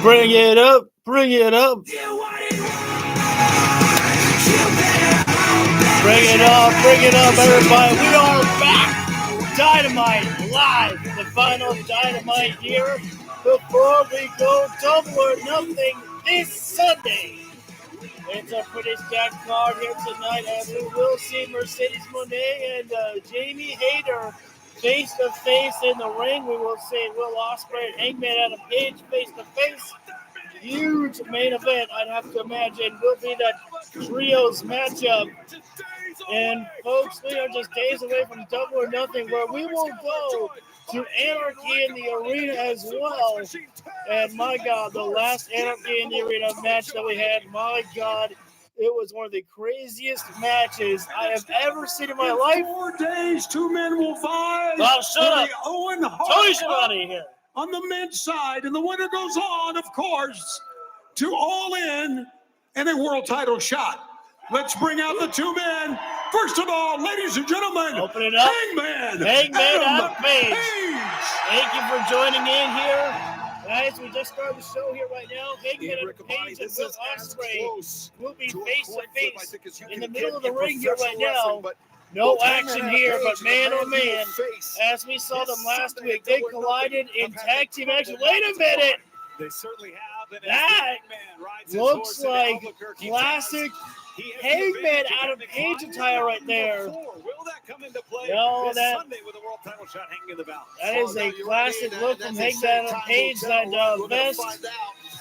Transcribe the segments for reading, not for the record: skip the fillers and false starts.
Bring it up. Bring it up. Bring it up, everybody. We are back. Dynamite live. The final Dynamite here. Before we go double or nothing this Sunday. It's a pretty stacked card here tonight as we will see Mercedes Moné and Jamie Hayter face to face in the ring. We will see Will Ospreay and Hangman Adam Page face to face. Huge main event, I'd have to imagine, will be that trios matchup. And folks, we are just days away from double or nothing, where we will go to Anarchy in the Arena as well. And my God, the last Anarchy in the Arena match that we had, my God, it was one of the craziest matches I have ever seen in my life. 4 days, 2 men will fight. Oh, shut up. Owen Tony Schiavone here. On the men's side, and the winner goes on, of course, to All In and a world title shot. Let's bring out the 2 men. First of all, ladies and gentlemen, open it up. Hangman Adam Page. Thank you for joining in here. Guys, we just started the show here right now. Hangman and Page and Will Ospreay will be face to face in the middle of the ring here right now. No action here, but man, oh man, as we saw them last week, they collided in tag team action. Wait a minute. They certainly have. That looks like classic Hangman Adam Page attire right there. Will that come into play No, this Sunday with a world title shot hanging in the balance? That is a classic look from Hangman Adam Page. That vest,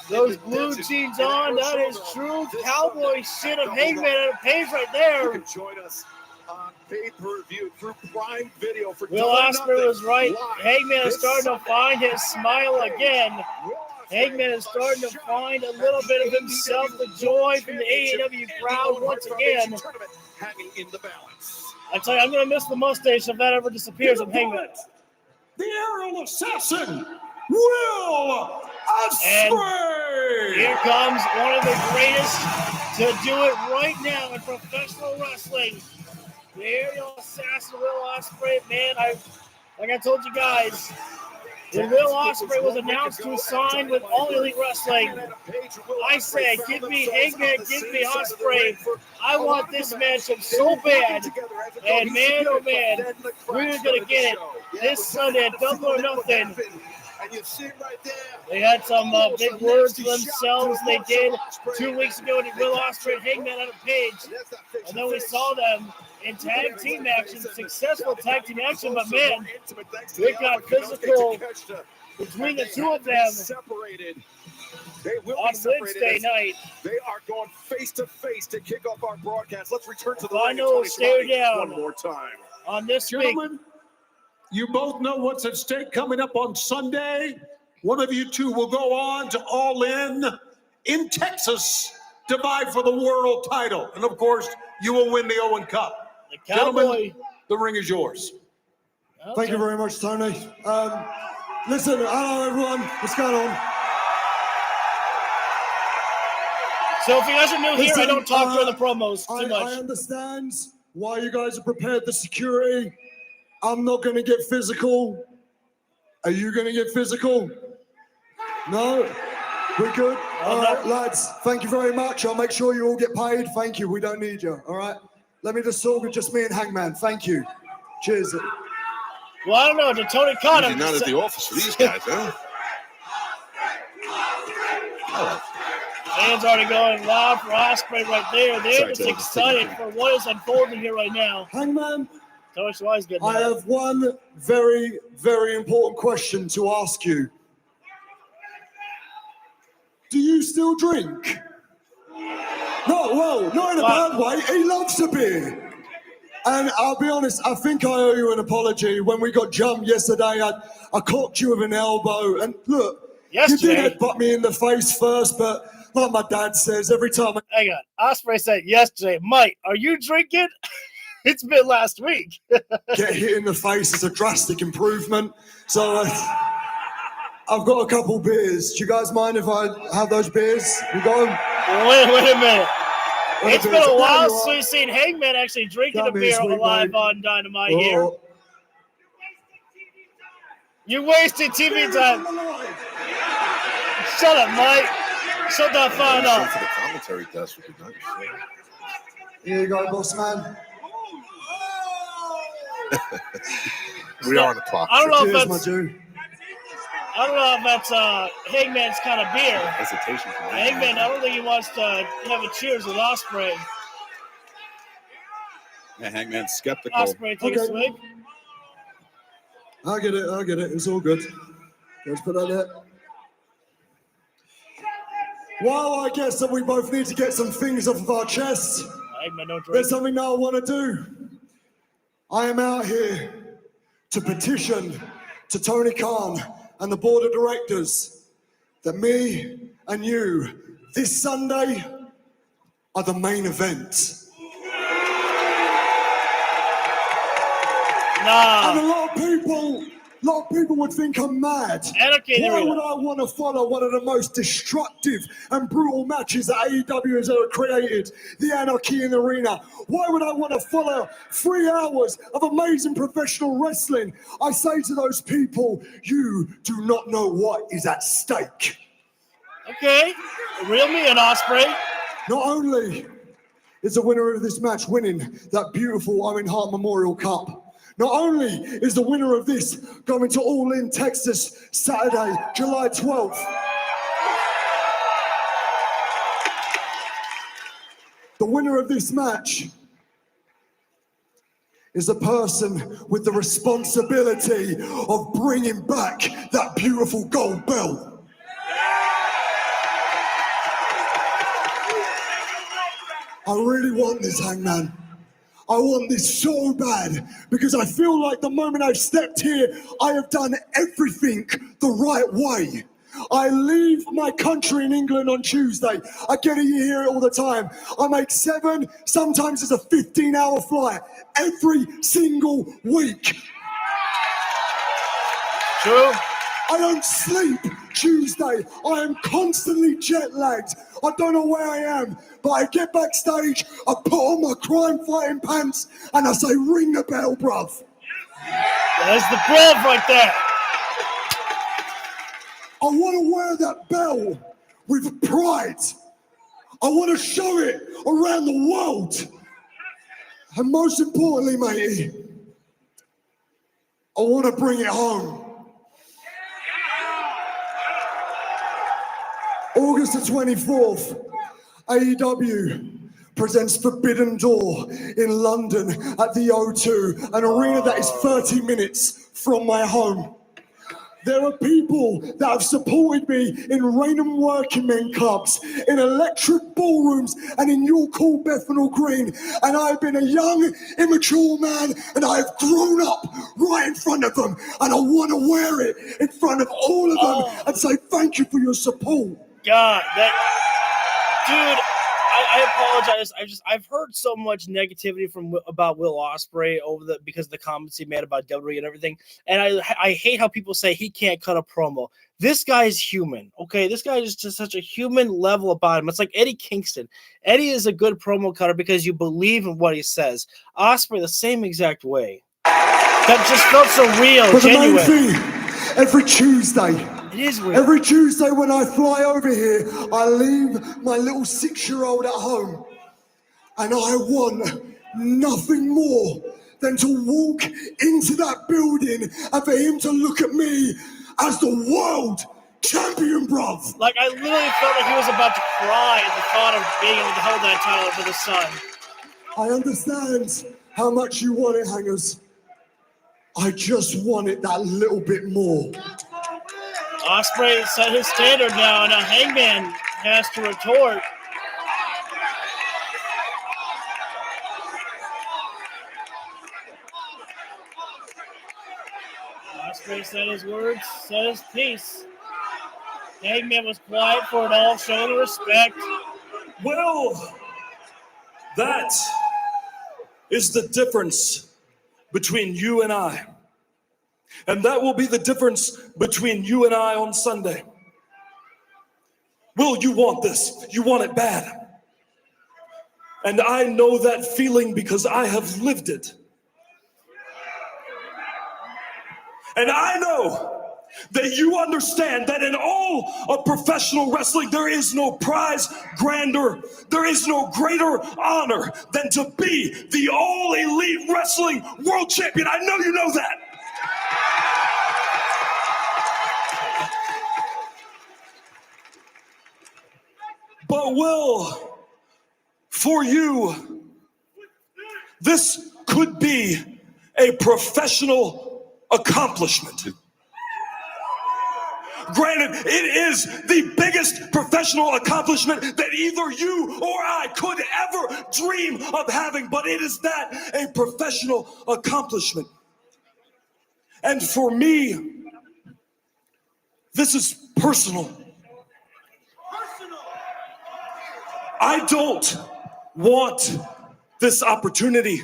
those blue jeans on, that is true cowboy shit of Hangman Adam Page right there. You can join us on pay-per-view through Prime Video for Will Ospreay was right. Hangman is starting to find his smile again. Hangman is starting to find a little bit of himself, the joy from the AEW crowd once again. I tell you, I'm going to miss the mustache if that ever disappears on Hangman. The aerial assassin, Will Ospreay! And here comes one of the greatest to do it right now in professional wrestling. The aerial assassin, Will Ospreay. Man, like I told you guys, when Will Ospreay was announced to sign with All Elite Wrestling, I said, give me Hangman, give me Ospreay. I want this matchup so bad. And man, oh man, we're going to get it this Sunday at Double or Nothing. And you see right there. They had some big words for themselves. They did 2 weeks ago to Will Ospreay and Hangman Adam Page. And then we saw them in tag team action, successful tag team action, but man, it got physical between the two of them on Wednesday night. They are going face to face to kick off our broadcast. Let's return to the final stare down one more time. On this week. Gentlemen, you both know what's at stake coming up on Sunday. One of you two will go on to All in Texas to vie for the world title. And of course, you will win the Owen Cup. The Cowboy. Gentlemen, the ring is yours. Okay. Thank you very much, Tony. Listen, hello everyone. What's going on? So if you guys are new here, I don't talk during the promos too much. I understand why you guys have prepared the security. I'm not going to get physical. Are you going to get physical? No? We're good? All right, lads, thank you very much. I'll make sure you all get paid. Thank you. We don't need you, all right? Let me just talk with just me and Hangman. Thank you. Cheers. Well, I don't know. Did Tony caught him? Not at the office for these guys, huh? Fans already going loud for Ospreay right there. They're just excited for what is unfolding here right now. Hangman, Tony Schiavone's good. I have one very, very important question to ask you. Do you still drink? No, well, not in a bad way. He loves a beer. And I'll be honest, I think I owe you an apology. When we got jumped yesterday, I caught you with an elbow. And look, you did headbutt me in the face first, but like my dad says, every time Hang on. Ospreay said yesterday, Mike, are you drinking? It's been last week. Get hit in the face is a drastic improvement. So I've got a couple beers. Do you guys mind if I have those beers? You got them? Wait a minute. It's been a while since we've seen Hangman actually drinking a beer live on Dynamite here. You wasted TV time. Shut up, Mike. Shut the fuck Show up. for the commentary desk would be nice. Here you go, boss man. We are on the clock. I don't know if Cheers, my that's dude. Hangman's kind of beer. Hesitation from Hangman, I don't think he wants to have a cheers with Ospreay. Yeah, Hangman's skeptical. Ospreay, take a Okay. swig. I get it. It's all good. Let's put that there. Well, I guess that we both need to get some things off of our chests. Hangman, no drink. There's something that I want to do. I am out here to petition to Tony Khan and the board of directors that me and you this Sunday are the main event. Nah. And a lot of people would think I'm mad. Anarchy in the Why arena. would I want to follow one of the most destructive and brutal matches that AEW has ever created? The Anarchy in the Arena. Why would I want to follow 3 hours of amazing professional wrestling? I say to those people, you do not know what is at stake. Okay. Real me and Ospreay. Not only is the winner of this match winning that beautiful Owen Hart Memorial Cup, not only is the winner of this going to All In Texas Saturday, July 12th, the winner of this match is the person with the responsibility of bringing back that beautiful gold belt. I really want this, Hangman. I want this so bad because I feel like the moment I've stepped here, I have done everything the right way. I leave my country in England on Tuesday. I get it, you hear it all the time. I make 7, sometimes it's a 15-hour flight every single week. True. I don't sleep Tuesday. I am constantly jet lagged. I don't know where I am, but I get backstage, I put on my crime fighting pants, and I say, ring the bell, bruv. There's the bruv right there. I want to wear that bell with pride. I want to show it around the world. And most importantly, matey, I want to bring it home. August the 24th, AEW presents Forbidden Door in London at the O2, an arena that is 30 minutes from my home. There are people that have supported me in Raynham Working Men Clubs, in electric ballrooms, and in your cool Bethnal Green. And I've been a young, immature man, and I have grown up right in front of them. And I want to wear it in front of all of them and say thank you for your support. God, dude, I apologize. I've heard so much negativity about Will Ospreay because of the comments he made about WWE and everything. And I hate how people say he can't cut a promo. This guy is human, okay? This guy is just such a human level about him. It's like Eddie Kingston. Eddie is a good promo cutter because you believe in what he says. Ospreay the same exact way. That just felt so real, But genuine. the main thing, every Tuesday, It is real. every Tuesday when I fly over here, I leave my little 6-year-old at home. And I want nothing more than to walk into that building and for him to look at me as the world champion, bruv. Like, I literally felt like he was about to cry at the thought of being able to hold that title for the son. I understand how much you want it, Hangers. I just want it that little bit more. Ospreay set his standard now, and Hangman has to retort. Ospreay said his words, said his piece. Hangman was quiet for it all, showing respect. Well, that is the difference between you and I. And that will be the difference between you and I on Sunday. Will, you want this. You want it bad. And I know that feeling because I have lived it. And I know that you understand that in all of professional wrestling, there is no prize grander, there is no greater honor than to be the All Elite Wrestling World Champion. I know you know that. But Will, for you, this could be a professional accomplishment. Granted, it is the biggest professional accomplishment that either you or I could ever dream of having, but it is that, a professional accomplishment. And for me, this is personal. I don't want this opportunity.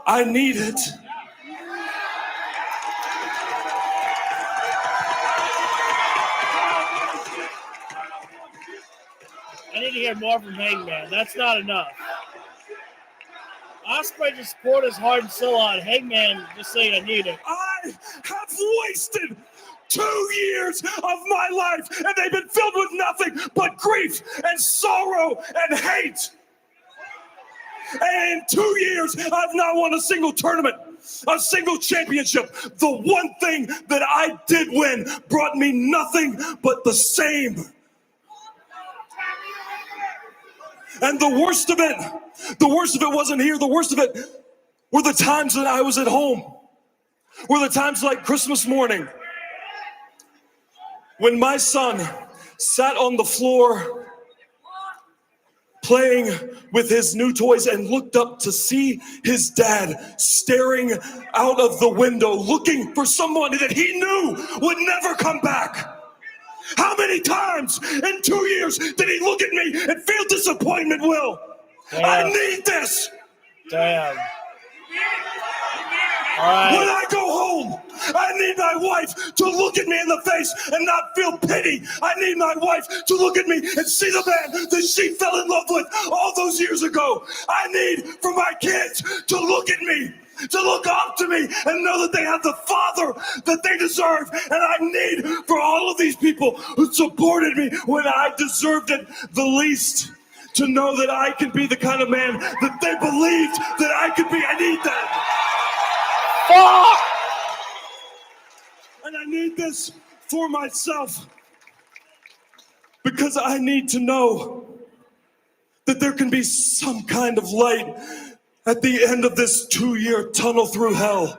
I need it. I need to hear more from Hangman. That's not enough. Ospreay just poured his heart and soul on Hangman, just saying I need it. I have wasted 2 years of my life, and they've been filled with nothing but grief and sorrow and hate. And in 2 years, I've not won a single tournament, a single championship. The one thing that I did win brought me nothing but the same. And the worst of it wasn't here. The worst of it were the times that I was at home. Were the times like Christmas morning when my son sat on the floor playing with his new toys and looked up to see his dad staring out of the window, looking for someone that he knew would never come back. How many times in 2 years did he look at me and feel disappointment, Will? Damn. I need this. Damn. All right. When I go home, I need my wife to look at me in the face and not feel pity. I need my wife to look at me and see the man that she fell in love with all those years ago. I need for my kids to look at me, to look up to me and know that they have the father that they deserve. And I need for all of these people who supported me when I deserved it the least to know that I can be the kind of man that they believed that I could be. I need that. And I need this for myself because I need to know that there can be some kind of light at the end of this 2-year tunnel through hell.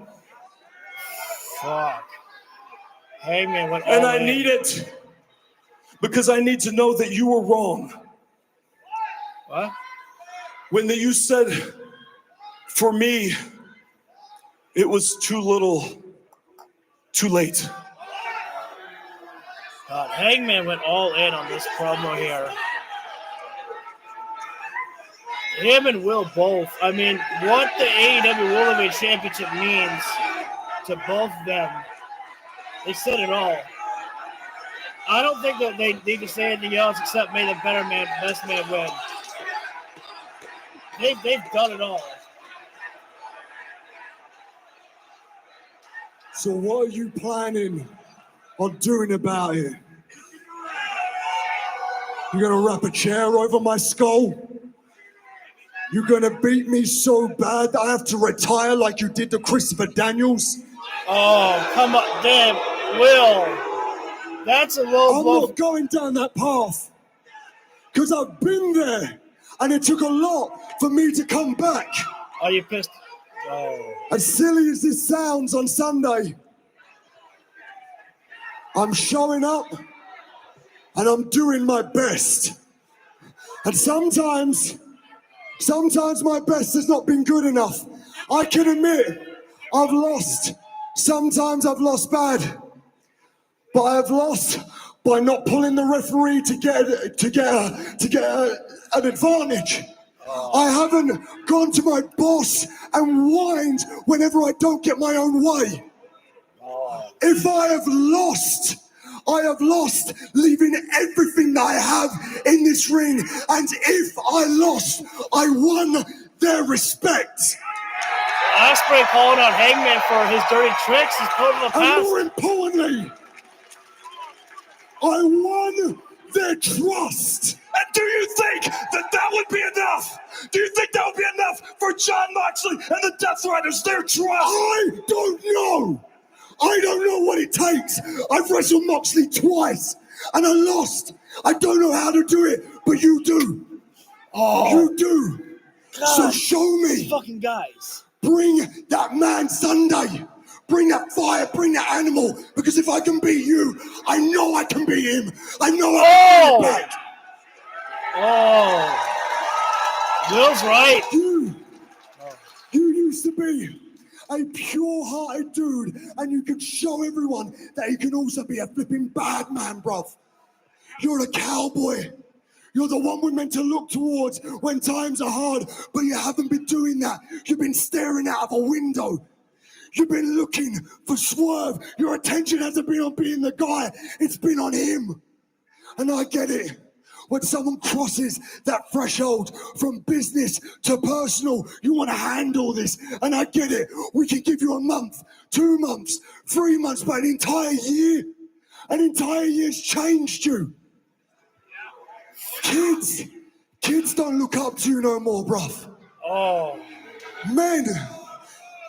Fuck. Hangman went all And I in. need it because I need to know that you were wrong. What? When you said, for me, it was too little, too late. God, Hangman went all in on this promo here. Him and Will both. I mean, what the AEW World Heavyweight Championship means to both of them, they said it all. I don't think that they need to say anything else except may the better man, best man win. They've done it all. So what are you planning on doing about it? You gonna wrap a chair over my skull? You gonna beat me so bad that I have to retire like you did to Christopher Daniels? Oh, come on, damn, Will. That's a low I'm blow. not going down that path. Because I've been there, and it took a lot for me to come back. Are you pissed? Oh. As silly as this sounds on Sunday, I'm showing up and I'm doing my best. And sometimes my best has not been good enough. I can admit I've lost. Sometimes I've lost bad. But I have lost by not pulling the referee to get an advantage. I haven't gone to my boss and whined whenever I don't get my own way. If I have lost leaving everything that I have in this ring. And if I lost, I won their respect. Ospreay calling out Hangman for his dirty tricks. He's put in the And past. more importantly, I won their trust. And do you think that would be enough? Do you think that would be enough for John Moxley and the Death Riders, their trust? I don't know. I don't know what it takes. I've wrestled Moxley twice and I lost. I don't know how to do it, but you do. Oh, You do. So God. show me. These fucking guys. Bring that man Sunday. Bring that fire, bring that animal. Because if I can beat you, I know I can beat him. I know I can beat him back. Oh. Will's right. You used to be a pure-hearted dude, and you could show everyone that you can also be a flipping bad man, bruv. You're a cowboy. You're the one we're meant to look towards when times are hard, but you haven't been doing that. You've been staring out of a window. You've been looking for Swerve. Your attention hasn't been on being the guy. It's been on him. And I get it. When someone crosses that threshold from business to personal, you want to handle this. And I get it. We can give you a month, 2 months, 3 months, but an entire year. An entire year's changed you. Kids don't look up to you no more, bruv. Oh. Men,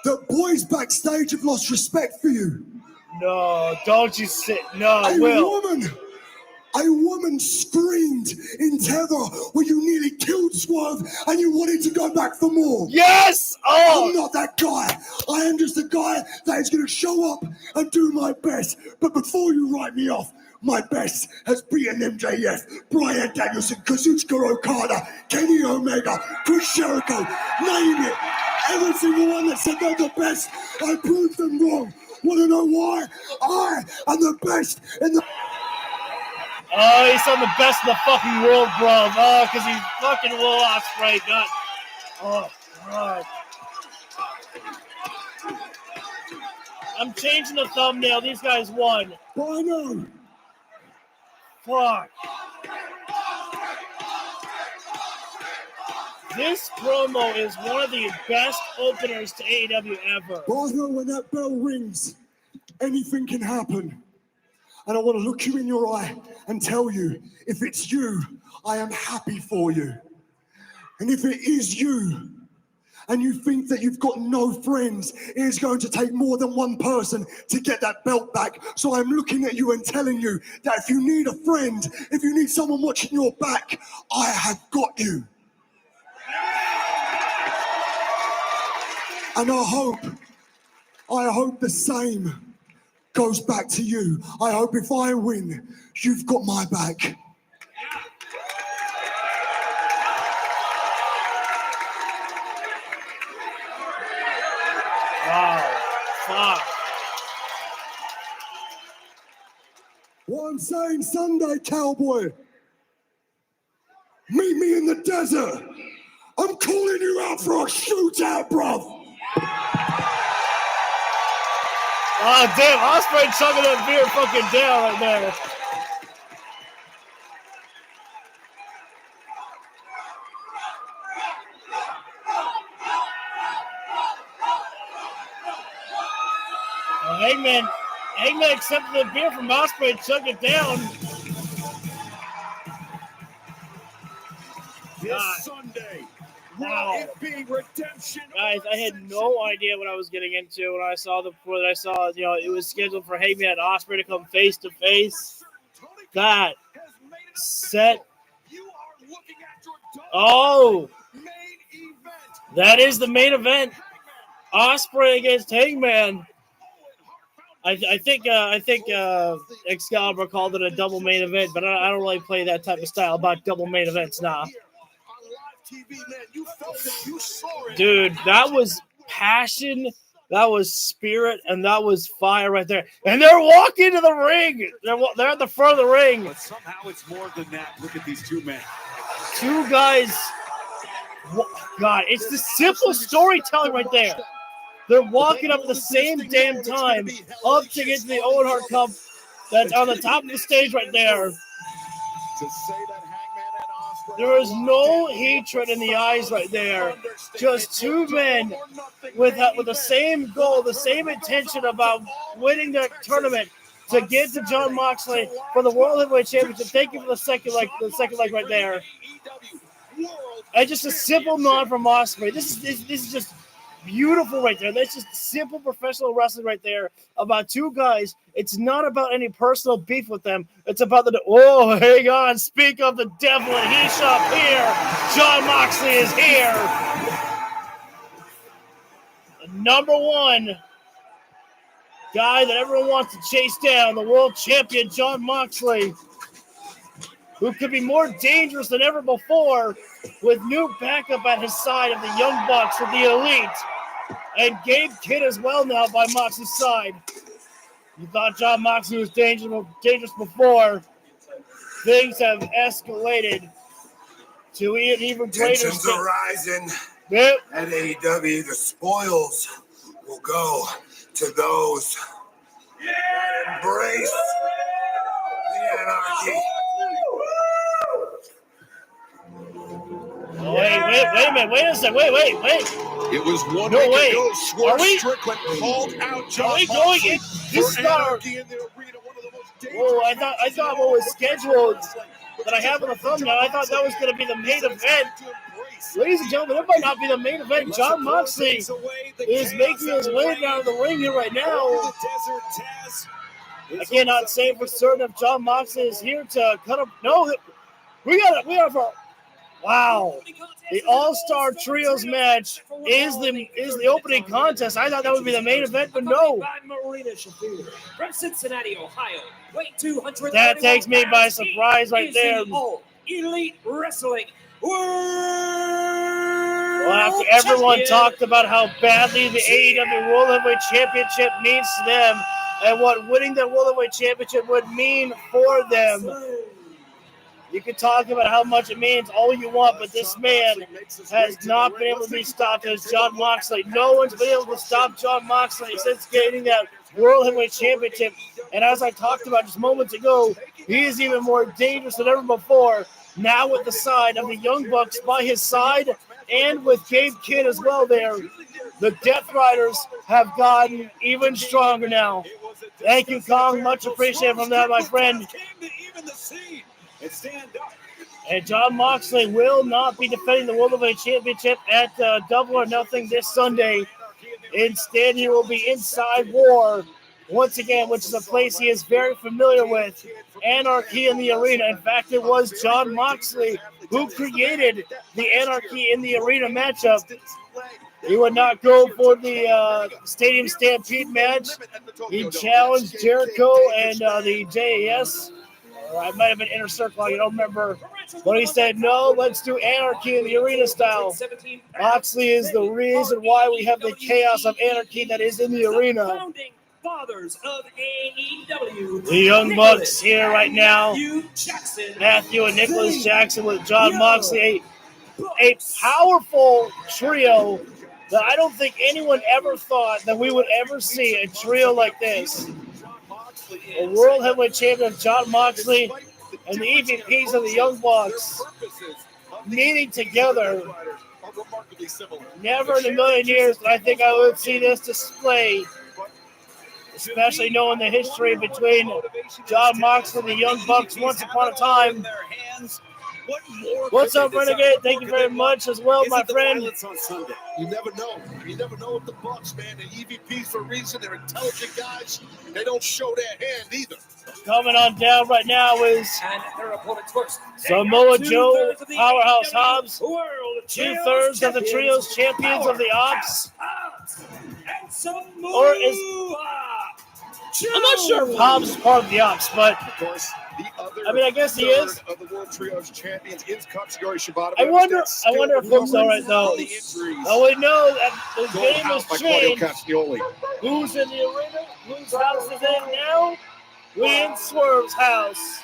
the boys backstage have lost respect for you. No, don't you sit. No, A Will. woman screamed in terror when you nearly killed Swerve and you wanted to go back for more. Yes! I'm Oh! not that guy. I am just a guy that is going to show up and do my best. But before you write me off, my best has beaten MJF, Bryan Danielson, Kazuchika Okada, Kenny Omega, Chris Jericho, name it. Every single one that said they're the best, I proved them wrong. Want to know why? I am the best in the... Oh, he's on the best in the fucking world, bro. Oh, because he's fucking Will Ospreay. God. Oh, God. I'm changing the thumbnail. These guys won. But I know. Fuck. This promo is one of the best openers to AEW ever. But I know when that bell rings, anything can happen. And I want to look you in your eye and tell you, if it's you, I am happy for you. And if it is you, and you think that you've got no friends, it is going to take more than one person to get that belt back. So I'm looking at you and telling you that if you need a friend, if you need someone watching your back, I have got you. And I hope the same goes back to you. I hope if I win, you've got my back. Wow. Fuck. What I'm saying Sunday, cowboy, meet me in the desert. I'm calling you out for a shootout, bruv. Oh, damn. Ospreay chugging that beer fucking down right there. Hangman accepted the beer from Ospreay and chugged it down. This Sunday, Wow. will it be redemption? Guys, I had no idea what I was getting into when I saw it was scheduled for Hangman and Ospreay to come face to face. That set. Oh, that is the main event. Ospreay against Hangman. I think Excalibur called it a double main event, but I don't really play that type of style about double main events now. Dude, that was passion, that was spirit, and that was fire right there. And they're walking to the ring. They're at the front of the ring. But somehow it's more than that. Look at these two men. Two guys. God, it's the simple storytelling right there. They're walking up at the same damn time up to get to the Owen Hart Cup that's on the top of the stage right there. To say that Hangman and There is no hatred in the eyes right there. Just two men with the same goal, the same intention about winning the tournament to get to Jon Moxley for the World Heavyweight Championship. Thank you for the second leg right there. And just a simple nod from Ospreay. This is just beautiful right there. That's just simple professional wrestling right there about two guys. It's not about any personal beef with them. It's about hang on. Speak of the devil and he shall appear. Jon Moxley is here. The number one guy that everyone wants to chase down, the world champion Jon Moxley, who could be more dangerous than ever before with new backup at his side of the Young Bucks of the Elite. And Gabe Kidd as well now by Moxley's side. You thought Jon Moxley was dangerous before. Things have escalated to an even greater Tensions are rising. Yep. At AEW, the spoils will go to those that embrace the anarchy. Wait a minute. Wait a second. Wait. It was 1 No, week wait. ago. Are Swerve we- Strickland called out Are Jon we going Moxley in? for This is not. anarchy in the arena. One of the most Whoa, I dangerous thought what was scheduled that I have on the thumbnail, I thought that was going to be the main event. Ladies and gentlemen, it might not be the main event. Jon Moxley is making his way down the ring here right now. I cannot say for certain if Jon Moxley is here to cut up. No, we have a wow. The All-Star Trios match is the opening contest. I thought that would be the main event, but no. From Cincinnati, Ohio, weight 200. That takes me by surprise right is there. the All Elite Wrestling World Well, after everyone Champion. talked about how badly the AEW World Heavyweight Championship means to them and what winning the World Heavyweight Championship would mean for them. You can talk about how much it means all you want, but this man has not been able to be stopped as Jon Moxley. No one's been able to stop Jon Moxley since gaining that World Heavyweight Championship. And as I talked about just moments ago, he is even more dangerous than ever before. Now with the side of the Young Bucks by his side and with Gabe Kidd as well there. The Death Riders have gotten even stronger now. Thank you, Kong. Much appreciated from that, my friend. And Jon Moxley will not be defending the World Heavyweight Championship at Double or Nothing this Sunday. Instead, he will be inside War once again, which is a place he is very familiar with. Anarchy in the Arena. In fact, it was Jon Moxley who created the Anarchy in the Arena matchup. He would not go for the Stadium Stampede match. He challenged Jericho and the JAS. Or it might have been Inner Circle, I don't remember. But he said, no, let's do Anarchy in the Arena style. Moxley is the reason why we have the chaos of anarchy that is in the arena. Founding fathers of AEW. The Young Bucks here right now. Matthew And Nicholas Jackson with Jon Moxley. A powerful trio that I don't think anyone ever thought that we would ever see a trio like this. A World Heavyweight Champion Jon Moxley and the EVPs of the Young Bucks meeting together. Never in a million years did I think I would see this display, especially knowing the history between Jon Moxley and the Young Bucks once upon a time. What's up, Renegade? Thank you very much as well, my friend. On Sunday. You never know. You never know with the Bucks, man. The EVPs for a reason. They're intelligent guys. They don't show their hand either. Coming on down right now is and their opponents first. Samoa Joe, Powerhouse Hobbs, 2/3 of the Trios champions of the Ops. Or is I'm not sure if Hobbs is part of the Ops, but Of course, the other I guess he is. third of the World Trios champions is Katsuyori Shibata. I wonder if looks all right though. The injuries. Oh, we know that the Called game out has by Claudio changed. Castagnoli. Who's in the arena? Whose house is in now? We're in Swerve's house.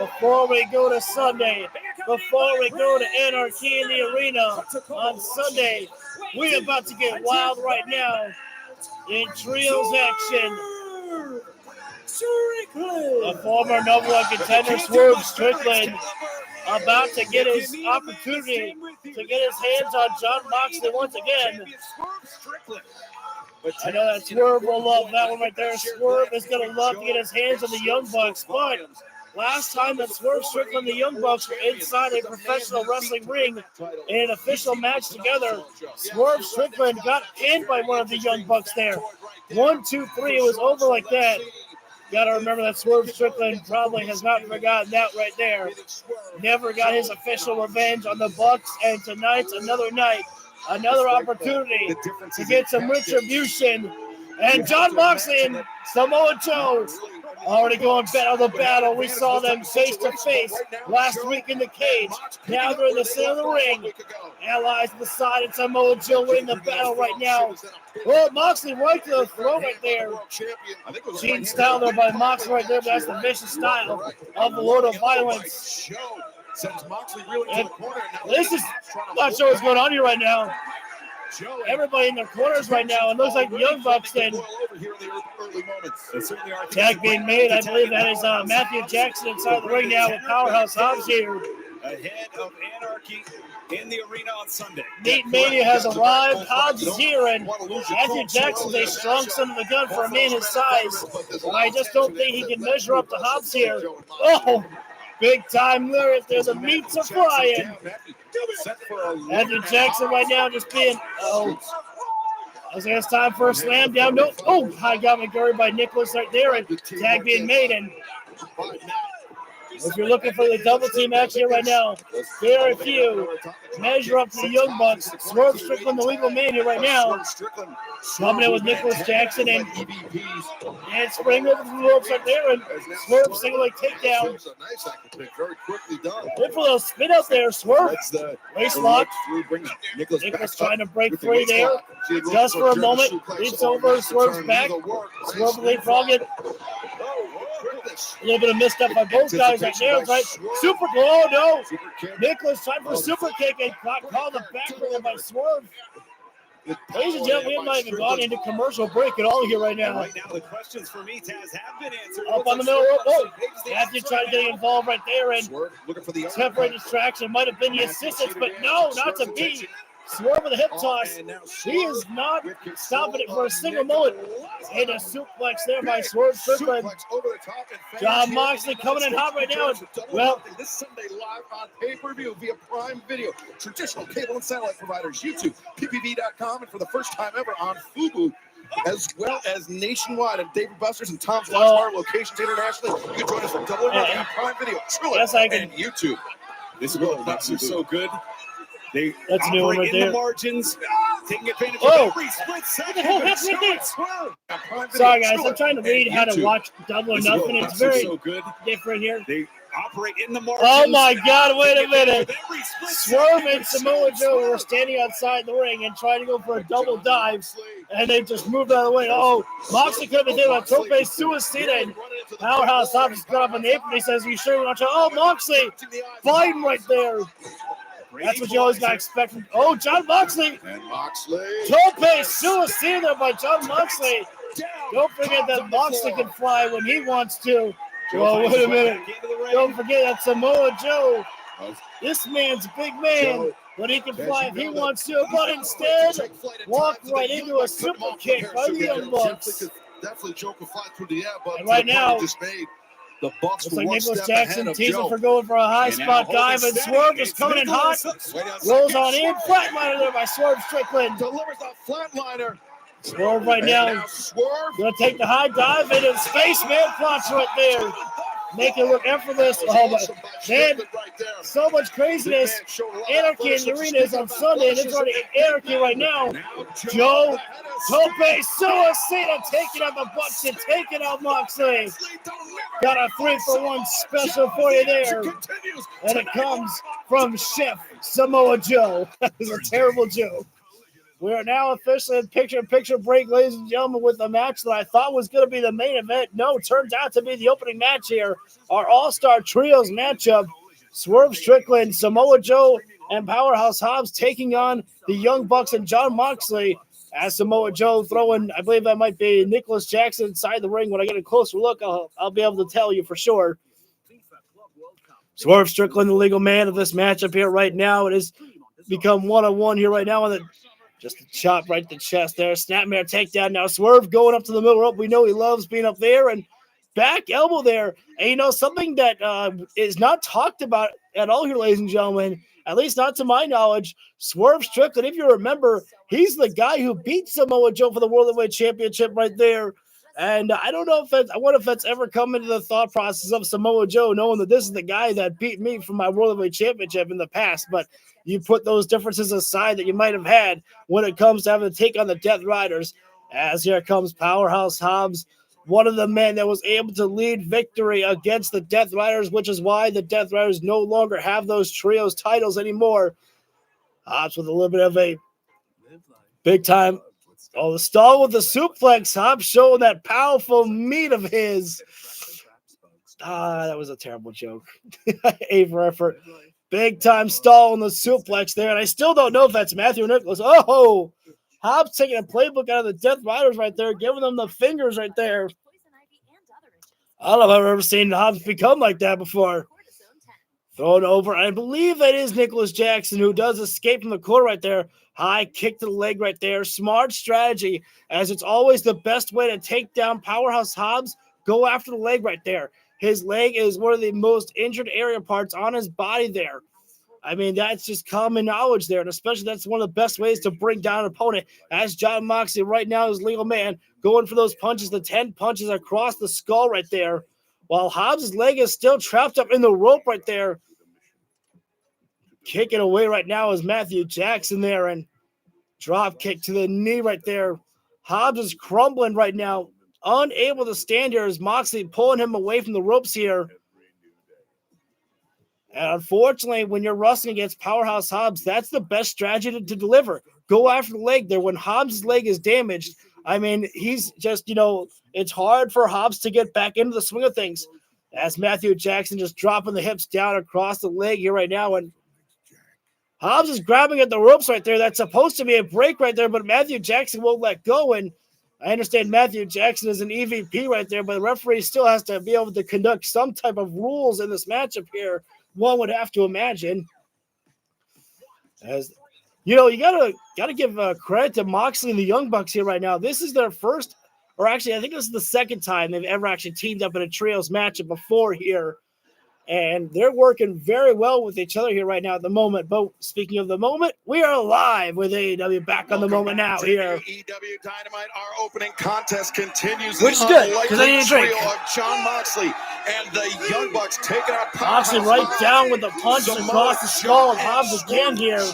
Before we go to Sunday, before we go to Anarchy in the Arena on Sunday, we're about to get wild right now in trios action. Strickland. The former number one contender, Swerve Strickland, about to get his opportunity to get his hands on Jon Moxley once again. I know that Swerve will love that one right there. Swerve is going to love to get his hands on the Young Bucks, but last time that Swerve Strickland and the Young Bucks were inside a professional wrestling ring in an official match together, Swerve Strickland got pinned by one of the Young Bucks there. 1, 2, 3, it was over like that. Got to remember that Swerve Strickland probably has not forgotten that right there. Never got his official revenge on the Bucks, and tonight's another night, another opportunity to get some retribution. And Jon Moxley and Samoa Joe already going on the battle. We saw them face to face last week in the cage. Now they're in the center of the ring. Allies on the side, and Samoa Joe winning the battle right now. Oh, Moxley right to the throat right there. Gene style there by Moxley right there, but that's the vicious style of the Lord of Violence. And this is, I'm not sure what's going on here right now. Everybody in their corners right now. It looks like the Young Bucks then. Tag being made. I believe that is Matthew Jackson inside the ring now with Powerhouse Hobbs here. Ahead of Anarchy in the arena on Sunday. Meat Mania has arrived. Hobbs is here, and Matthew Jackson's a strong son of a gun for a man his size. And I just don't think he can measure up to Hobbs here. Oh, big time lyric there. The meats are flying. Matthew Jackson right now just being, I was it's time for a slam down. No, high got McGurry by Nicholas right there, and tag being made. And if you're looking for the double team action here right now, very few measure up to the Young Bucks. Swerve Strickland, the legal man here right now, coming in with Nicholas Jackson and spring over the ropes right there, and Swerve single leg takedown. Good for a little spin up there, Swerve. Waist lock. Nicholas trying to break free there. Just for a moment, leaps over, Swerve's back. Swerve leapfrogging. A little bit of missed up by both guys right there. Right? Super kick. Oh, no. Nicholas trying for a super kick and called the back by Swerve. Ladies and gentlemen, we have not even gone into commercial break at all here right now. Right now, the questions for me, Taz, have been answered. Up on the middle rope. Oh, Matthew trying to get involved right there, and temporary distraction might have been the assistance, but no, not to be. Swerve with a hip toss. He is not stopping it for a single moment. And a suplex there by Swerve Strickland. Jon Moxley coming in hot right now. Well, this Sunday live on pay-per-view via Prime Video, traditional cable and satellite providers, YouTube, ppv.com, and for the first time ever on Fubu, as well as nationwide at David Buster's and Tom's Lunch Bar locations internationally. You can join us for Double or Nothing on Prime Video, Triller, and YouTube. This World Bucks is so good. They that's a new one right in there. The margins, taking advantage of every split second. Sorry, guys. I'm trying to read how to watch Double or Nothing. It's very different here. They operate in the margins. Oh, my God. Wait a minute. Swerve and Samoa Joe were standing outside the ring and trying to go for a double dive, and they just moved out of the way. Oh, Moxley could have been doing a tope suicide, and Powerhouse Hobbs got up on the apron. He says, "You sure you want to?" Oh, Moxley fighting right there. That's what you always got to expect from. Oh, Jon Moxley. And Moxley. Tope suicide there by Jon Moxley. Don't forget that Moxley can fly when he wants to. Oh, wait a minute. Don't forget that Samoa Joe. This man's a big man, but he can fly if he wants to. But instead, walk right into a super kick by the Young Bucks. Definitely Joe can fly through the air, but and right now, the Bucks looks like Nicholas Jackson teasing for going for a high spot dive, and Swerve is coming in hot. Rolls on in, flatliner there by Swerve Strickland. Delivers a flatliner. Swerve right now. Swerve gonna take the high dive into spaceman plots right there. Make it look effortless. Oh my man, so much craziness. Anarchy in the arena is on Sunday, and it's already anarchy right now. Joe Tope Suicida taking out the Bucks and taking out Moxley. Got a 3-for-1 special for you there. And it comes from Chef Samoa Joe. That was a terrible joke. We are now officially in picture-in-picture break, ladies and gentlemen, with the match that I thought was going to be the main event. No, it turns out to be the opening match here. Our All-Star Trios matchup. Swerve Strickland, Samoa Joe, and Powerhouse Hobbs taking on the Young Bucks and Jon Moxley. as Samoa Joe throwing, I believe that might be Nicholas Jackson inside the ring. When I get a closer look, I'll be able to tell you for sure. Swerve Strickland, the legal man of this matchup here right now. It has become one-on-one here right now. And just a chop right to the chest there. Snapmare takedown. Now Swerve going up to the middle rope. We know he loves being up there. And back elbow there. And, you know, something that is not talked about at all here, ladies and gentlemen, at least not to my knowledge, Swerve Strickland, if you remember, he's the guy who beat Samoa Joe for the World Heavyweight Championship right there. And I don't know if I wonder if that's ever come into the thought process of Samoa Joe, knowing that this is the guy that beat me for my World Heavyweight Championship in the past. But you put those differences aside that you might have had when it comes to having to take on the Death Riders. As here comes Powerhouse Hobbs, one of the men that was able to lead victory against the Death Riders, which is why the Death Riders no longer have those trios titles anymore. Hobbs with a little bit of a big time. Oh, the stall with the suplex. Hobbs showing that powerful meat of his. That was a terrible joke. A for effort. Big time stall on the suplex there. And I still don't know if that's Matthew Nicholas. Oh, Hobbs taking a playbook out of the Death Riders right there, giving them the fingers right there. I don't know if I've ever seen Hobbs become like that before. Thrown over. I believe that is Nicholas Jackson, who does escape from the corner right there. High kick to the leg right there. Smart strategy, as it's always the best way to take down Powerhouse Hobbs. Go after the leg right there. His leg is one of the most injured area parts on his body there. I mean, that's just common knowledge there, and especially that's one of the best ways to bring down an opponent. As Jon Moxley right now is legal man, going for those punches, the 10 punches across the skull right there, while Hobbs' leg is still trapped up in the rope right there. Kicking away right now is Matthew Jackson there, and drop kick to the knee right there. Hobbs is crumbling right now, unable to stand here as Moxley pulling him away from the ropes here. And unfortunately, when you're wrestling against Powerhouse Hobbs, that's the best strategy to deliver. Go after the leg there. When Hobbs' leg is damaged, I mean, he's just, you know, it's hard for Hobbs to get back into the swing of things. As Matthew Jackson just dropping the hips down across the leg here right now, and Hobbs is grabbing at the ropes right there. That's supposed to be a break right there, but Matthew Jackson won't let go. And I understand Matthew Jackson is an EVP right there, but the referee still has to be able to conduct some type of rules in this matchup here. One would have to imagine. As you know, you gotta give credit to Moxley and the Young Bucks here right now. This is their first, or actually, I think this is the second time they've ever actually teamed up in a trios matchup before here. And they're working very well with each other here right now at the moment. But speaking of the moment, we are live with AEW back on the moment now here. AEW Dynamite, our opening contest continues. Which is good, because I need a drink. Trio of Jon Moxley and the Young Bucks taking out Moxley right down with the punch across the skull of Hobbs again here.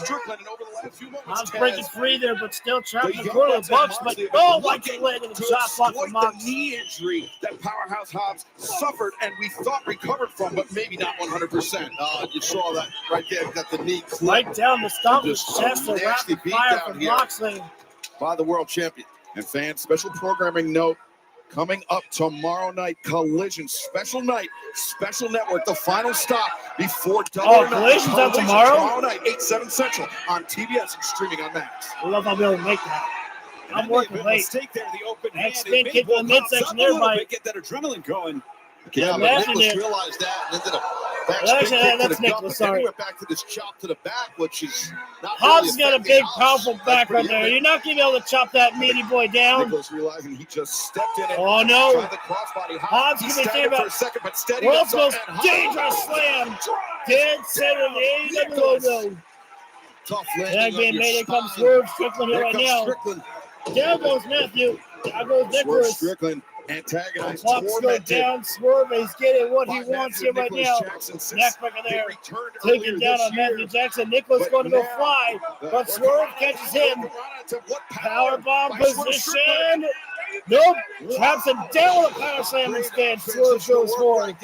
Hobbs breaking free there, but still trapped in the corner of the Bucks. But like the leg of the shot block from Mox. The knee injury that Powerhouse Hobbs suffered and we thought recovered from, but maybe not 100%. You saw that right there, got the knee clipped. Right down the stump of his chest, a rapid fire from Moxley. By the world champion. And fans, special programming note, coming up tomorrow night, Collision, special night, special network, the final stop before Double or Nothing. Collision's on tomorrow? Tomorrow night, 8/7 Central on TBS and streaming on Max. I love I'll be able to make that. I'm working late. Mistake there, the open hand. Spin kick to the midsection there, Mike. Get that adrenaline going. Yeah, but Nicholas realized that and then did a back spin kick to the gut, but then he went back to this chop to the back, which is not Hobbs really got a big, powerful back right there. You're not going to be able to chop that meaty boy down. Nicholas realizing he just stepped in it. Oh, no. Tried the crossbody. Hobbs can be thinking about steady. world's most dangerous slam. Dead center of the AEW logo. Tough That being made. Here comes Swerve Strickland here right now. Down goes Matthew. Down goes Nicholas. Strickland antagonized. Clocks go down. Swerve is getting what he wants here right now. Neckbreaker there. Taking down on Matthew Jackson. Nicholas going to go fly, but Swerve catches him. Powerbomb position. Nope. Traps him down with a power slam instead. Swerve goes forward.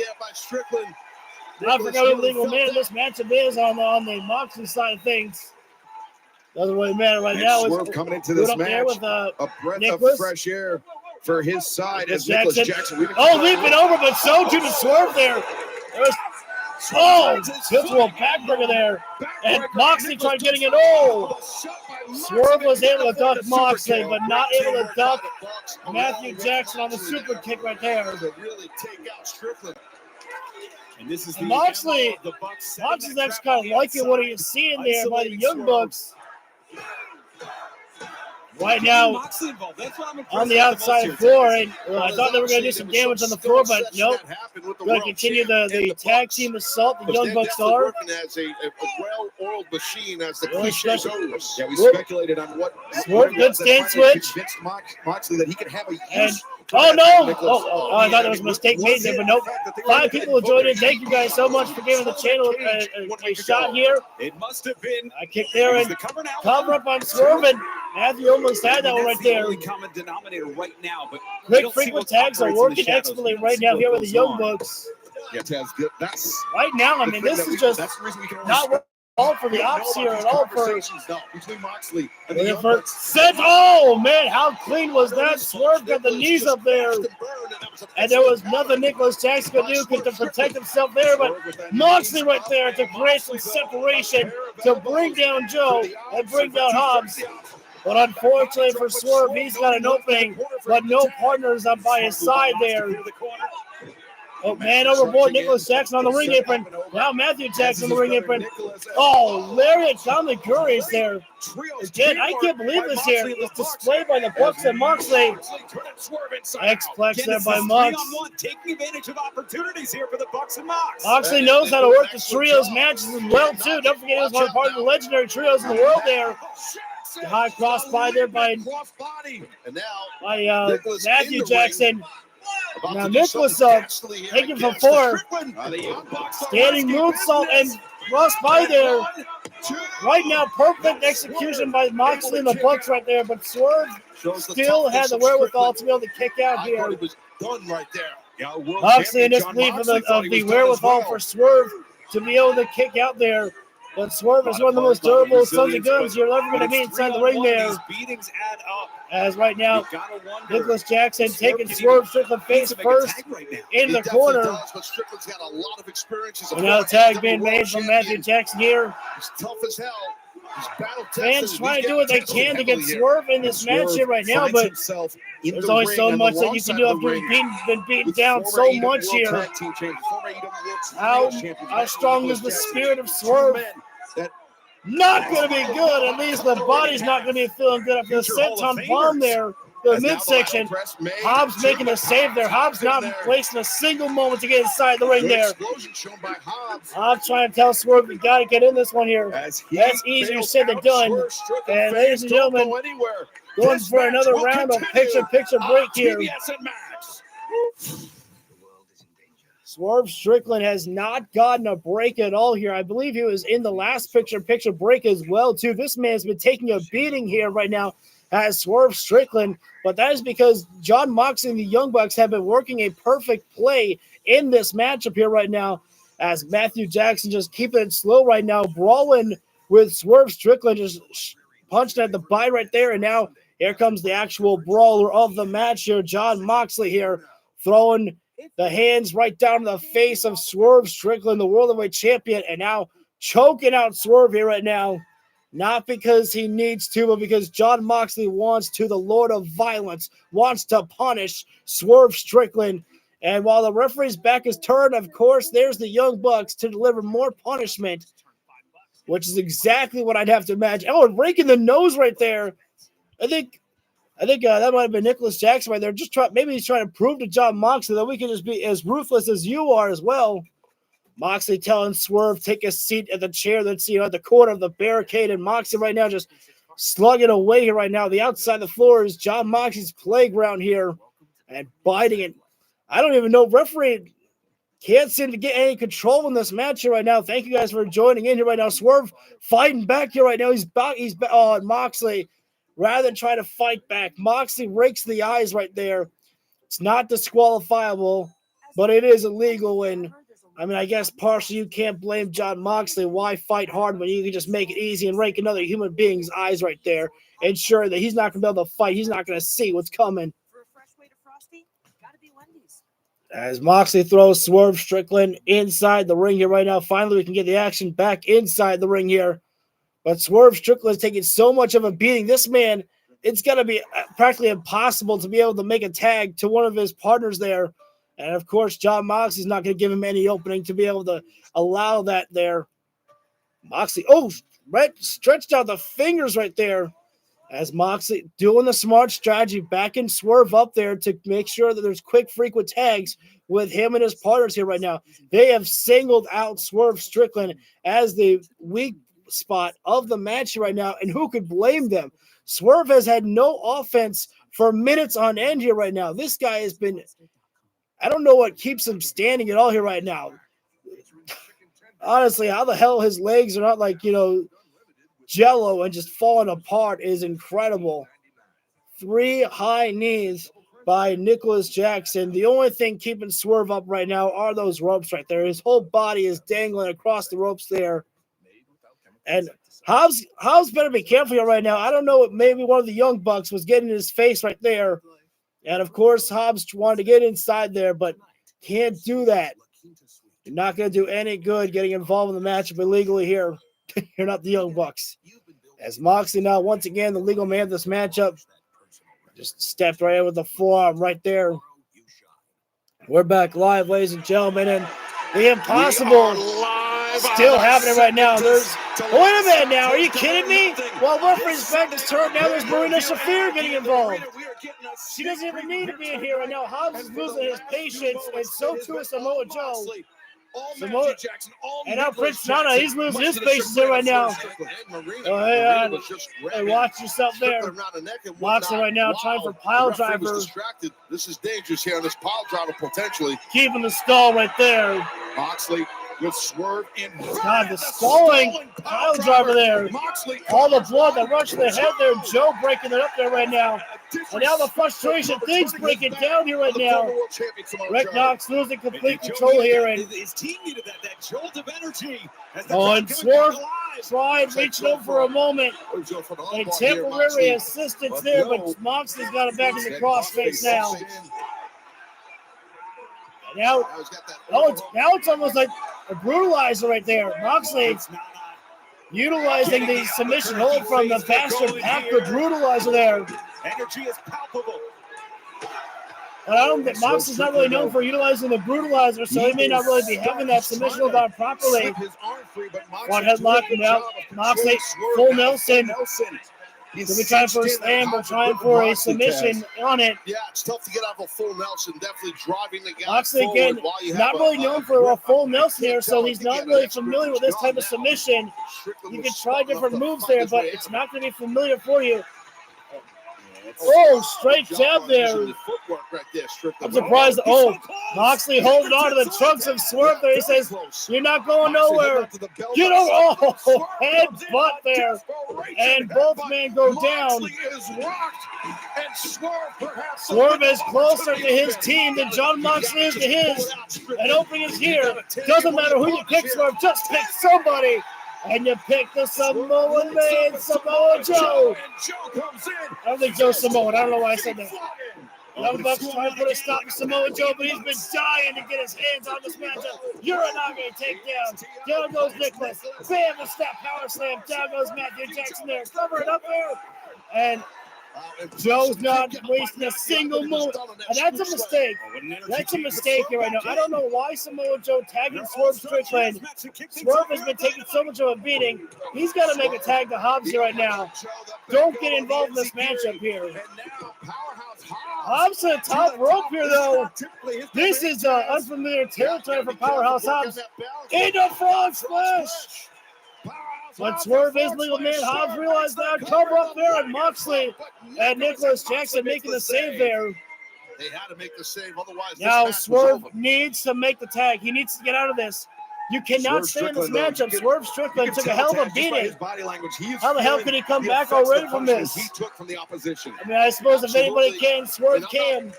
I forgot who the legal man this matchup is on the Moxley side of things. Doesn't really matter right now. Swerve coming into this match, with, a breath Nicholas. of fresh air for his side as Nicholas Jackson. Leaping over, but so too the Swerve there. This will backbreaker there. And Moxley tried getting it. Swerve was able to duck Moxley, but not able to duck Matthew Jackson on the super kick right there. To really take out Strickland. And this is And the Moxley, MO of the Bucks. Moxley's actually kind of liking what he's seeing there by the Young Bucks. Right now, Moxley involved. That's what I'm impressed on the with outside most floor, here. and I thought they were going to do some damage on the floor, but nope. Going to continue the tag team assault. The Young Bucks are. As a well-oiled machine, as the Really cliche special. goes. Yeah, we speculated on what. Swerve, good stand switch. Convinced Moxley that he could have a And use. oh no! Oh, I thought there was a mistake made there, but nope. 5 people joined in. Thank you guys so much for giving the channel a shot here. It must have been. I kicked there and the cover now. cover up on Swerve, and Matthew almost had that one right That's the there. only common denominator right now, but we Quick don't see frequent what tags are operates in the working shadows. excellently We don't right see now what here with the goes Young on. Bucks. Yeah, Taz, good. That's Right now, I the mean, thing this that is we- just that's the reason we can only not respect all for the ops here at all for between Moxley and the Young for Bucks. set. Oh man, how clean was that? Swerve got the knees up there, and there was nothing Nicholas Jackson could do to protect himself there. But Moxley right there to create some separation to bring down Joe and bring down Hobbs. But unfortunately for Swerve, he's got an opening, but no partners up by his side there. Oh, man overboard, Nicholas Jackson on the ring apron. Now Matthew Jackson on the ring apron. Oh, lariat down the Curries there. Again, I can't believe this here. It's displayed by the Bucks and Moxley. X-Plex there by Mox. Taking advantage of opportunities here for the Bucks and Mox. Moxley knows how to work the trios matches as well, too. Don't forget he was one part of the legendary trios in the world there. The high cross by there by Matthew Jackson. Now Nicholas taking from 4. Standing moonsault and cross by there. Right now, perfect execution by Moxley and the Bucks right there, but Swerve still had the wherewithal to be able to kick out here. Moxley in disbelief of the wherewithal for Swerve to be able to kick out there. But Swerve is one of the most durable sons of guns you're ever going to meet inside the ring there. As right now, Nicholas Jackson taking Swerve Strickland face first in the corner. And now a tag being made from Matthew Jackson here. Fans trying to do what they can to get Swerve in this match here right now, but there's only so much that you can do after you've been beaten down so much here. How strong is the spirit of Swerve? Not going to be good. At least the body's not going to be feeling good after the senton bomb there. The midsection. Hobbs making a save there. Hobbs not wasting a single moment to get inside the ring there. Hobbs trying to tell Swerve, you got to get in this one here. That's easier said than done. And ladies and gentlemen, going for another round of picture-picture break here. Swerve Strickland has not gotten a break at all here. I believe he was in the last picture-picture break as well, too. This man's been taking a beating here right now as Swerve Strickland, but that is because John Moxley and the Young Bucks have been working a perfect play in this matchup here right now as Matthew Jackson just keeping it slow right now, brawling with Swerve Strickland, just punching at the bite right there, and now here comes the actual brawler of the match here, John Moxley here, throwing the hands right down to the face of Swerve Strickland, the World Heavyweight Champion, and now choking out Swerve here right now. Not because he needs to, but because John Moxley wants to. The Lord of Violence wants to punish Swerve Strickland. And while the referee's back is turned, of course, there's the Young Bucks to deliver more punishment, which is exactly what I'd have to imagine. Oh, and raking the nose right there. I think that might have been Nicholas Jackson right there. Maybe he's trying to prove to John Moxley that we can just be as ruthless as you are as well. Moxley telling Swerve, take a seat at the chair that's at the corner of the barricade, and Moxley right now just slugging away here right now. The outside of the floor is John Moxley's playground here and biting it. I don't even know. Referee can't seem to get any control in this match here right now. Thank you guys for joining in here right now. Swerve fighting back here right now. He's back. Oh, and Moxley, rather than try to fight back, Moxley rakes the eyes right there. It's not disqualifiable, but it is illegal. And I mean, I guess partially you can't blame John Moxley. Why fight hard when you can just make it easy and rake another human being's eyes right there? Ensure that he's not going to be able to fight. He's not going to see what's coming. As Moxley throws Swerve Strickland inside the ring here right now. Finally, we can get the action back inside the ring here. But Swerve Strickland is taking so much of a beating. This man, it's going to be practically impossible to be able to make a tag to one of his partners there. And, of course, John Moxley's not going to give him any opening to be able to allow that there. Moxley, stretched out the fingers right there as Moxley doing the smart strategy, backing Swerve up there to make sure that there's quick, frequent tags with him and his partners here right now. They have singled out Swerve Strickland as the weak spot of the match right now, and who could blame them? Swerve has had no offense for minutes on end here right now. This guy has been, I don't know what keeps him standing at all here right now. Honestly, how the hell his legs are not like, jello and just falling apart is incredible. 3 high knees by Nicholas Jackson. The only thing keeping Swerve up right now are those ropes right there. His whole body is dangling across the ropes there. And Hobbs better be careful here right now. I don't know, maybe one of the Young Bucks was getting in his face right there. And, of course, Hobbs wanted to get inside there, but can't do that. You're not going to do any good getting involved in the matchup illegally here. You're not the Young Bucks. As Moxley now, once again, the legal man of this matchup, just stepped right in with the forearm right there. We're back live, ladies and gentlemen, and the impossible still happening right now. Wait a minute now, are you kidding me? While referee's back is turned, now there's Marina Shafir getting involved. She doesn't even need to be in here right now. Hobbs is losing his patience, and so too is Samoa Joe. And now Prince Nana, he's losing his patience here right now. Hey, watch yourself there. Moxley right now trying for pile driver. This is dangerous here on this pile driver potentially. Keeping the skull right there. Moxley with Swerve in. God, the stalling pile driver there. All the blood that rushed to the head there. Joe breaking it up there right now. And now the frustration, things breaking down here right now. Rick Knox losing complete control here. And his team needed that jolt of energy. and Swerve tried reaching over for a moment. A temporary assistance there, but Moxley's got it back in the crossface now. Now it's almost like a brutalizer right there. Moxley utilizing the submission hold from the Bastard Packer brutalizer there. Energy is palpable. But I don't think Moxley's not really known for utilizing the brutalizer, so he may not really be having that submission hold on properly. One headlock now. Moxley, full Nelson. He'll be trying for a slam, but trying for a submission on it. Yeah, it's tough to get out of a full Nelson. Definitely driving the guy Moxley again, not really known for a full Nelson here, so he's not really familiar with this type of submission. You can try different moves there, but it's not going to be familiar for you. Oh, straight jab there. I'm surprised. Oh, Moxley holding on to the trunks of Swerve there. He says, "You're not going nowhere." Get over. Oh, head butt there. And both men go down. Swerve is closer to his team than John Moxley is to his. And opening is here. Doesn't matter who you pick, Swerve. Just pick somebody. And you pick the Samoan man, Samoa Joe. I don't think Joe's Samoan. I don't know why I said that. Young Bucks trying to put a stop to Samoa Joe, but he's been dying to get his hands on this matchup. Uranage takedown. Down goes Nicholas. Bam, a snap power slam. Down goes Matthew Jackson there. Cover it up there. And Joe's not wasting a single moment. And that's a mistake. That's a mistake here right now. I don't know why Samoa Joe tagging Swerve Strickland. Swerve has been taking so much of a beating. He's got to make a tag to Hobbs here right now. Don't get involved in this matchup here. Hobbs to the top rope here, though. This is unfamiliar territory for Powerhouse Hobbs. Into frog splash. But Swerve is legal man. Hobbs realized that. Cover up there, and Moxley and Nicholas Jackson making the save there. They had to make the save, otherwise. Now Swerve needs to make the tag. He needs to get out of this. You cannot stay in this matchup. Swerve Strickland took a hell of a beating. How the hell could he come back already from this? He took from the opposition. I mean, I suppose if anybody can, Swerve can.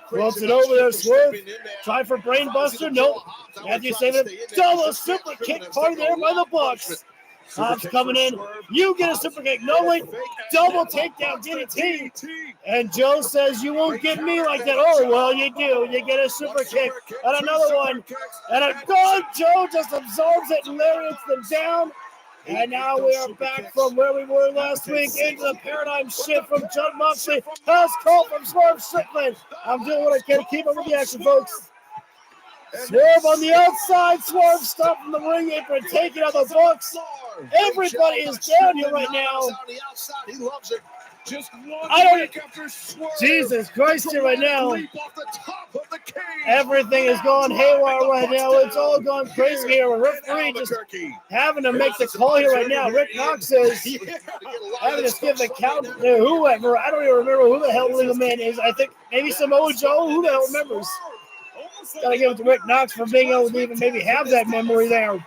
Floats it over there, Swerve. Try for brainbuster. Nope. Matthew saving it. Double super kick party there by the Bucks. Hobbs coming in. You get a super kick. No way. Double takedown. DDT. And Joe says, "You won't get me like that." Oh, well, you do. You get a super kick. And another one. And a God, Joe just absorbs it and lariats them down. And now we are back from where we were last week into the paradigm shift from John Moxley. House call from Swerve Strickland. I'm doing what I can to keep up with the action, folks. Swerve on the outside. Swerve stopping the ring apron, taking out the Bucks. Everybody is down here right now. He loves it. Just Jesus Christ here right now. Everything is going haywire right now. It's all gone crazy here. Referee just having to make the call here right now. Rick Knox is having to give the count to whoever. I don't even remember who the hell the legal man is. I think maybe Samoa Joe. Who the hell remembers? Gotta give it to Rick Knox for being able to even maybe have that memory there.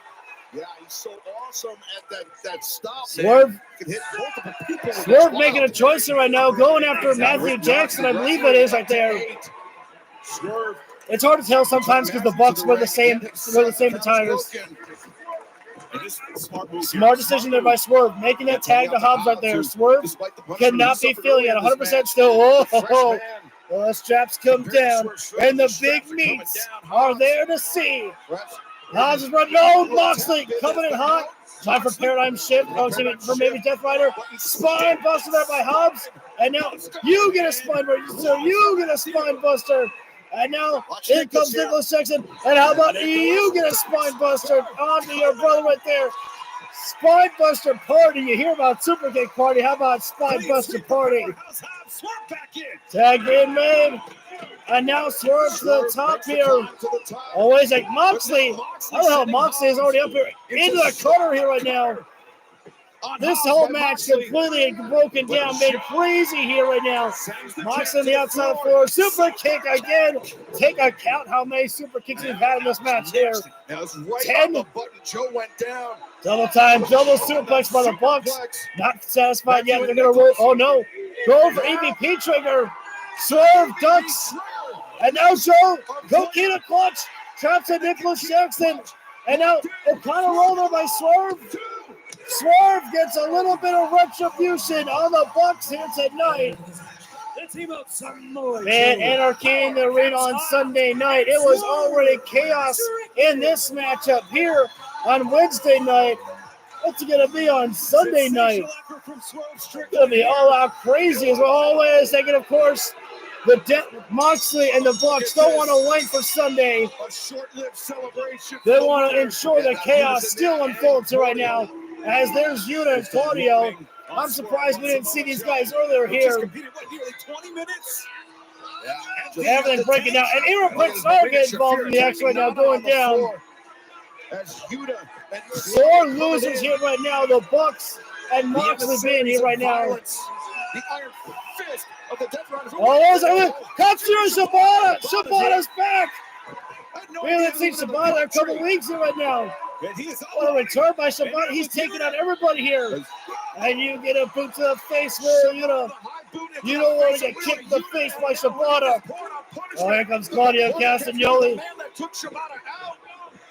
Yeah, he's so awesome at that stop. Swerve making a choice here right now, going after Matthew Jackson, I believe it is right there. Swerve. It's hard to tell sometimes because the Bucks were the same attires. Smart decision there by Swerve, making that tag to Hobbs right there. Swerve cannot be feeling it 100% still. Oh, well, the straps come down, and the big meats are there to see. Hobbs is running. No, Moxley coming in hot. Time for paradigm shift. Oh, for maybe Death Rider. Spine buster there by Hobbs. And now you get a spine buster. So you get a spine buster. And now in comes Nicholas Jackson. And how about you get a spine buster onto your brother right there? Spine buster party. You hear about super kick party. How about spine buster party? Tag in man. And now Swerve to the top here. Always like Moxley. I don't know how Moxley is already up here into the corner here right now. This whole match completely broken down, made crazy here right now. Moxley on the outside of the floor. Super kick again. Take a count how many super kicks we've had in this match here. 10. Joe went down. Double time, double suplex by the Bucks. Not satisfied yet. They're going to roll. Oh no. Go for EVP trigger. Swerve ducks. And now Joe, go get a clutch. Traps at Nicholas Jackson. And now O'Connor rolled over by Swerve. Swerve gets a little bit of retribution on the Bucks here tonight. Man, anarchy in the arena on Sunday night. It was already chaos in this matchup here on Wednesday night. What's it going to be on Sunday night? It's going to be all out crazy as well. Wait a second, of course. Moxley and the Bucks don't want to wait for Sunday. They want to ensure that chaos still unfolds here right now. As there's Yuta and Claudio. I'm surprised we didn't see these guys earlier here. Everything's breaking down. And Irreplaceable are getting involved in the action right now, going down. Sore losers here right now. The Bucks and Moxley being here right now. Oh, there's a Katsura Shibata. Shibata's back. We haven't seen Shibata in a couple weeks here right now. What a return by Shibata. He's taking out everybody here. And you get a boot to the face where you don't want to get kicked in the face by Shibata. Oh, here comes Claudio Castagnoli.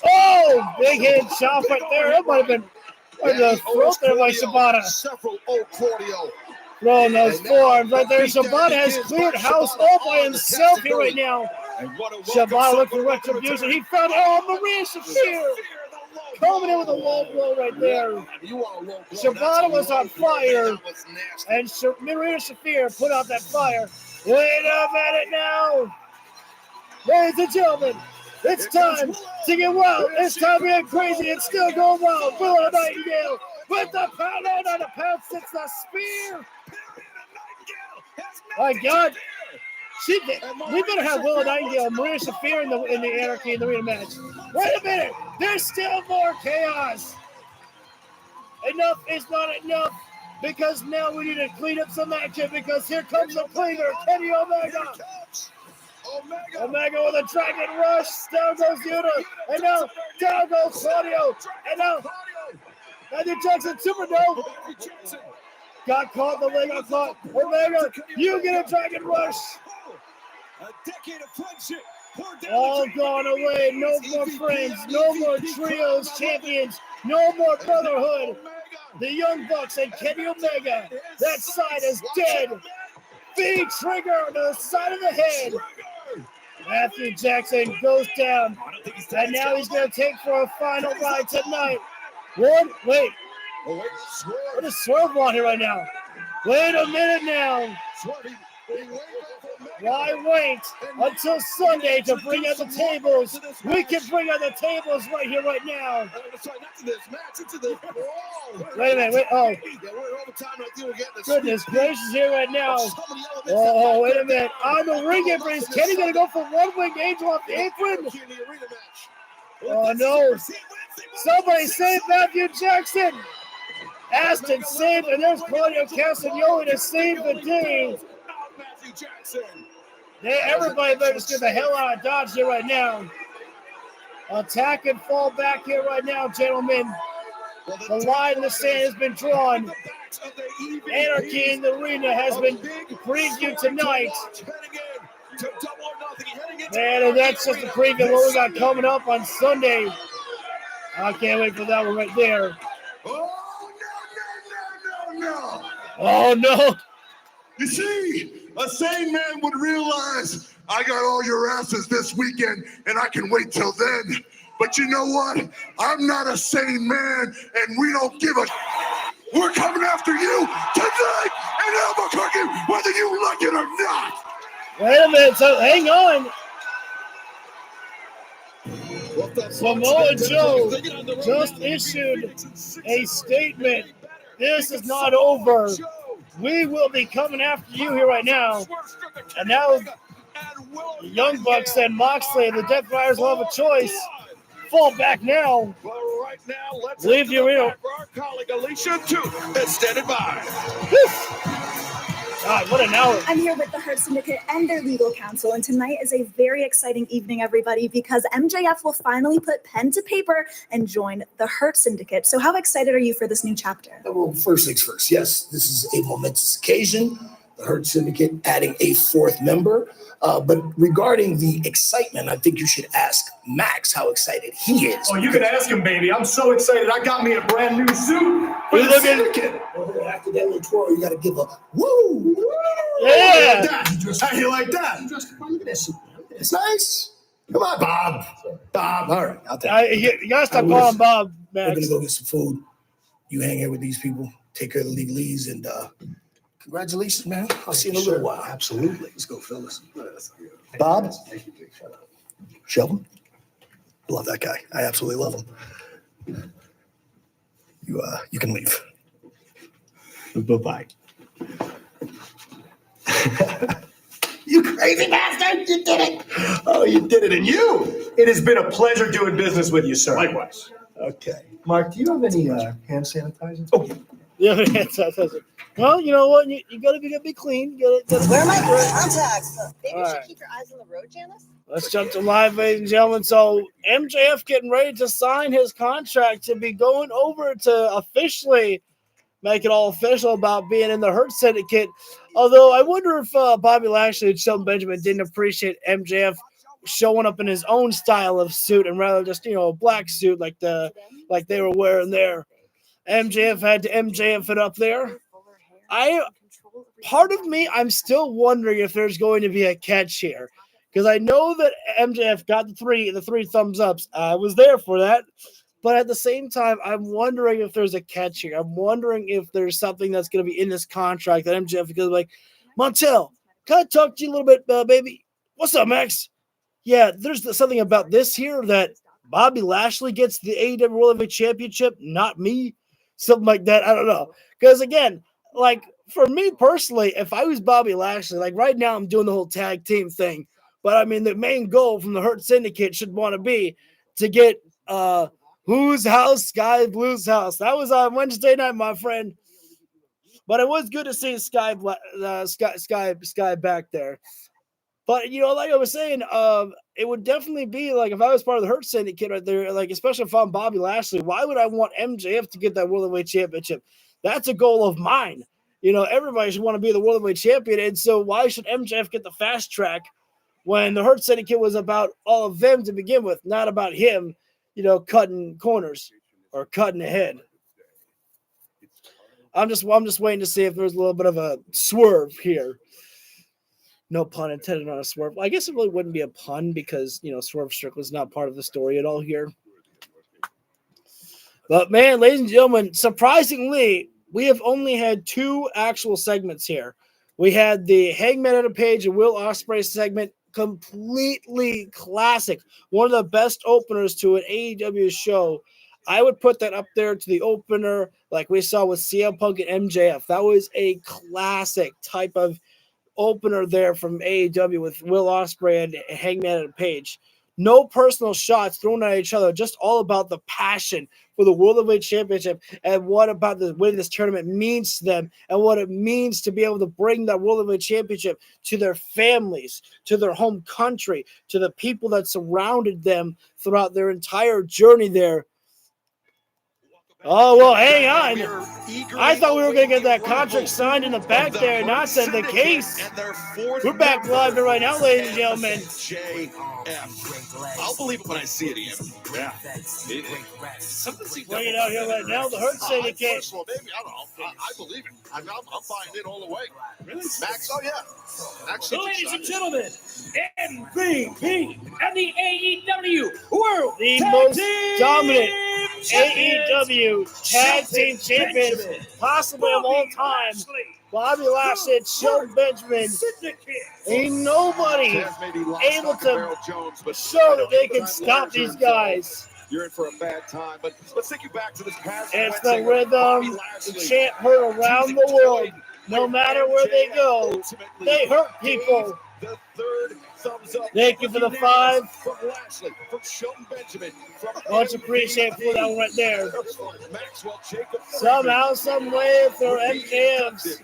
Oh, big head shot right there. That might have been right to the throat there by Shibata. Throwing those forearms right there. Shibata has cleared house all by himself here right now. Shibata looking for retribution. He found Maria Shafir coming in with a low blow right there. Shibata was on fire, and Maria Shafir put out that fire. Wait a minute now. Ladies and gentlemen, it's time to get wild. It's time to get crazy. It's still going wild. Willow Nightingale with the pound on the pound six, the spear. My God. We better have Willow Nightingale and Maria Shafir in the Anarchy in the Arena match. Wait a minute. There's still more chaos. Enough is not enough because now we need to clean up some action because here comes the cleaner, Kenny Omega. Omega with a dragon rush. Down goes Yuta. And now down goes Claudio. And now Matthew Jackson Superdome. Got caught, the leg got caught. Omega, you get a dragon rush. A decade of friendship. All gone away. No more friends. No more trios champions. No more brotherhood. The Young Bucks and Kenny Omega. That side is dead. Big trigger to the side of the head. Matthew Jackson goes down. And now he's going to take for a final ride tonight. Wait. Oh, wait, Swerve. What is Swerve on here right now? Wait a minute now. Swerve, he waved off a mega. Why wait until Sunday to bring out the tables? We can bring out the tables right here, right now. Sorry, not to this match, into this brawl. Wait a minute, wait, oh. Yeah, we're in overtime right there. We're getting the Goodness gracious here right now. so many elements Oh, that wait a back minute. down. On the ring apron, is Kenny going to go for one-wing angel off the apron? In the arena match. Oh, no. Somebody save Matthew Jackson. Aston saved, and there's Claudio Castagnoli to save the day. Matthew Jackson. Everybody better just get the hell out of Dodge here right now. Attack and fall back here right now, gentlemen. The line in the sand has been drawn. Anarchy in the arena has been previewed tonight. Man, and that's just a preview of what we got coming up on Sunday. I can't wait for that one right there. No. Oh, no. You see, a sane man would realize I got all your asses this weekend and I can wait till then. But you know what? I'm not a sane man and we don't give a We're coming after you tonight in Albuquerque, whether you like it or not. Wait a minute, so hang on. Samoa Joe just issued a statement. This is not over. We will be coming after you here right now. And now the Young Bucks and Moxley, the Death Riders will have a choice. Fall back now. Well, right now, let's leave the arena. For our colleague Alicia, too, that's standing by. God, what an hour. I'm here with the Hurt Syndicate and their legal counsel, and tonight is a very exciting evening, everybody, because MJF will finally put pen to paper and join the Hurt Syndicate. So how excited are you for this new chapter? Well, first things first, yes, this is a momentous occasion. The Hurt Syndicate adding a fourth member. But regarding the excitement, I think you should ask Max how excited he is. Oh, you can ask him, baby. I'm so excited. I got me a brand new suit for the Syndicate. After that little twirl, you got to give a woo. Yeah. How you like that? You dressed look at that suit. It's nice. Come on, Bob. Bob, all right. I'll take it. You got to stop calling Bob, Max. We're going to go get some food. You hang here with these people. Take care of the legalese, and congratulations, man. I'll see you in a little while. Absolutely. Let's go, fellas. Bob? Sheldon? Love that guy. I absolutely love him. You can leave. Bye-bye. You crazy bastard! You did it! Oh, you did it. And you! It has been a pleasure doing business with you, sir. Likewise. Okay. Mark, do you have any hand sanitizer? Oh, Yeah, hand sanitizer. Well, you know what? You gotta be clean. You gotta Where are my contacts? Maybe you All should right. keep your eyes on the road, Janice. Let's jump to live, ladies and gentlemen. So MJF getting ready to sign his contract to be going over to officially make it all official about being in the Hurt Syndicate. Although I wonder if Bobby Lashley and Shelton Benjamin didn't appreciate MJF showing up in his own style of suit and rather just, a black suit like they were wearing there. MJF had to MJF it up there. Part of me, I'm still wondering if there's going to be a catch here. Because I know that MJF got the three thumbs ups. I was there for that. But at the same time, I'm wondering if there's a catch here. I'm wondering if there's something that's going to be in this contract that MJF is like, Montel, can I talk to you a little bit, baby? What's up, Max? Yeah, there's something about this here that Bobby Lashley gets the AEW World Heavyweight Championship, not me. Something like that. I don't know. Because again, for me personally, if I was Bobby Lashley, right now I'm doing the whole tag team thing. But I mean, the main goal from the Hurt Syndicate should want to be to get Whose House? Sky Blue's house. That was on Wednesday night, my friend. But it was good to see Sky back there. But like I was saying, it would definitely be if I was part of the Hurt Syndicate right there, especially if I'm Bobby Lashley, why would I want MJF to get that World Heavyweight Championship? That's a goal of mine. Everybody should want to be the World Heavyweight Champion, and so why should MJF get the fast track when the Hurt Syndicate was about all of them to begin with, not about him, cutting corners or cutting ahead? I'm just waiting to see if there's a little bit of a swerve here. No pun intended on a swerve. I guess it really wouldn't be a pun because, Swerve Strickland's not part of the story at all here. But man, ladies and gentlemen, surprisingly, we have only had 2 actual segments here. We had the Hangman on a Page and Will Ospreay segment, completely classic. One of the best openers to an AEW show. I would put that up there to the opener like we saw with CM Punk and MJF. That was a classic type of opener there from AEW with Will Ospreay and Hangman and Page. No personal shots thrown at each other, just all about the passion for the World Heavyweight Championship and what about the winning this tournament means to them and what it means to be able to bring that World Heavyweight Championship to their families, to their home country, to the people that surrounded them throughout their entire journey there. Oh, well, hang on. I thought we were going to get that contract signed in the back there, and not said the case. We're back live right now, ladies and gentlemen. I'll believe it when I see it, Ian. Yeah. Something's playing it out here right now. The Hurt Syndicate. First of all, maybe, I don't know. I believe it. I'm buying it all the way. Really? Max? Oh, yeah. Max, So, ladies and gentlemen, MVP and the AEW World The Tag most Team dominant Champions, AEW Tag Team Champions possibly of all time. Bobby Lashley and Shelton Benjamin. Ain't nobody able to show that they can stop these guys. You're in for a bad time, but let's take you back to this past It's Wednesday the when rhythm, Bobby the Lashley chant heard around the world. No matter where they go, they hurt people. The third thumbs up. Thank you for the 5. From Lashley, from Shelton Benjamin, from Much appreciated for that one right there. Maxwell Jacob. Somehow, some way, through MJF's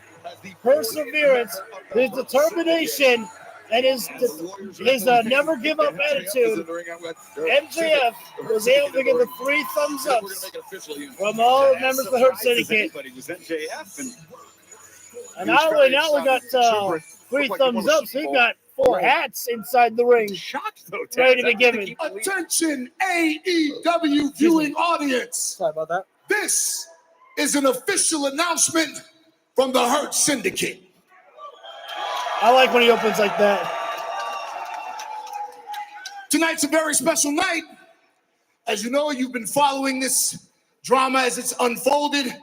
perseverance, his determination, and his never give up attitude, MJF was able to get the 3 thumbs ups from all members of the Hurt Syndicate. And not only now we got 3 thumbs ups, we got 4 hats inside the ring. Ready to be given. Attention, AEW viewing audience. Sorry about that. This is an official announcement from the Hurt Syndicate. I like when he opens like that. Tonight's a very special night. As you know, you've been following this drama as it's unfolded.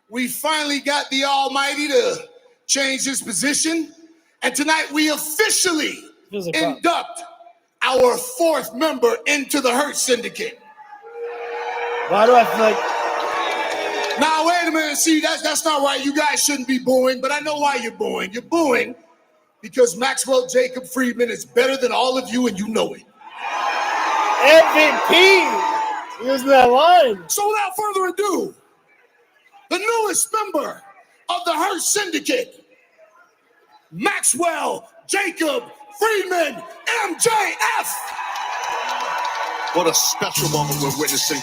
We finally got the Almighty to change his position. And tonight we officially induct our 4th member into the Hurt Syndicate. Why do I feel like... Now, wait a minute. See, that's not right. You guys shouldn't be booing, but I know why you're booing. You're booing because Maxwell Jacob Friedman is better than all of you, and you know it. MVP! Using that line. So without further ado, the newest member of the Hurt Syndicate, Maxwell Jacob Friedman, MJF. What a special moment we're witnessing.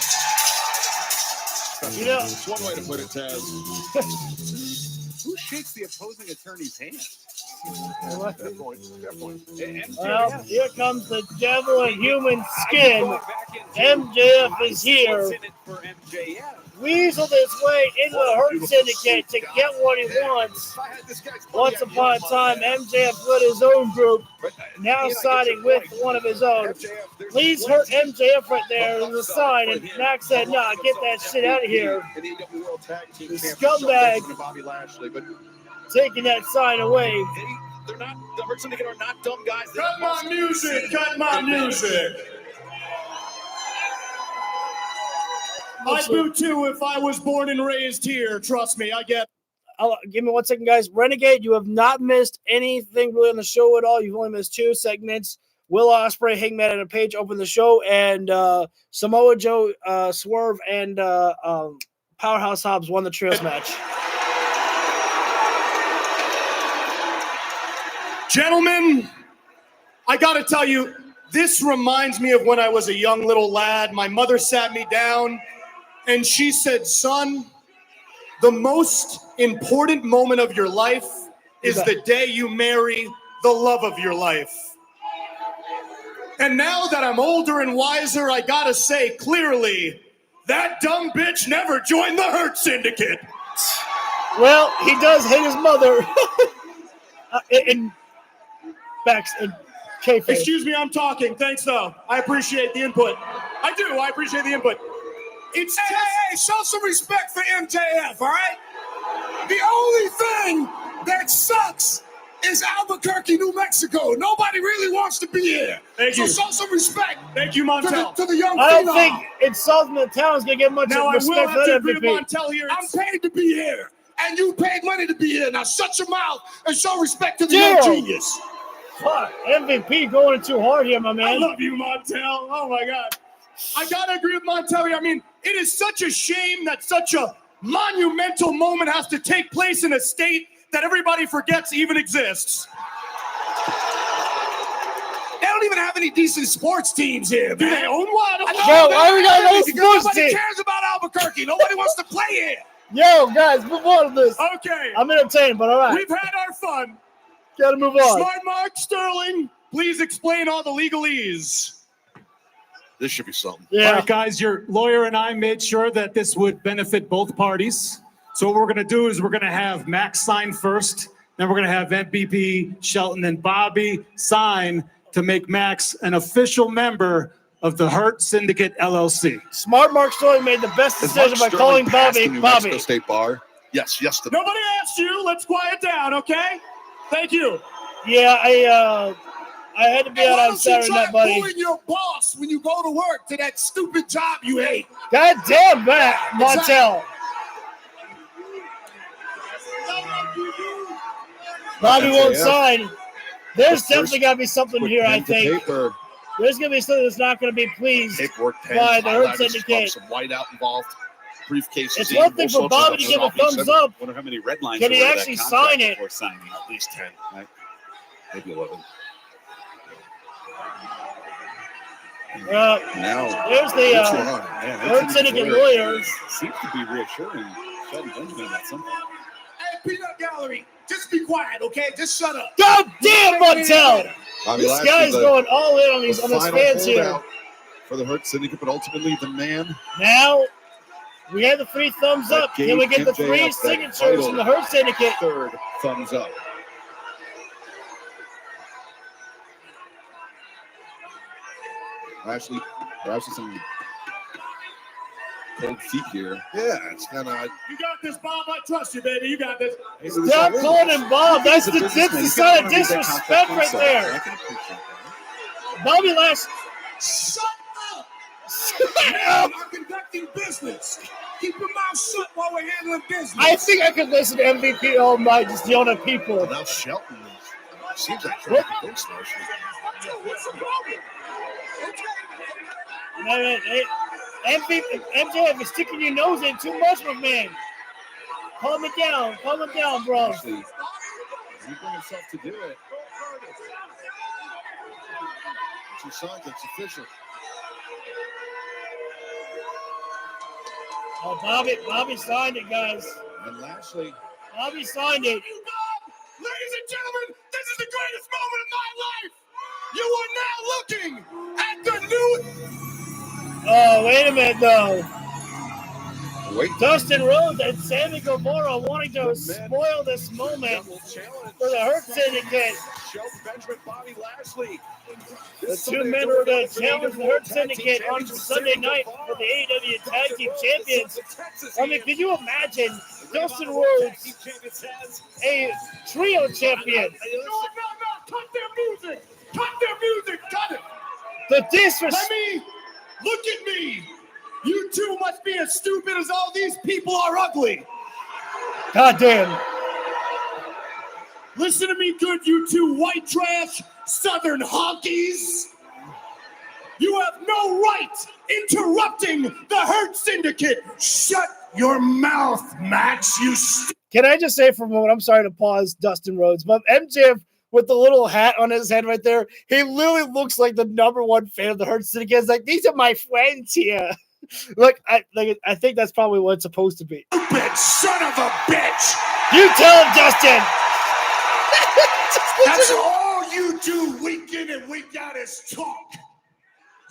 You know, It's one way to put it, Taz. Who shakes the opposing attorney's hand? Fair point. well, here comes the devil in human skin. MJF is here. Weaseled his way into the Hurt Syndicate to get what he wants. Once upon a time, MJF led his own group, now siding with one of his own. Please hurt MJF right there in the sign, and Max said, nah, get that shit out of here. The scumbag taking that sign away. They're not, the Hurt Syndicate are not dumb guys. Cut my music! Cut my music! I'd boo too if I was born and raised here. Trust me, I get. Give me 1 second, guys. Renegade, you have not missed anything really on the show at all. You've only missed 2 segments. Will Ospreay, Hangman, and Page open the show, and Samoa Joe, Swerve, and Powerhouse Hobbs won the trios match. Gentlemen, I gotta tell you, this reminds me of when I was a young little lad. My mother sat me down and she said, son, the most important moment of your life is the day you marry the love of your life. And now that I'm older and wiser, I gotta say clearly, that dumb bitch never joined the Hurt Syndicate. Well, he does hate his mother. Excuse me, I'm talking. Thanks, though. I appreciate the input. I do. I appreciate the input. It's hey, show some respect for MJF, all right? The only thing that sucks is Albuquerque, New Mexico. Nobody really wants to be here. Thank you. So show some respect. Thank you, Montel. To the young I don't phenom. think in South Montana is going to get much Now I will respect have for to that agree with MVP. Montel here. I'm paid to be here, and you paid money to be here. Now shut your mouth and show respect to the young genius. Fuck, MVP going too hard here, my man. I love you, Montel. Oh my God. I gotta agree with Montel here. I mean, it is such a shame that such a monumental moment has to take place in a state that everybody forgets even exists. They don't even have any decent sports teams here. Do they own one? Yo, why we got no sports Nobody team? cares about Albuquerque. Nobody wants to play here. Yo, guys, move on to this. Okay. I'm entertained, but all right. We've had our fun. Gotta move on. Smart Mark Sterling, please explain all the legalese. This should be something. All right, guys, your lawyer and I made sure that this would benefit both parties. So what we're going to do is we're going to have Max sign first. Then we're going to have MVP, Shelton, and Bobby sign to make Max an official member of the Hurt Syndicate LLC. Smart Mark Sterling made the best Is Mark decision by Sterling calling past Bobby the New Mexico Bobby. State Bar? Yes, yes. Nobody asked you. Let's quiet down, okay? Thank you. Yeah, I had to be out on Saturday night, buddy. Pulling your boss when you go to work to that stupid job you hate. God damn that, Montel. Bobby won't sign. There's definitely got to be something here, I think. There's going to be something that's not going to be pleased Paperwork, by the Hurt Syndicate. Some whiteout involved. Briefcases. It's one thing for Bobby to give a thumbs up. Wonder how many red lines. Can he there were to actually that contract sign it? before signing? At least 10, right? Maybe 11. Now, there's the Hurt Syndicate lawyers. Seems to be reassuring Shelton Benjamin at some point. Hey, Peanut Gallery, just be quiet, okay? Just shut up. God damn, Montel! Bobby This Lashley, guy's going all in on his final fans here. holdout for the Hurt Syndicate, but ultimately the man. Now, we have the 3 thumbs up. Can we get the 3 signatures from the Hurt Syndicate? Third thumbs up. Lashley, some cold feet here. Yeah, it's kind of. You got this, Bob. I trust you, baby. You got this. Stop calling him Bob. That's the sign of disrespect right there. Bobby Lashley. Shut up! I'm conducting business. Keep your mouth shut while we're handling business. I think I could listen to MVP all night just yelling at people. Now Shelton seems like trying to convince Lashley. What's the problem? MJF is sticking your nose in too much, my man. Calm it down, bro. He bring himself to do it. Two signs, it's official. Oh, Bobby signed it, guys. And Lashley. Bobby signed it. Ladies and gentlemen, this is the greatest moment of my life. You are now looking at the new. Oh, wait a minute, though. Wait. Dustin Rhodes and Sammy Guevara wanting to spoil this moment for the Hurt Syndicate. Shelton Benjamin, Bobby Lashley. The 2 men who are going to challenge the Hurt Syndicate on Sunday night for the AEW Tag Team Champions. I mean, can you imagine Dustin Rhodes, a trio champion? No, cut their music. Cut it. The disrespect. Look at me. You two must be as stupid as all these people are ugly. God damn. Listen to me good, you two white trash southern honkies. You have no right interrupting the Hurt Syndicate. Shut your mouth, Max, you Can I just say for a moment, I'm sorry to pause Dustin Rhodes, but MJF with the little hat on his head right there, he literally looks like the #1 fan of the Hurt Syndicate. It's like, these are my friends here. I think that's probably what it's supposed to be. Stupid son of a bitch! You tell him, Dustin! That's all you do week in and week out is talk.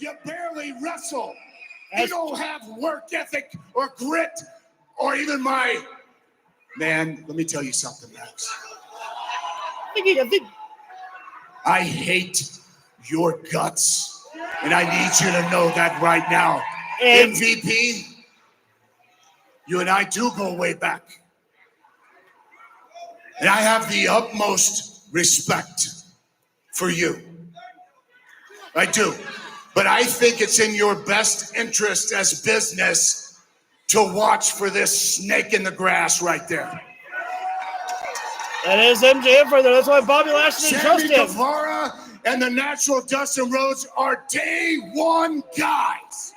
You barely wrestle. You don't have work ethic or grit or even my... Man, let me tell you something, Max. I hate your guts, and I need you to know that right now. MVP, you and I do go way back. And I have the utmost respect for you. I do. But I think it's in your best interest as business to watch for this snake in the grass right there. That is MJF right there. That's why Bobby Lashley didn't trust Sammy him. Guevara and the natural Dustin Rhodes are day one guys.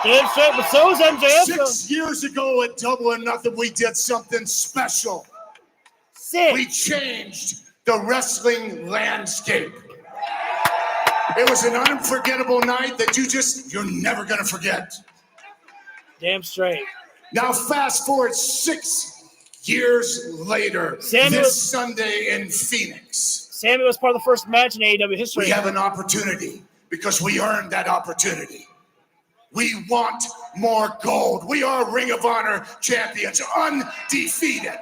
Damn straight, but so is MJF. 6 years ago at Double or Nothing, we did something special. Sick. We changed the wrestling landscape. It was an unforgettable night that you're never gonna forget. Damn straight. Now fast forward 6 years later, this Sunday in Phoenix. Sammy was part of the first match in AEW history. We have an opportunity because we earned that opportunity. We want more gold. We are Ring of Honor champions, undefeated.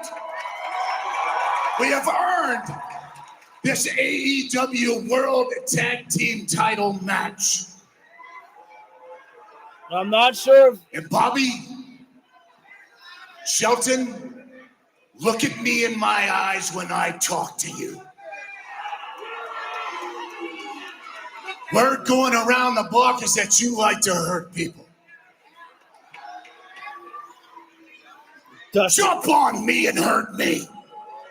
We have earned this AEW World Tag Team title match. I'm not sure. And Bobby, Shelton, look at me in my eyes when I talk to you. Word going around the block is that you like to hurt people. Jump on me and hurt me.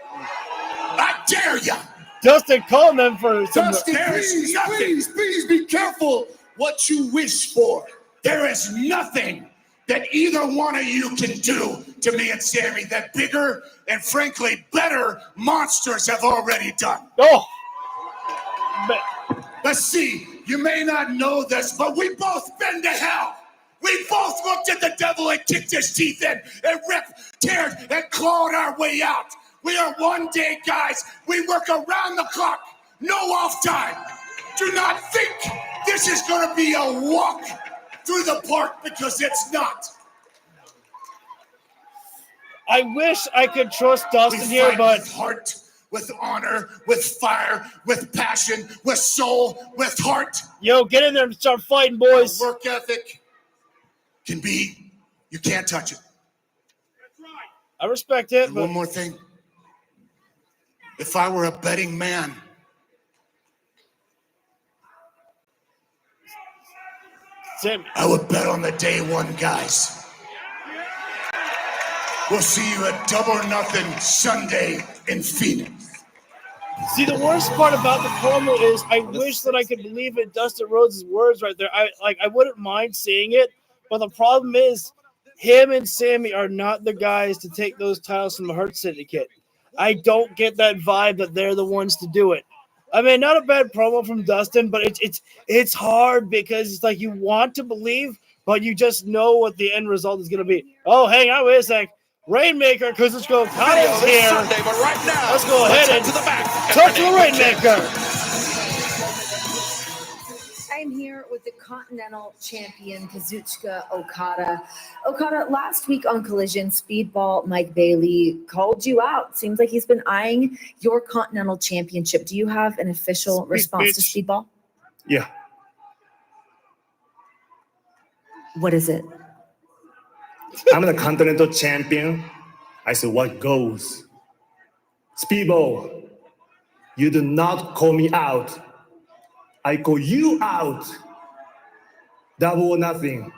I dare you. Dustin called them for some. Dustin, please be careful what you wish for. There is nothing that either one of you can do to me and Sammy that bigger and frankly better monsters have already done. Oh. Let's see, you may not know this, but we both been to hell. We both looked at the devil and kicked his teeth in and ripped, teared, and clawed our way out. We are one-day guys. We work around the clock, no off time. Do not think this is going to be a walk through the park because it's not. I wish I could trust Dustin here, but with heart, with honor, with fire, with passion, with soul, with heart. Yo, get in there and start fighting, boys. Work ethic can be, you can't touch it. I respect it. And one more thing. If I were a betting man, I would bet on the day one guys. We'll see you at Double or Nothing Sunday in Phoenix. See, the worst part about the promo is I wish that I could believe in Dustin Rhodes' words right there. I wouldn't mind seeing it, but the problem is him and Sammy are not the guys to take those titles from the Hurt Syndicate. I don't get that vibe that they're the ones to do it. I mean, not a bad promo from Dustin, but it's hard because it's like you want to believe, but you just know what the end result is going to be. Oh, hang on, wait a sec. Rainmaker, Kazuchika Okada's here. Sunday, but right now, let's go ahead and talk to the Rainmaker. I'm here with the Continental Champion, Kazuchika Okada. Okada, last week on Collision, Speedball Mike Bailey called you out. Seems like he's been eyeing your Continental Championship. Do you have an official response to Speedball? Yeah. What is it? I'm the Continental Champion. I said, what goes? Speedball, you do not call me out. I call you out. Double or Nothing.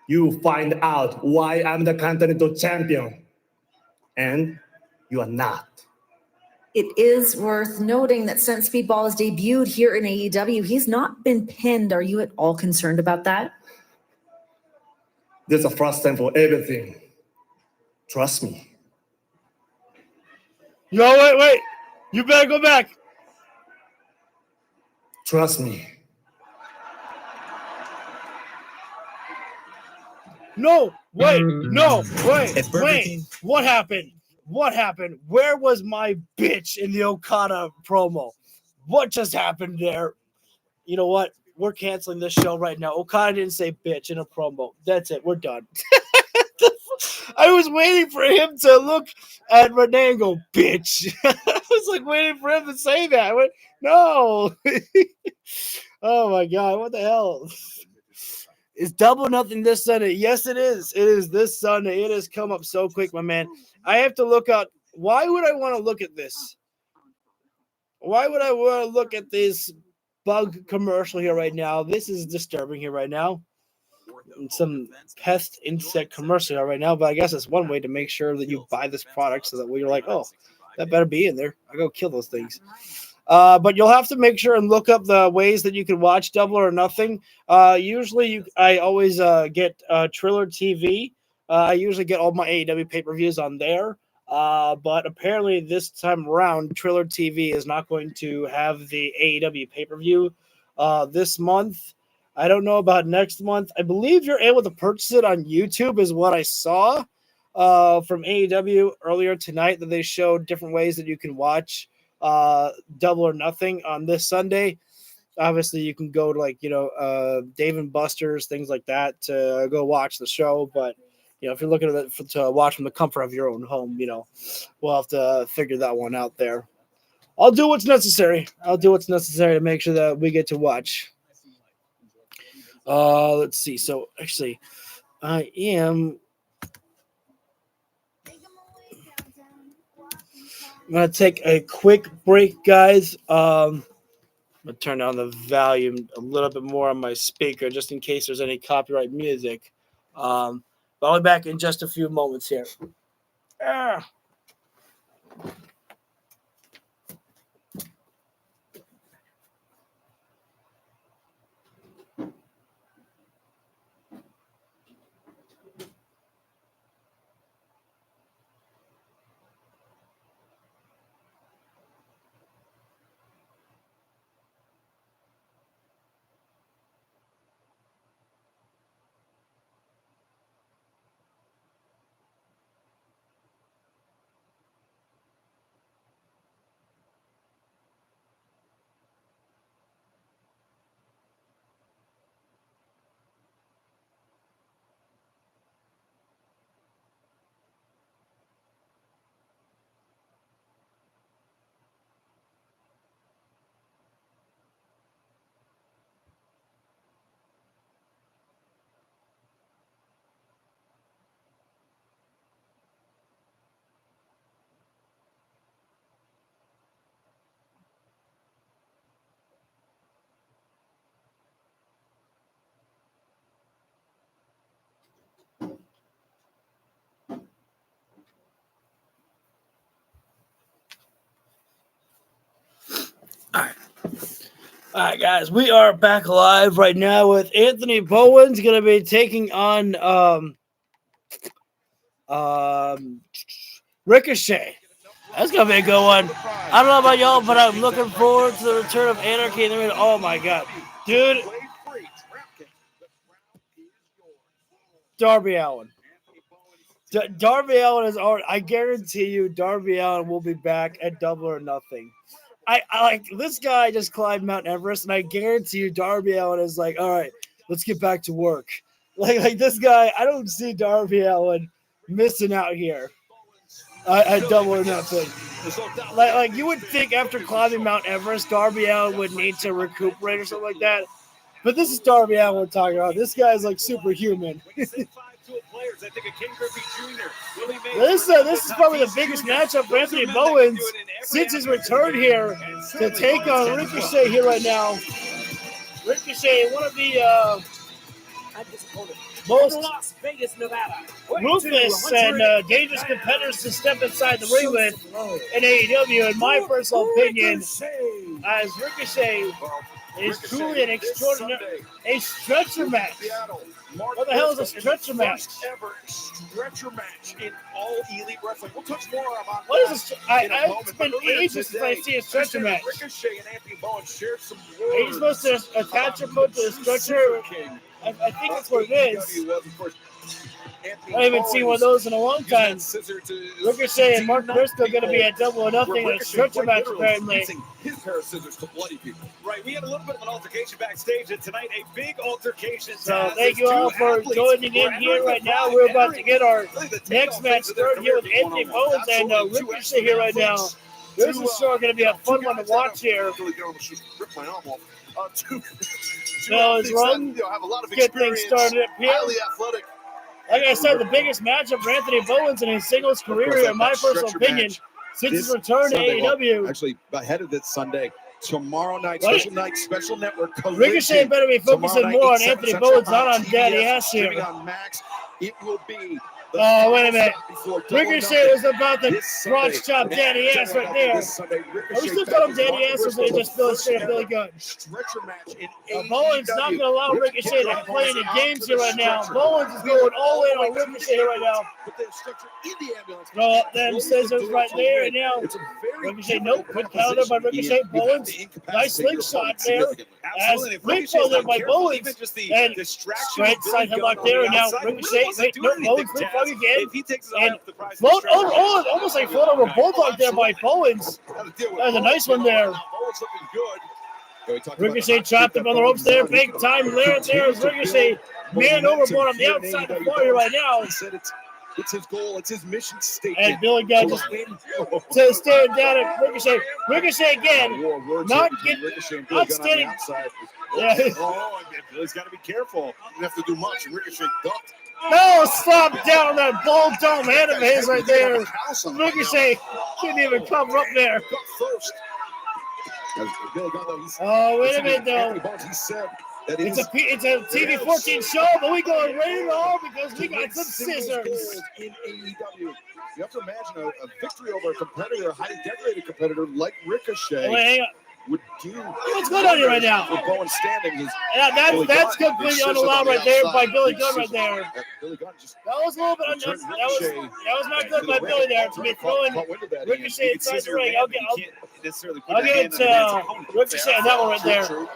You find out why I'm the Continental Champion. And you are not. It is worth noting that since Speedball has debuted here in AEW, he's not been pinned. Are you at all concerned about that? There's a first time for everything. Trust me. No, wait. You better go back. Trust me. No, wait. What happened? What happened? Where was my bitch in the Okada promo? What just happened there? You know what? We're canceling this show right now. Okada didn't say bitch in a promo. That's it. We're done. I was waiting for him to look at Renee and go, bitch. I was like waiting for him to say that. I went, no. Oh, my God. What the hell? Is Double or Nothing this Sunday? Yes, it is. It is this Sunday. It has come up so quick, my man. I have to look out. Why would I want to look at this? Why would I want to look at this bug commercial here right now? This is disturbing here right now. Some pest insect commercial here right now, but I guess it's one way to make sure that you buy this product so that you're like, oh, that better be in there. I go kill those things. But you'll have to make sure and look up the ways that you can watch Double or Nothing. Usually, I always get Triller TV. I usually get all my AEW pay-per-views on there. But apparently this time around, Triller TV is not going to have the AEW pay-per-view this month. I don't know about next month. I believe you're able to purchase it on YouTube is what I saw from AEW earlier tonight, that they showed different ways that you can watch Double or Nothing on this Sunday. Obviously, you can go to Dave and Buster's, things like that, to go watch the show. But if you're looking at it to watch from the comfort of your own home, we'll have to figure that one out there. I'll do what's necessary. To make sure that we get to watch. Let's see. So actually, I am. I'm going to take a quick break, guys. I'm going to turn down the volume a little bit more on my speaker just in case there's any copyright music. But I'll be back in just a few moments here. All right, guys, we are back live right now with Anthony Bowen's going to be taking on Ricochet. That's going to be a good one. I don't know about y'all, but I'm looking forward to the return of Anarchy in the ring. Oh, my God. Dude. Darby Allin. Darby Allin is already, I guarantee you, Darby Allin will be back at Double or Nothing. I like this guy just climbed Mount Everest, and I guarantee you, Darby Allin is like, all right, let's get back to work. Like this guy, I don't see Darby Allin missing out here at Double or Nothing. Like you would think after climbing Mount Everest, Darby Allin would need to recuperate or something like that. But this is Darby Allin we're talking about. This guy is like superhuman. This is probably the biggest matchup for Anthony Bowens since his return here to take on Ricochet here right now. Ricochet, one of the most ruthless and dangerous competitors to step inside the ring with in AEW, in my personal opinion, as Ricochet is truly an extraordinary stretcher match. What the hell is a stretcher match? Ever stretcher match in all Elite Wrestling. We'll touch more on what is this? It's been ages since I see a stretcher match. Ricochet and Anthony Bowen shared some words. Are you supposed to attach your foot to the stretcher? I think that's what it is. I haven't seen one of those in a long time. Ricochet and Mark Briscoe are going to be at Double or Nothing in a stretcher match, apparently. His pair of scissors to bloody people. Right, we had a little bit of an altercation backstage, and tonight a big altercation. So thank you all for joining in here right now. We're about to get our next match started here with Anthony Bowens and Ricochet here right now. This is sure going to be a fun one to watch here. Rip my arm off. So his run, have a lot of get things started up here. highly athletic. Like I said, the biggest matchup for Anthony Bowens in his singles career, in my personal opinion, since his return to AEW. Actually, ahead of this Sunday, tomorrow night, What? special network. Ricochet better be focusing Tomorrow more night, on 8, Anthony 7 Bowens, Central, not on Daddy TBS, Ass here. streaming on Max. It will be. Oh, wait a minute. Before Double or Ricochet Nothing was about to this crotch Sunday. chop Daddy Ass right there. This Sunday, Are we still calling him Daddy Ass, or did he just feel straight up Billy Gunn? Stretcher match in Bowens not going to allow Ricochet to play any games here right now. Bowens is going all in on Ricochet here right now. Throw up them scissors right there, and now Ricochet, nope, good counter by Ricochet. Bowens, nice slingshot there. As repo there by Bowens, and straight side headlock there, and now Ricochet, wait, no, Bowens leapfrog again, and float, almost like float over bulldog there by Bowens. That was a nice one there. Ricochet chopped him on the ropes there, big time there. There's Ricochet, man overboard on the outside of the floor right now. It's his goal. It's his mission statement. And Billy Gunn just staring down at Ricochet. Ricochet again, not standing. Yeah. Oh, Billy's got to be careful. You have to do much. Ricochet ducked. No, slap down on that ball dome head of his right there. Ricochet couldn't even cover up there. Oh, wait a minute, though. It's a TV 14 show, but we going rated R because we got some scissors. In AEW. You have to imagine a victory over a competitor, a highly decorated competitor like Ricochet. Wait, hang on. Would do. What's going on here right now? With Bowen standing. That's completely unallowed right there by Billy Gunn right there. Billy Gunn just that was a little bit unnecessary. That was not good by Billy there to be throwing Ricochet inside the ring. I'll give it to Ricochet on that one right there.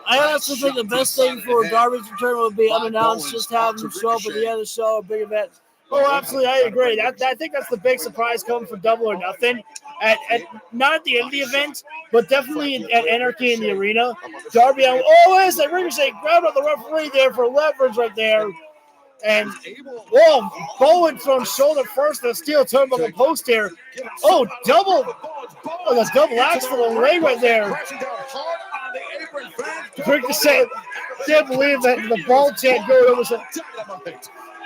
I honestly think the best thing for Darby's return would be unannounced, just have him show up at the end of the show, a big event. Oh, absolutely, I agree. I think that's the big surprise coming from Double or Nothing. Not at the end of the event, but definitely at Anarchy in the Arena. Darby, wait a second, Ricochet grabbed on the referee there for leverage right there. And, whoa, Bowen from shoulder first, the steel turnbuckle post here. Oh, that's double axe to the leg right there. Ricochet, can't believe that the ball chant going over.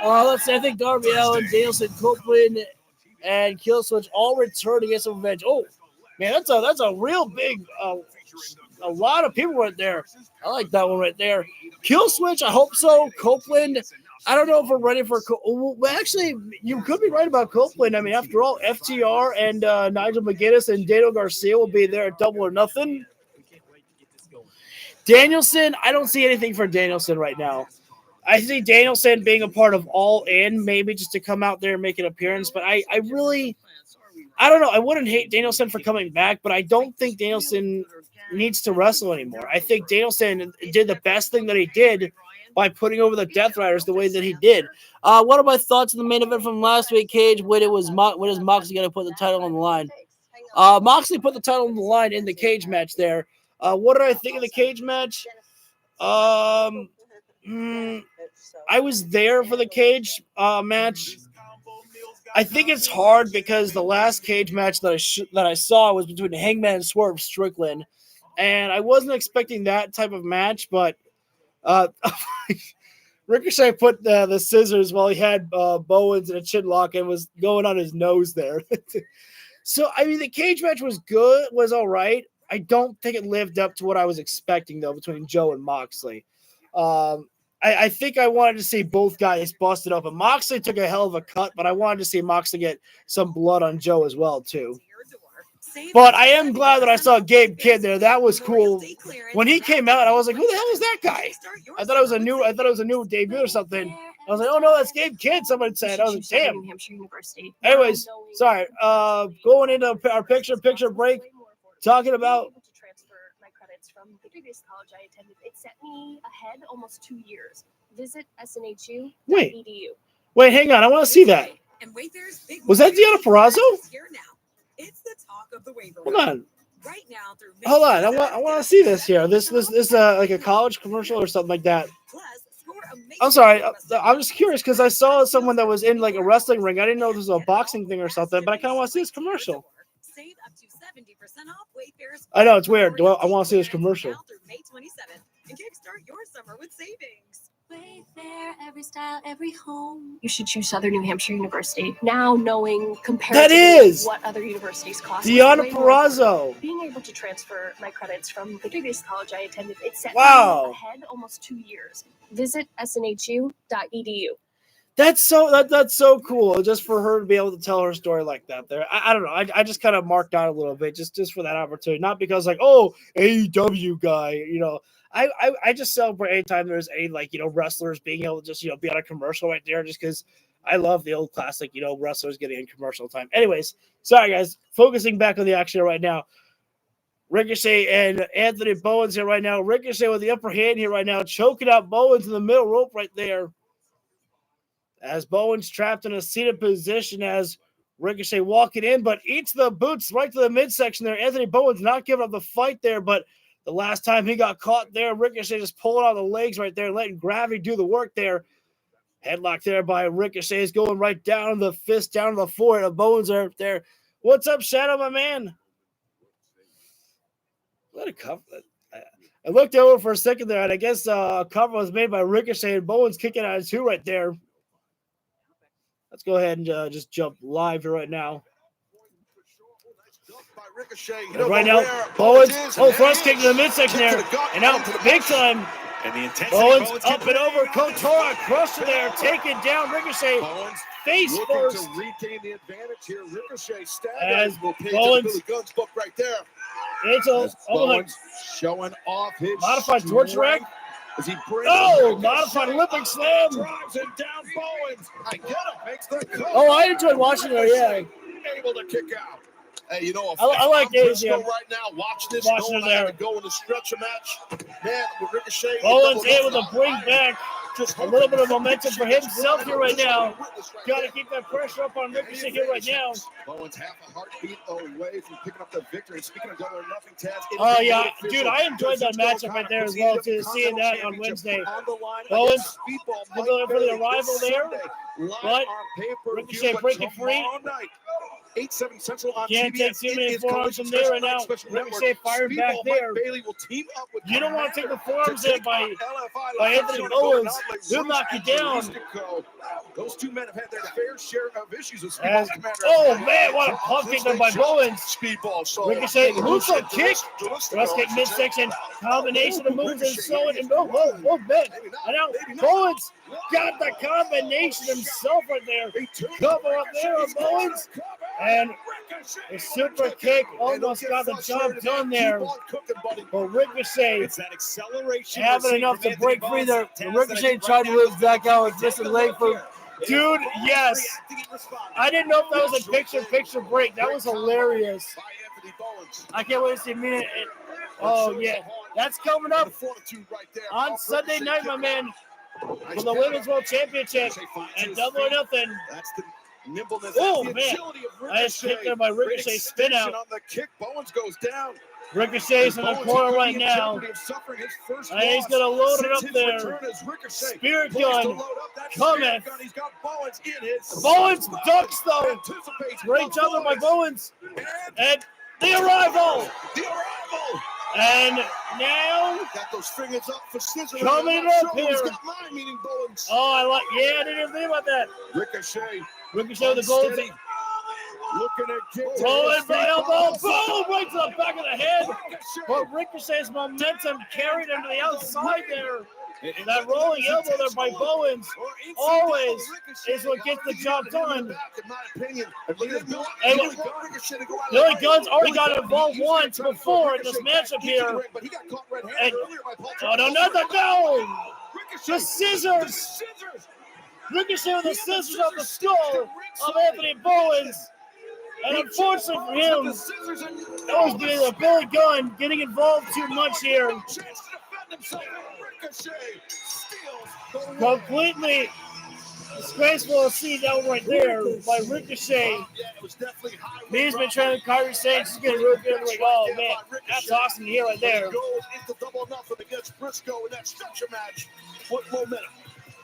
Let's see, I think Darby Allin, Danielson, Copeland, and Killswitch all return to get some revenge. Oh, man, that's a real big, a lot of people right there. I like that one right there. Killswitch, I hope so. Copeland, I don't know if we're ready for. Well, actually, you could be right about Copeland. I mean, after all, FTR and Nigel McGuinness and Daniel Garcia will be there at Double or Nothing. Danielson, I don't see anything for Danielson right now. I see Danielson being a part of All In, maybe just to come out there and make an appearance. But I don't know. I wouldn't hate Danielson for coming back, but I don't think Danielson needs to wrestle anymore. I think Danielson did the best thing that he did by putting over the Death Riders the way that he did. What are my thoughts on the main event from last week, Cage? When is Moxley going to put the title on the line? Moxley put the title on the line in the cage match there. What did I think of the cage match? I was there for the cage match. I think it's hard because the last cage match that I saw was between Hangman and Swerve Strickland, and I wasn't expecting that type of match. But Ricochet put the scissors while he had Bowens in a chin lock and was going on his nose there. So I mean, the cage match was good, was all right. I don't think it lived up to what I was expecting, though, between Joe and Moxley. I think I wanted to see both guys busted up. And Moxley took a hell of a cut, but I wanted to see Moxley get some blood on Joe as well, too. But I am glad that I saw Gabe Kidd there. That was cool. When he came out, I was like, who the hell is that guy? I thought it was a new debut or something. I was like, oh no, that's Gabe Kidd. Somebody said. I was like, damn. Anyways, sorry. Going into our picture break, talking about my credits from the previous college I attended. It set me ahead almost 2 years. Visit snhu.edu. Wait, hang on. I want to see that. Was that Deanna Purrazzo? It's the talk of the waiver. Hold on. Right now, through Hold on. I want to see this here. This like a college commercial or something like that. I'm sorry. I'm just curious because I saw someone that was in like a wrestling ring. I didn't know this was a boxing thing or something, but I kind of want to see this commercial. Save up to 70% off Wayfair's. I know, it's weird. I want to see this commercial. Now through May 27th and kickstart your summer with savings. Wayfair, every style, every home. You should choose Southern New Hampshire University. Now knowing That comparatively is what other universities cost. Deanna is way more important. Purrazzo. Being able to transfer my credits from the previous college I attended, it set Wow. me ahead almost 2 years. Visit snhu.edu. That's so cool. Just for her to be able to tell her story like that. There, I don't know. I just kind of marked out a little bit just for that opportunity. Not because like, oh, AEW guy. You know, I just celebrate anytime there's any wrestlers being able to just be on a commercial right there. Just because I love the old classic wrestlers getting in commercial time. Anyways, sorry guys. Focusing back on the action right now. Ricochet and Anthony Bowens here right now. Ricochet with the upper hand here right now, choking out Bowens in the middle rope right there. As Bowens trapped in a seated position as Ricochet walking in, but eats the boots right to the midsection there. Anthony Bowens not giving up the fight there, but the last time he got caught there, Ricochet just pulling out the legs right there, letting gravity do the work there. Headlock there by Ricochet is going right down the fist, down to the forehead of Bowens right there. What's up, Shadow, my man? What a cover. I looked over for a second there, and I guess a cover was made by Ricochet, and Bowens kicking out of two right there. Let's go ahead and just jump live here right now. Right now, Bowens, thrust kick to the midsection there, and out big time. And the intensity. Bowens up and over, Kotora crusher there, taking down Ricochet. Face first. To regain the advantage here. Ricochet As staggers. Will pay Bowens- Billy Gunn's book right there. It's As almost Bowens showing off his modified torch rack. As he brings Oh, modified Olympic slam. drives him down. Bowens. I get it. Makes the cut. Oh, I enjoyed watching it. Yeah. Able to kick out. Hey, you know, if I like I'm Briscoe Briscoe right now, watch this. Watching Going, it I had there. to go in the stretcher match. Man, with Ricochet. Bowens able to bring back just a little bit of momentum for himself here right now. Got to keep that pressure up on Ricochet here right now. Bowens half a heartbeat away from picking up the victory. Speaking of double or nothing, Taz. Oh, yeah. Dude, I enjoyed that matchup right there as well, too. Seeing that on Wednesday. Bowens for the arrival there. But Ricochet breaking free. 8/7 Central on Can't take too many forearms from there right now. Ricochet firing back there. Bailey will team up with You don't want to take the forearms there by Anthony Bowens. He'll knock you down. Those two men have had their fair share of issues with As, oh man, what a pump kick there by Bowens. Speedball. So Ricochet moves a kick. Thrust kick midsection. Combination of moves and so it. Oh man. And now Bowens got the combination himself right there. Cover up there on Bowens. And a super kick almost got the job done there. But Ricochet having enough to break free there. Ricochet tried to live back out with missing leg for. Dude, yes. I didn't know if that was a picture-picture break. That was hilarious. I can't wait to see me. Oh, yeah. That's coming up on Sunday night, my man, for the Women's World Championship and Double or Nothing. Nimbleness. Oh, man. I just kicked there by Ricochet spin out. On the kick, Bowens goes down. Ricochet's in the corner right now. And he's going to load it up there. Spirit gun coming. Bowens ducks, though. Great job there by Bowens. And the arrival. And now, got those fingers up for scissors. Coming up here. Oh, I didn't even think about that. Ricochet with the gold. Looking at get rolling by elbow, boom, right to the back of the head. But Ricochet's momentum carried him to the outside there. And that rolling elbow there by Bowens always is what gets the job done. And Billy Gunn's already got involved once before in this matchup here. And, no. The scissors. Ricochet with the scissors off the skull of Anthony Bowens. And unfortunately for him, that was Billy Gunn getting involved too much here. Completely disgraceful to see that right there by Ricochet. He's been training Kyrie Sage. He's getting real good. Like, oh man, that's awesome to hear right there.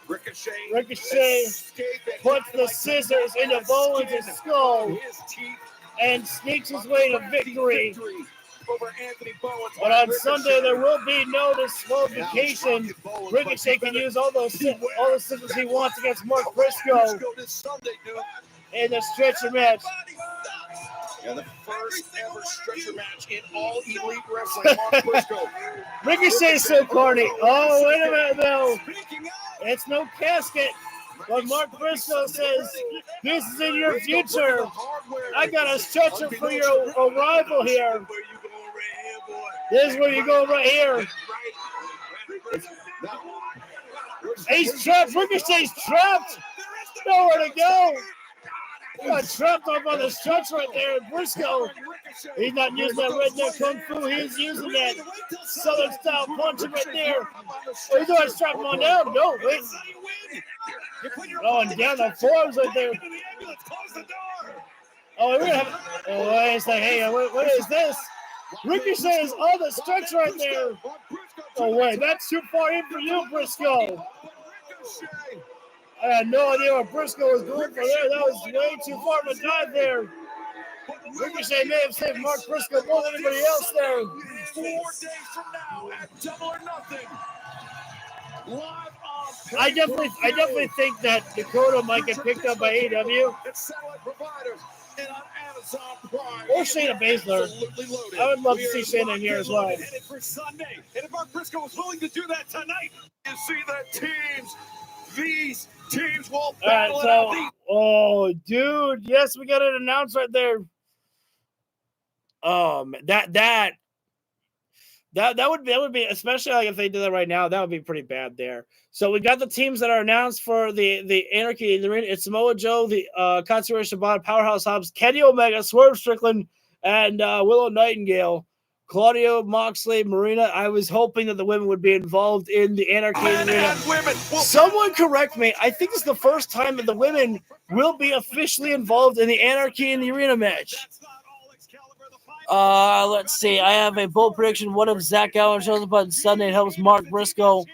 Ricochet puts the scissors into Bowens' skull. and sneaks his way to victory. Over Anthony Bowens. But on Sunday, there will be no disqualification. Ricochet can use all the scissors he wants against Mark Briscoe this Sunday, dude. in the stretcher match. And the first ever stretcher match in all Elite Wrestling. Mark Briscoe. Ricochet's so corny. Oh, wait a minute, though. It's no casket. But Mark Briscoe says, this is in your future. I got a stretcher for your arrival here. This is where you go right here. He's trapped. Ricochet's trapped. Nowhere to go. He got trapped up on the stretch right there. Briscoe, he's not using that redneck kung fu. He's using that southern style punching right there. Oh, he's going to strap him on down. No, wait. Oh, and down the forearms right there. Oh, we're gonna have. Oh, wait a second. Hey, what is this? Ricochet is on the stretch right there. Oh, wait, that's too far in for you, Briscoe. I had no idea what Briscoe was going for there. That was way too far of a dive there. Ricochet may have saved Mark Briscoe more than anybody else there. 4 days from now at Double or Nothing. Live on I definitely think that Dakota might get picked up by AEW. satellite providers and on Amazon Prime. Or Shayna Baszler. I would love to see Shayna here as well. Headed for Sunday. And if Mark Briscoe was willing to do that tonight, you see that these teams will battle it out. Oh, dude, yes, we got it announced right there. That would be, especially like if they did that right now, that would be pretty bad there. So we got the teams that are announced for the Anarchy in the Arena. It's Samoa Joe, the Katsuyori Shibata, Powerhouse Hobbs, Kenny Omega, Swerve Strickland, and Willow Nightingale. Claudio, Moxley, Marina. I was hoping that the women would be involved in the Anarchy in the Arena. Someone correct me. I think it's the first time that the women will be officially involved in the Anarchy in the Arena match. Let's see. I have a bold prediction. What if Zach Allen shows up on Sunday and helps Mark Briscoe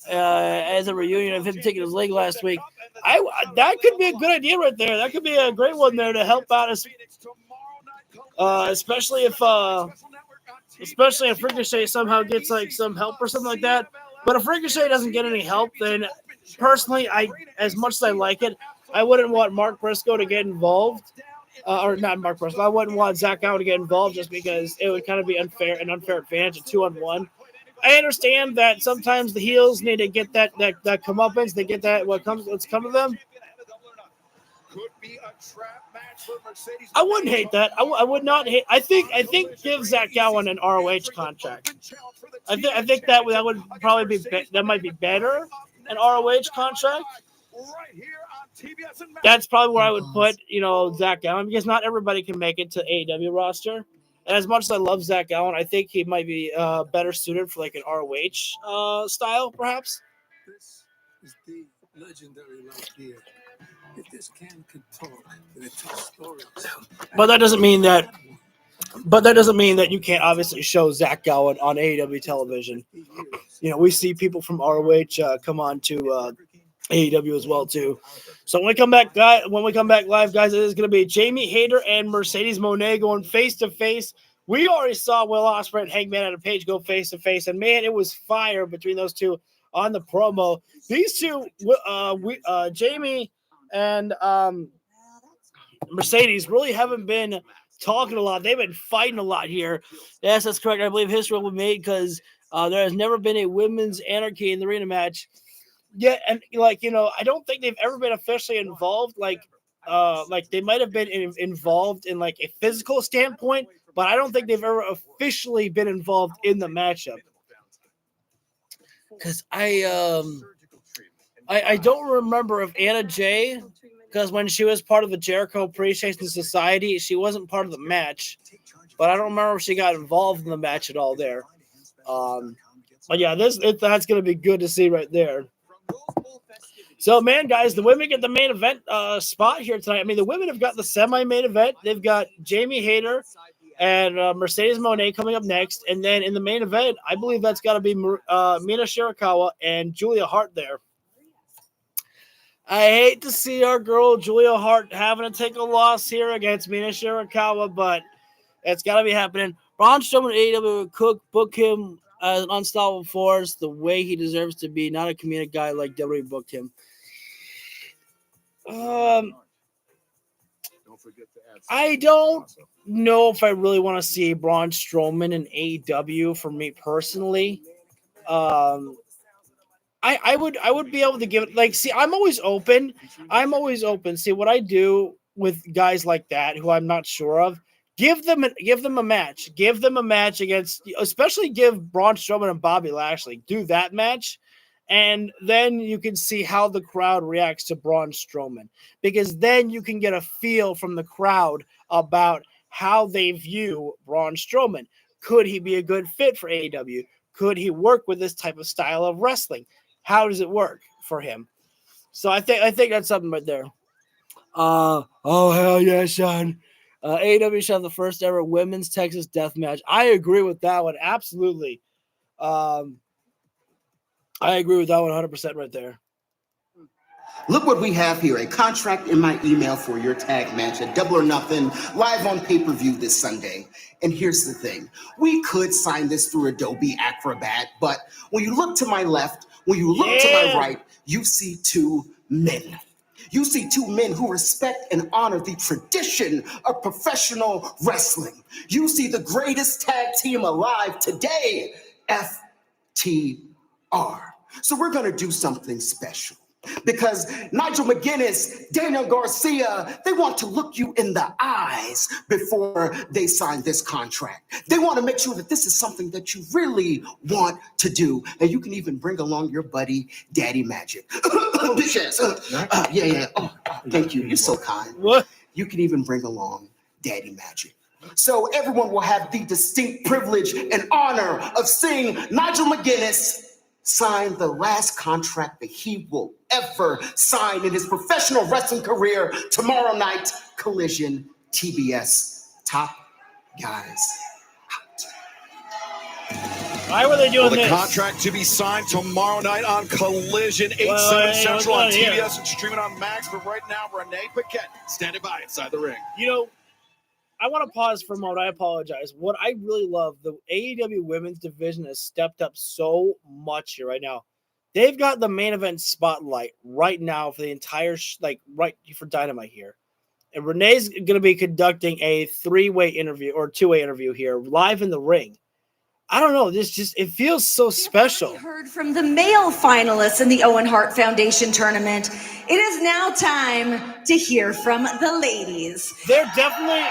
as a reunion of him taking his leg last week? That could be a good idea right there. That could be a great one there to help out us, especially if Ricochet somehow gets like some help or something like that. But if Ricochet doesn't get any help, then personally, as much as I like it, I wouldn't want Mark Briscoe to get involved. Or not Mark Briscoe. I wouldn't want Zach Allen to get involved just because it would kind of be an unfair advantage of 2-on-1. I understand that sometimes the heels need to get that comeuppance. They get that what's come to them. I wouldn't hate that. I would not hate. I think give Zach Allen an ROH contract. I think that would probably be that might be better, an ROH contract. That's probably where I would put, Zach Allen, because not everybody can make it to AEW roster. And as much as I love Zach Allen, I think he might be better suited for like an ROH style, perhaps. This is the legendary last year. If this can talk, then it tells stories. But that doesn't mean that you can't obviously show Zach Allen on AEW television. We see people from ROH come on to AEW as well too. So when we come back live, guys, it is going to be Jamie Hayter and Mercedes Moné going face to face. We already saw Will Ospreay and Hangman and Page go face to face, and man, it was fire between those two on the promo. These two, Jamie and Mercedes, really haven't been talking a lot. They've been fighting a lot here. Yes, that's correct. I believe history will be made because there has never been a women's Anarchy in the Arena match. Yeah, and I don't think they've ever been officially involved. Like they might have been involved in like a physical standpoint, but I don't think they've ever officially been involved in the matchup. Because I don't remember if Anna Jay, because when she was part of the Jericho Appreciation Society, she wasn't part of the match, but I don't remember if she got involved in the match at all there. But yeah, that's going to be good to see right there. So, man, guys, the women get the main event spot here tonight. I mean, the women have got the semi-main event. They've got Jamie Hayter and Mercedes Moné coming up next. And then in the main event, I believe that's got to be Mina Shirakawa and Julia Hart there. I hate to see our girl Julia Hart having to take a loss here against Mina Shirakawa, but it's got to be happening. Braun Strowman AEW Cook book him as an unstoppable force the way he deserves to be, not a comedic guy like WWE booked him. I don't know if I really want to see Braun Strowman in AEW for me personally. I would be able to give it like see I'm always open. See what I do with guys like that who I'm not sure of. Give them a match. Give them a match against, especially give Braun Strowman and Bobby Lashley. Do that match, and then you can see how the crowd reacts to Braun Strowman, because then you can get a feel from the crowd about how they view Braun Strowman. Could he be a good fit for AEW? Could he work with this type of style of wrestling? How does it work for him? So I think that's something right there. Oh hell yeah, Sean. AEW should have the first ever women's Texas death match. I agree with that one. Absolutely. I agree with that 100% right there. Look what we have here, a contract in my email for your tag match at Double or Nothing, live on pay-per-view this Sunday. And here's the thing. We could sign this through Adobe Acrobat, but when you look to my left, when you look to my right, you see two men. You see two men who respect and honor the tradition of professional wrestling. You see the greatest tag team alive today, FTR. So we're going to do something special. Because Nigel McGuinness, Daniel Garcia, they want to look you in the eyes before they sign this contract. They want to make sure that this is something that you really want to do. And you can even bring along your buddy, Daddy Magic. Yes. Yeah. Oh, thank you. You're so kind. What? You can even bring along Daddy Magic. So everyone will have the distinct privilege and honor of seeing Nigel McGuinness sign the last contract that he will ever sign in his professional wrestling career tomorrow night, Collision, TBS. Top guys out. Why were they doing the this? Contract to be signed tomorrow night on Collision, 8/7 Central on TBS and streaming on Max. But right now, Renee Paquette standing by inside the ring. You know, I want to pause for a moment. I apologize. What I really love, the AEW women's division has stepped up so much here right now. They've got the main event spotlight right now for the entire, right for Dynamite here. And Renee's going to be conducting a 3-way interview or 2-way interview here live in the ring. I don't know. It feels so special. Heard from the male finalists in the Owen Hart Foundation tournament. It is now time to hear from the ladies. They're definitely...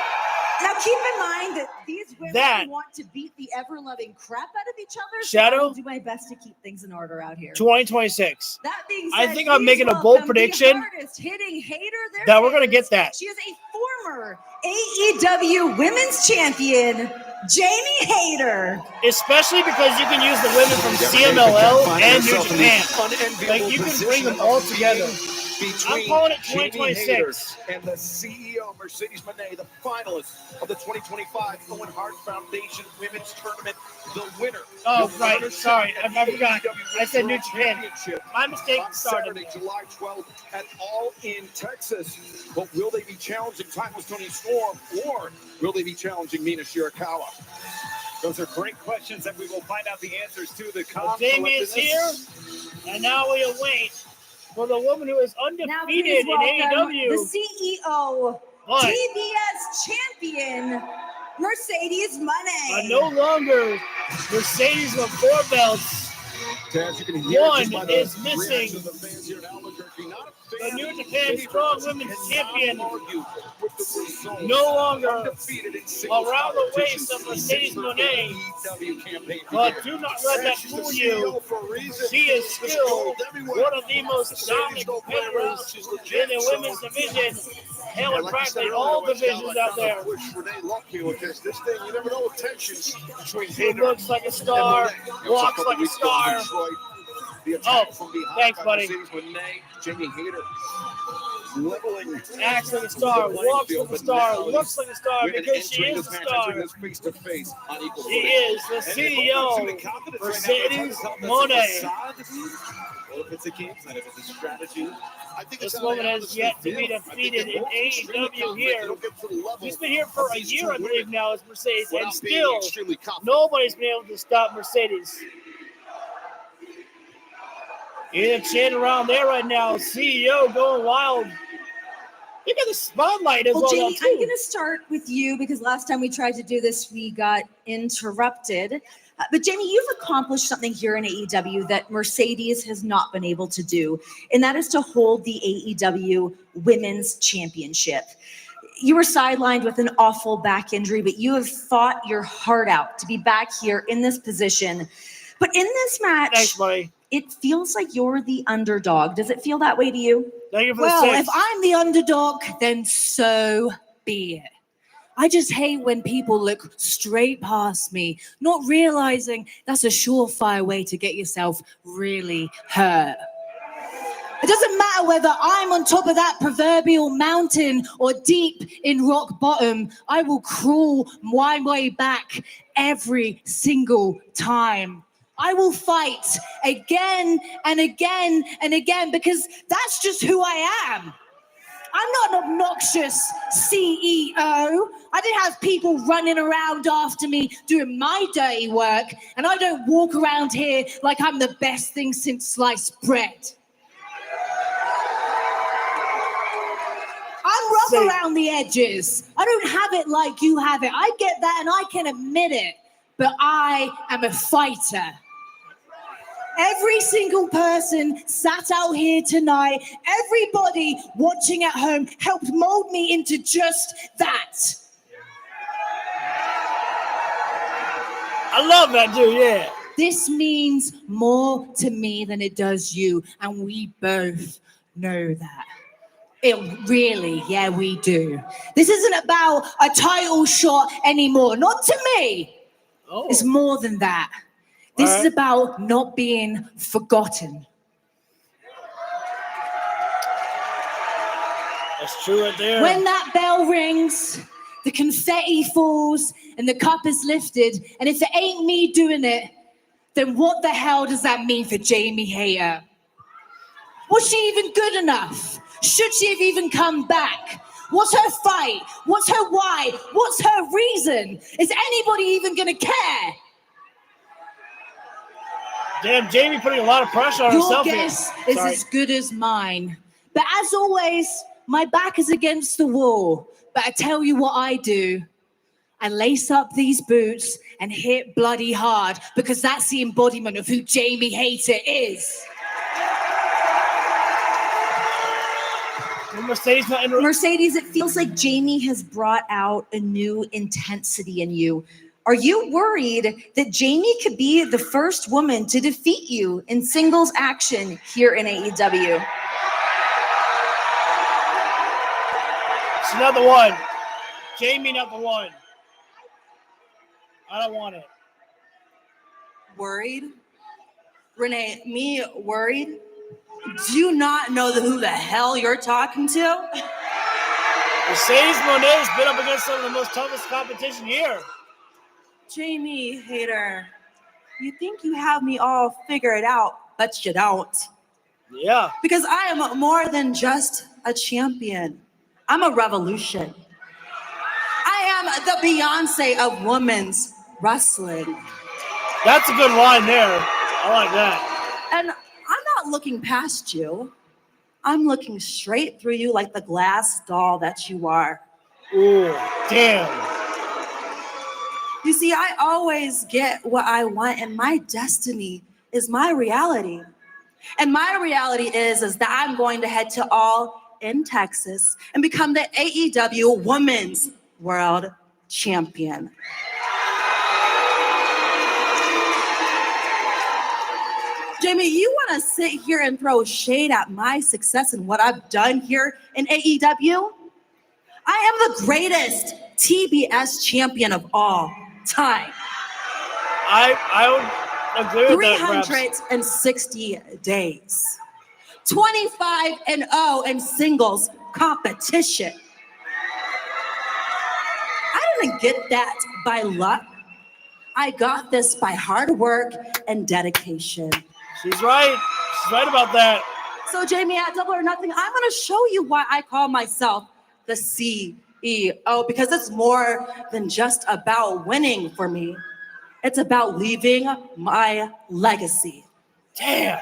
Now, keep in mind that these women want to beat the ever-loving crap out of each other. Shadow? So I'll do my best to keep things in order out here. 2026. That being I said, think I'm making a bold prediction hitting hater that we're going to get that. She is a former AEW Women's Champion, Jamie Hayter. Especially because you can use the women from CMLL and New Japan. Like, you can bring them all together. I'm calling it 2026. And the CEO, Mercedes Moné, the finalist of the 2025 Owen Hart Foundation Women's Tournament, the winner. Oh, right. Sorry. I forgot. I said New Japan. My mistake started. Saturday, July 12th at All in Texas. But will they be challenging Timeless Tony Storm, or will they be challenging Mina Shirakawa? Those are great questions that we will find out the answers to. The Damien's here, and now we await for the woman who is undefeated in AEW. The CEO, TBS champion, Mercedes Moné. No longer Mercedes with 4 belts. As you can hear, one is missing. The New Japan Strong Women's Champion no longer around the waist of Mercedes Moné. But do not let that fool you. She is still one of the most dominant competitors in the women's division. Hell, in practically all divisions out there. She looks like a star, walks like a star. Oh, thanks, buddy. Jamie Hayter acts like a star, walks like a star, looks like a star because she is a star. She is the CEO, Mercedes Moné. Well, if it's a game plan, if it's a strategy, I think This woman has yet to be defeated in AEW here. She's been here for a year, I believe, now as Mercedes, and still nobody's been able to stop Mercedes. In a chant around there right now, CEO going wild. Look at the spotlight as well. Jamie, I'm going to start with you because last time we tried to do this, we got interrupted. But Jamie, you've accomplished something here in AEW that Mercedes has not been able to do, and that is to hold the AEW Women's Championship. You were sidelined with an awful back injury, but you have fought your heart out to be back here in this position. But in this match, thanks, buddy. It feels like you're the underdog. Does it feel that way to you? Thank you for Well, the if I'm the underdog, then so be it. I just hate when people look straight past me, not realizing that's a surefire way to get yourself really hurt. It doesn't matter whether I'm on top of that proverbial mountain or deep in rock bottom. I will crawl my way back every single time. I will fight again and again and again because that's just who I am. I'm not an obnoxious CEO. I didn't have people running around after me doing my dirty work, and I don't walk around here like I'm the best thing since sliced bread. I'm rough around the edges. I don't have it like you have it. I get that and I can admit it, but I am a fighter. Every single person sat out here tonight, everybody watching at home helped mold me into just that. I love that dude, yeah. This means more to me than it does you, and we both know that. It really, yeah, we do. This isn't about a title shot anymore, not to me. Oh. It's more than that. This All is right. about not being forgotten. That's true right there. When that bell rings, the confetti falls, and the cup is lifted, and if it ain't me doing it, then what the hell does that mean for Jamie Hayter? Was she even good enough? Should she have even come back? What's her fight? What's her why? What's her reason? Is anybody even gonna care? Damn, Jamie putting a lot of pressure on Your herself here. guess is Sorry. as good as mine. But as always, my back is against the wall. But I tell you what I do. I lace up these boots and hit bloody hard because that's the embodiment of who Jamie Hayter is. Mercedes, it feels like Jamie has brought out a new intensity in you. Are you worried that Jamie could be the first woman to defeat you in singles action here in AEW? She's not the one. Jamie, not the one. I don't want it. Worried? Renee, me worried? Do you not know who the hell you're talking to? Mercedes Monet's been up against some of the most toughest competition here. Jamie Hayter, you think you have me all figured out, but you don't. Yeah. Because I am more than just a champion. I'm a revolution. I am the Beyonce of women's wrestling. That's a good line there. I like that. And I'm not looking past you. I'm looking straight through you like the glass doll that you are. Ooh, damn. You see, I always get what I want, and my destiny is my reality. And my reality is that I'm going to head to All in Texas and become the AEW Women's World Champion. Jamie, you want to sit here and throw shade at my success and what I've done here in AEW? I am the greatest TBS champion of all time. I would agree with that. 360 days. 25-0 in singles competition. I didn't get that by luck. I got this by hard work and dedication. She's right. She's right about that. So, Jamie, at Double or Nothing, I'm going to show you why I call myself the CEO, because it's more than just about winning for me. It's about leaving my legacy. Damn.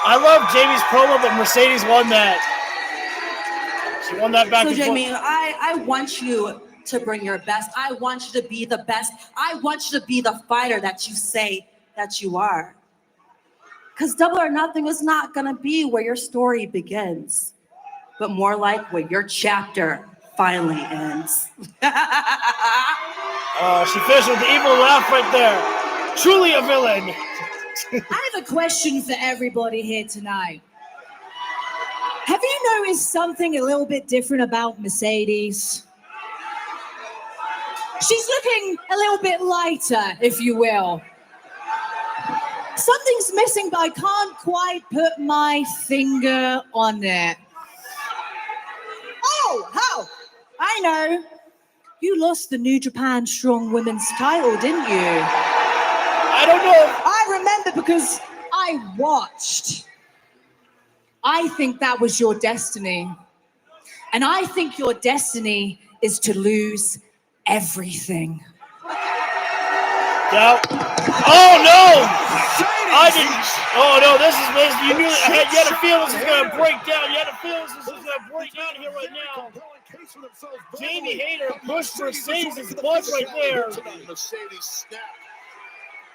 I love Jamie's promo, but Mercedes won that. She won that back So, and forth. Jamie, I want you to bring your best. I want you to be the best. I want you to be the fighter that you say that you are. Because Double or Nothing is not going to be where your story begins, but more like where your chapter finally ends. She finished with the evil laugh right there. Truly a villain. I have a question for everybody here tonight. Have you noticed something a little bit different about Mercedes? She's looking a little bit lighter, if you will. Something's missing, but I can't quite put my finger on it. Oh, I know. You lost the New Japan Strong Women's title, didn't you? I don't know. I remember because I watched. I think that was your destiny. And I think your destiny is to lose everything. Yeah. Oh, no! I didn't. Oh, no, this is you knew that. You had a feeling this was going to break down. You had a feeling this was going to break down here right now. Jamie Hayter pushed Mercedes' butt right there.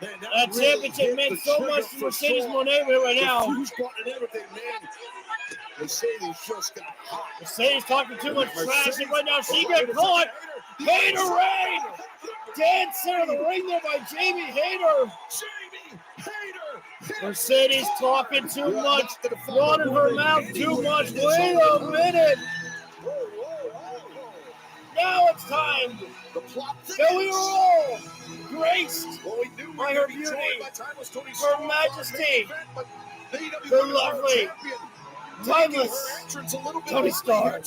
That championship meant so much to Mercedes Moné right now. Mercedes just got hot. Mercedes talking too much trash, and right now she got caught. Hayter Rain! Dead center of the ring there by Jamie Hayter. Mercedes talking too much, running her mouth too much. Wait a minute. Now it's time. Here we roll. Graced by her beauty, her majesty, the lovely, timeless Tony Stark.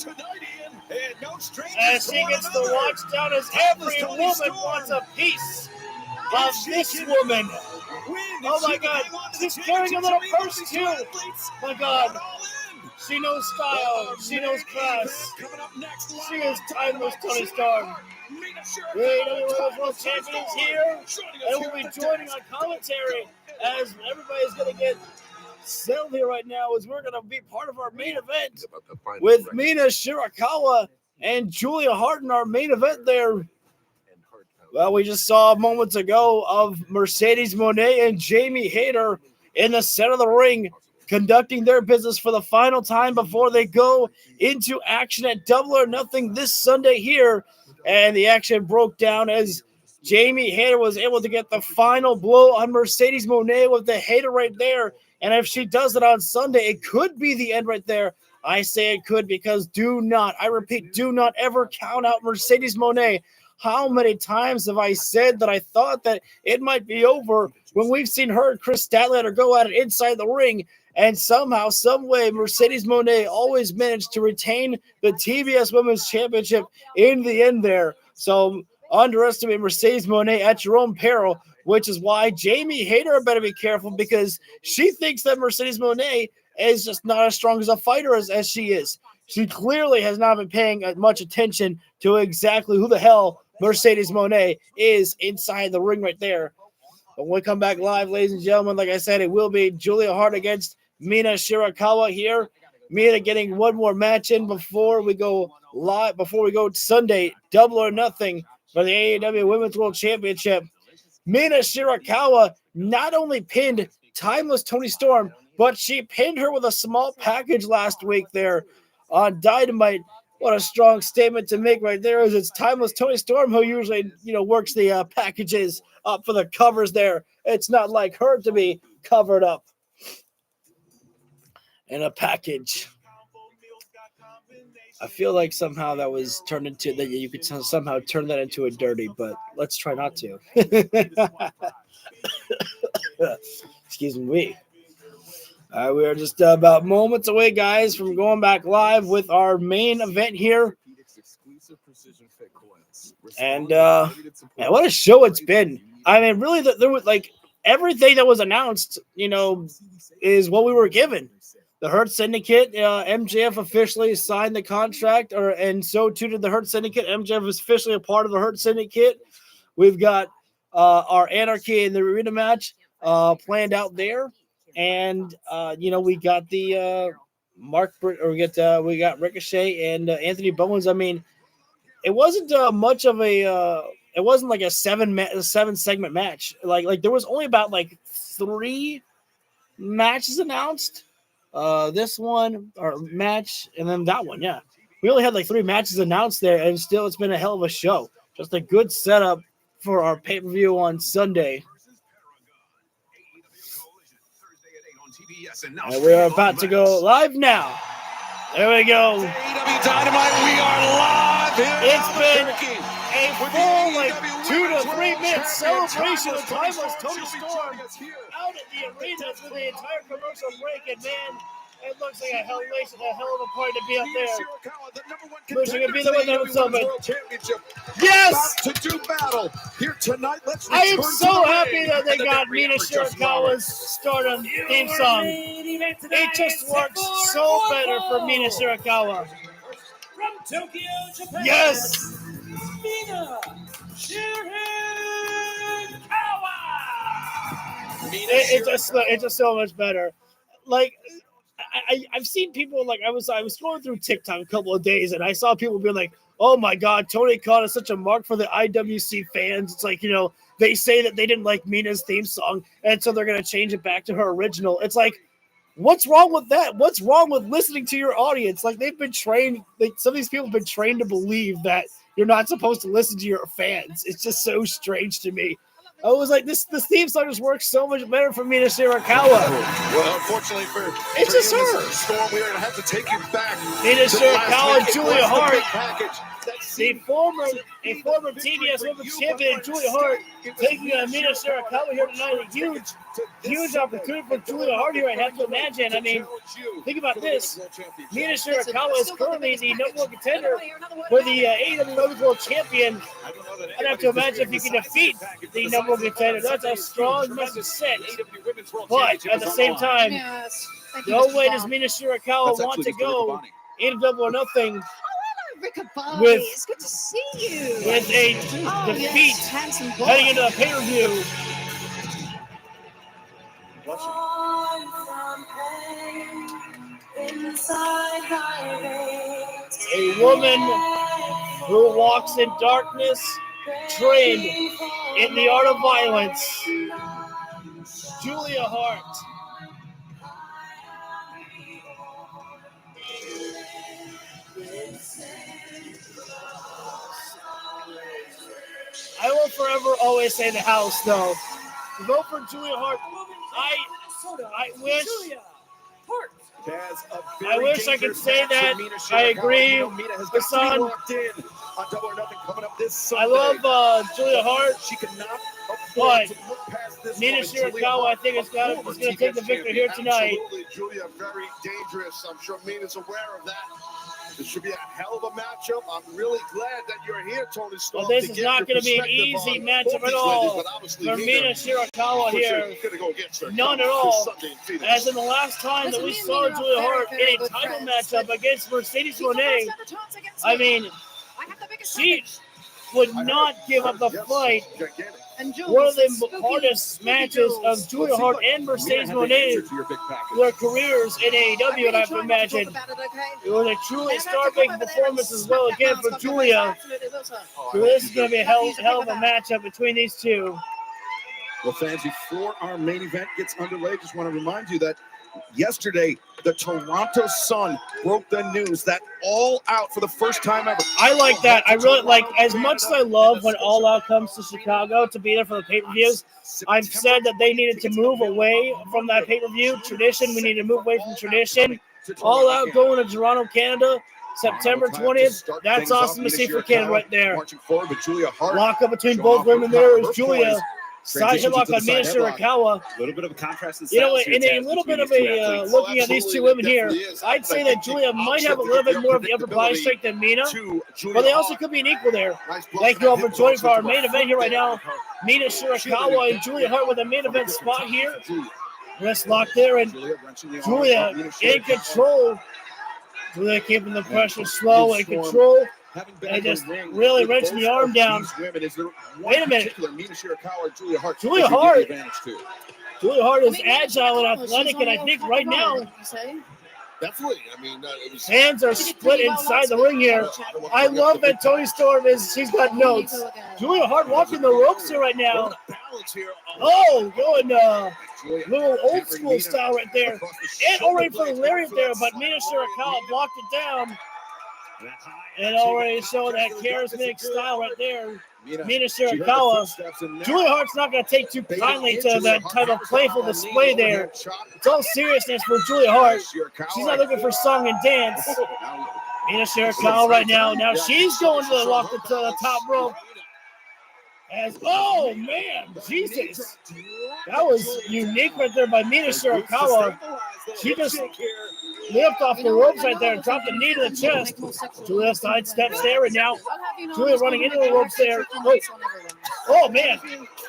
As she gets the watch down, as every woman wants a piece of this woman. Oh my God, she's carrying a little purse too. My God, she knows style, she knows class. She is timeless Tony Stark. The AEW World Champion is here, and we'll be joining on commentary as everybody's going to get settled here right now, as we're going to be part of our main event with Mina Shirakawa and Julia Hart in our main event there. Well, we just saw moments ago of Mercedes Moné and Jamie Hayter in the center of the ring, conducting their business for the final time before they go into action at Double or Nothing this Sunday here. And the action broke down as Jamie Hayter was able to get the final blow on Mercedes Moné with the Hayter right there. And if she does it on Sunday, it could be the end right there. I say it could, because do not ever count out Mercedes Moné. How many times have I said that I thought that it might be over when we've seen her and Chris Statlander go at it inside the ring, and somehow, some way, Mercedes Moné always managed to retain the TBS Women's Championship in the end there. So underestimate Mercedes Moné at your own peril, which is why Jamie Hayter better be careful, because she thinks that Mercedes Moné is just not as strong as a fighter as she is. She clearly has not been paying much attention to exactly who the hell Mercedes Moné is inside the ring right there. But when we come back live, ladies and gentlemen, like I said, it will be Julia Hart against Mina Shirakawa here. Mina getting one more match in before we go live, before we go Sunday, Double or Nothing for the AEW Women's World Championship. Mina Shirakawa not only pinned timeless Toni Storm, but she pinned her with a small package last week there on Dynamite. What a strong statement to make right there, as it's timeless Toni Storm who usually, works the packages up for the covers there. It's not like her to be covered up in a package. I feel like somehow that was turned into, that you could somehow turn that into a dirty, but let's try not to. Excuse me. We are just about moments away, guys, from going back live with our main event here. And what a show it's been. I mean, really, there was everything that was announced, is what we were given. The Hurt Syndicate, MJF officially signed the contract, and so too did the Hurt Syndicate. MJF is officially a part of the Hurt Syndicate. We've got our Anarchy in the arena match planned out there, and we got the we got Ricochet and Anthony Bowens. I mean, it wasn't much of a. It wasn't like a seven segment match. Like there was only about like 3 matches announced. This one or match, and then that one. Yeah, we only had like 3 matches announced there, and still it's been a hell of a show. Just a good setup for our pay-per-view on Sunday. And we're about to go live now. There we go. AEW Dynamite, we are live here. It's been a full 2 to 3 minute celebration of Timeless Tony Storm out at the arena for the entire commercial break, and man, it looks like a hell of a party to be up there. Wishing to be the one that was so good. Yes! About to do battle here tonight. I am so happy that they got Mina Shirakawa's Stardom theme song. It just works so better for Mina Shirakawa. From Tokyo, Japan. Yes! Mina Shirakawa. It's just so much better. Like, I've seen people, like, I was scrolling through TikTok a couple of days, and I saw people being like, oh my God, Tony Khan is such a mark for the IWC fans. It's like, they say that they didn't like Mina's theme song, and so they're going to change it back to her original. It's like, what's wrong with that? What's wrong with listening to your audience? Like, they've been trained, some of these people have been trained to believe that you're not supposed to listen to your fans. It's just so strange to me. I was like, this theme song just works so much better for Mina Shirakawa. Well, unfortunately for just her. Storm, we're going to have to take you back. Mina Shirakawa and Julia Hart. That's a former TBS Women's Champion, Julia Hart, taking Mina Shirakawa here tonight. A huge opportunity for Julia Hart here, I have to imagine. I mean, think about this. Mina Shirakawa is currently the number 1 contender for the AEW Women's World Champion. I'd have to imagine if you can defeat the number 1 contender. That's a strong message set. But at the same time, no way does Mina Shirakawa want to go in Double or Nothing with, it's good to see you. With a defeat heading into the pay-per-view. A woman who walks in darkness, trained in the art of violence, Julia Hart. I will forever always say the house, though. To vote for Julia Hart, I wish I could say that I agree with Son. I love Julia Hart. She cannot but Mina Shirakawa, I think, is going to take the victory here tonight. Absolutely, Julia, very dangerous. I'm sure Mina's aware of that. This should be a hell of a matchup. I'm really glad that you're here, Tony Storm. Well, this is not going to be an easy matchup at all for Mina Shirakawa here. None at all. As in the last time that we saw Julia Hart in a title matchup against Mercedes Moné, I mean, she would not give up the fight. One of the hardest matches of Julia Hart and Mercedes Moné, their careers in AEW, and I can imagine. It was a truly star-making performance as well, again, for Julia. So this is going to be a hell of a matchup between these two. Well, fans, before our main event gets underway, just want to remind you that yesterday, the Toronto Sun broke the news that All Out for the first time ever. I like that. I really like, as much as I love when All Out comes to Chicago to be there for the pay-per-views, I've said that they needed to move away from that pay-per-view tradition. We need to move away from tradition. All Out going to Toronto, Canada, September 20th. That's awesome to see for Canada right there. Lock up between both women there is Julia. Side headlock on Mina Shirakawa. A little bit of a contrast in styles. In a little bit of a looking at these two women here, I'd say that Julia might have a little bit more of the upper body strength than Mina, but they also could be an equal there. Thank you all for joining for our main event here right now. Mina Shirakawa and Julia Hart with a main event spot here. Wrist lock there, and Julia in control. Julia keeping the pressure slow and control. And just really wrenching the arm down. Wait a minute. Julia Hart. Julia Hart is agile and athletic, and I think right now Definitely. I mean, it was hands are split inside the ring here. I love that Toni Storm she's got notes. Julia Hart walking the ropes here right now. Oh, going little old school style right there. And already for the lariat there, but Mina Shirakawa blocked it down. And already showing that charismatic style right there. Mina Shirakawa. Julia Hart's not going to take too kindly to that type of playful display there. It's all seriousness for Julia Hart. She's not looking for song and dance. Mina Shirakawa right now. Now she's going to the top rope. Oh, man, Jesus. That was unique right there by Mina Shirakawa. She just lift off the ropes right there and dropped the knee to the chest. Julia side steps there, and now Julia running into the ropes there. Oh, man.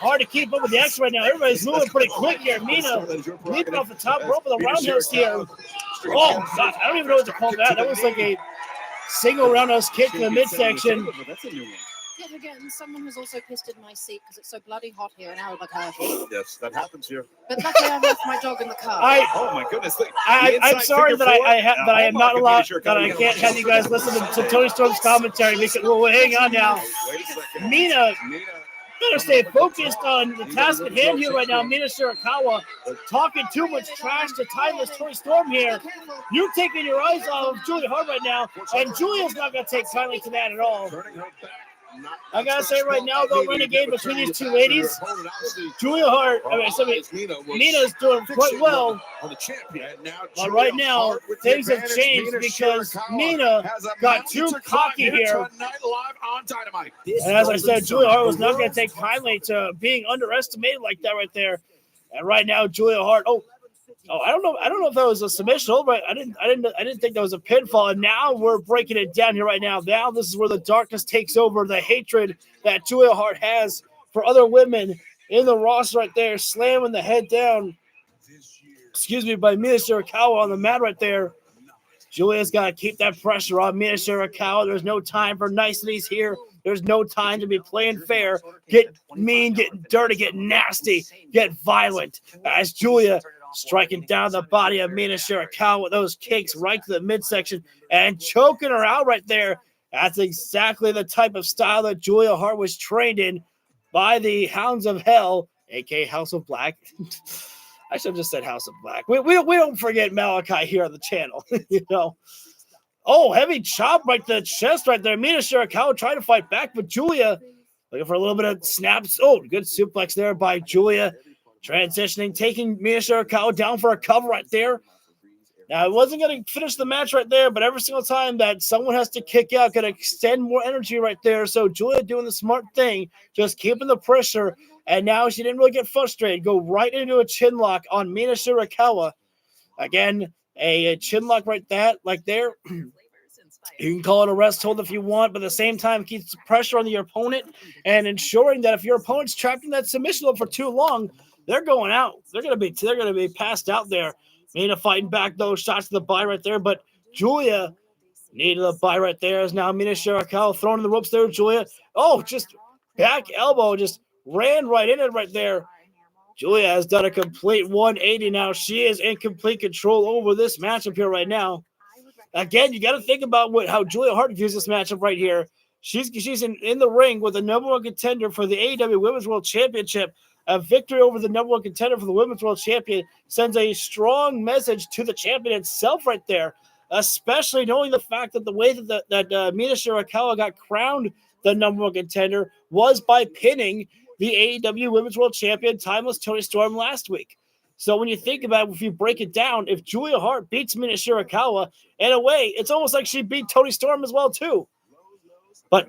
Hard to keep up with the action right now. Everybody's moving pretty quick here. Mina leaping off the top rope of the roundhouse here. Oh, God. I don't even know what to call that. That was like a single roundhouse kick to the midsection. Yet again, someone has also pissed in my seat because it's so bloody hot here in Albuquerque. Yes, that happens here. But luckily, I left my dog in the car. Oh my goodness! I'm sorry that I am not allowed, that I can't have you guys listen to Toni Storm's commentary. Because, well, hang on now. Mina, better stay focused on the task at hand here right now. Mina Shirakawa talking too much trash to timeless Toni Storm here. You're taking your eyes off of Julia Hart right now, and Julia's not going to take kindly to that at all. I gotta say right now, though, renegade between these two ladies, Julia Hart, Mina's doing quite well. But right now, things have changed because Mina got too cocky here. And as I said, Julia Hart was not going to take kindly to being underestimated like that right there. And right now, Julia Hart, I don't know if that was a submission, but I didn't think that was a pinfall. And now we're breaking it down here right now. Now this is where the darkness takes over, the hatred that Julia Hart has for other women in the roster right there, slamming the head down. By Mina Shirakawa on the mat right there. Julia's got to keep that pressure on Mina Shirakawa. There's no time for niceties here. There's no time to be playing fair. Get mean, get dirty, get nasty, get violent. As Julia striking down the body of Mina Shirakawa with those kicks right to the midsection and choking her out right there. That's exactly the type of style that Julia Hart was trained in by the Hounds of Hell, a.k.a. House of Black. I should have just said House of Black. We don't forget Malachi here on the channel, you know. Oh, heavy chop right to the chest right there. Mina Shirakawa trying to fight back, but Julia looking for a little bit of snaps. Oh, good suplex there by Julia. Transitioning, taking Mina Shirakawa down for a cover right there. Now, it wasn't going to finish the match right there, but every single time that someone has to kick out, going to extend more energy right there. So Julia doing the smart thing, just keeping the pressure. And now she didn't really get frustrated. Go right into a chin lock on Mina Shirakawa. Again, a chin lock right there. You can call it a rest hold if you want, but at the same time, keeps pressure on your opponent and ensuring that if your opponent's trapped in that submission hold for too long, they're going out. They're going to be passed out there. Mina fighting back those shots to the body right there, but Julia needed a body right there. As now Mina Shirakawa throwing in the ropes there. Julia, just back elbow, just ran right in it right there. Julia has done a complete 180 now. She is in complete control over this matchup here right now. Again, you got to think about how Julia Hart views this matchup right here. She's in the ring with the number one contender for the AEW Women's World Championship. A victory over the number one contender for the Women's World Champion sends a strong message to the champion itself right there, especially knowing the fact that the way that Mina Shirakawa got crowned the number one contender was by pinning the AEW Women's World Champion, timeless Toni Storm, last week. So when you think about it, if you break it down, if Julia Hart beats Mina Shirakawa, in a way, it's almost like she beat Toni Storm as well, too. But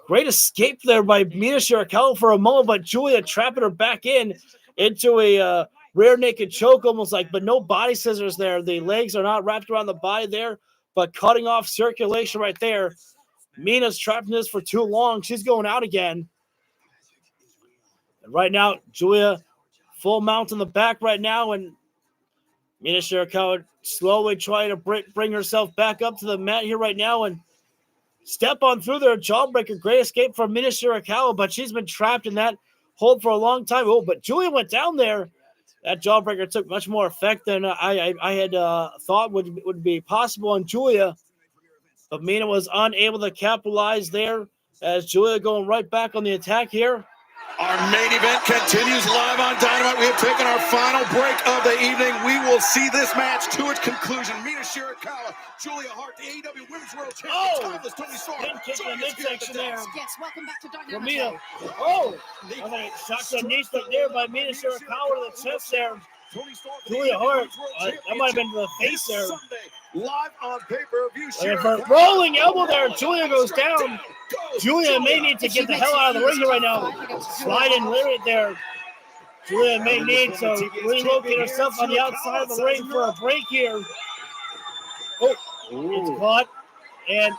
great escape there by Mina Shirakawa for a moment, but Julia trapping her back into a rear naked choke, almost like, but no body scissors there. The legs are not wrapped around the body there, but cutting off circulation right there. Mina's trapped in this for too long. She's going out again. And right now, Julia full mount on the back right now, and Mina Shirakawa slowly trying to bring herself back up to the mat here right now and step on through there. Jawbreaker, great escape from Mina Shirakawa, but she's been trapped in that hold for a long time. Oh, but Julia went down there. That jawbreaker took much more effect than I had thought would be possible on Julia. But Mina was unable to capitalize there as Julia going right back on the attack here. Our main event continues live on Dynamite. We have taken our final break of the evening. We will see this match to its conclusion. Mina Shirakawa, Julia Hart, the AEW Women's World Champion, timeless Tony Storm. Kick in the midsection there. Yes, welcome back to Dynamite. For Mina. Oh! Shotgun knee stick there by Mina Shirakawa to the chest there. Julia Hart. That might have been to the face there. Live on pay-per-view. Rolling elbow there. Julia goes down. Julia may need to get the hell out of the ring here right now. Sliding lariat there. Julia may need to relocate herself on the outside of the ring for a break here. Oh, it's caught. And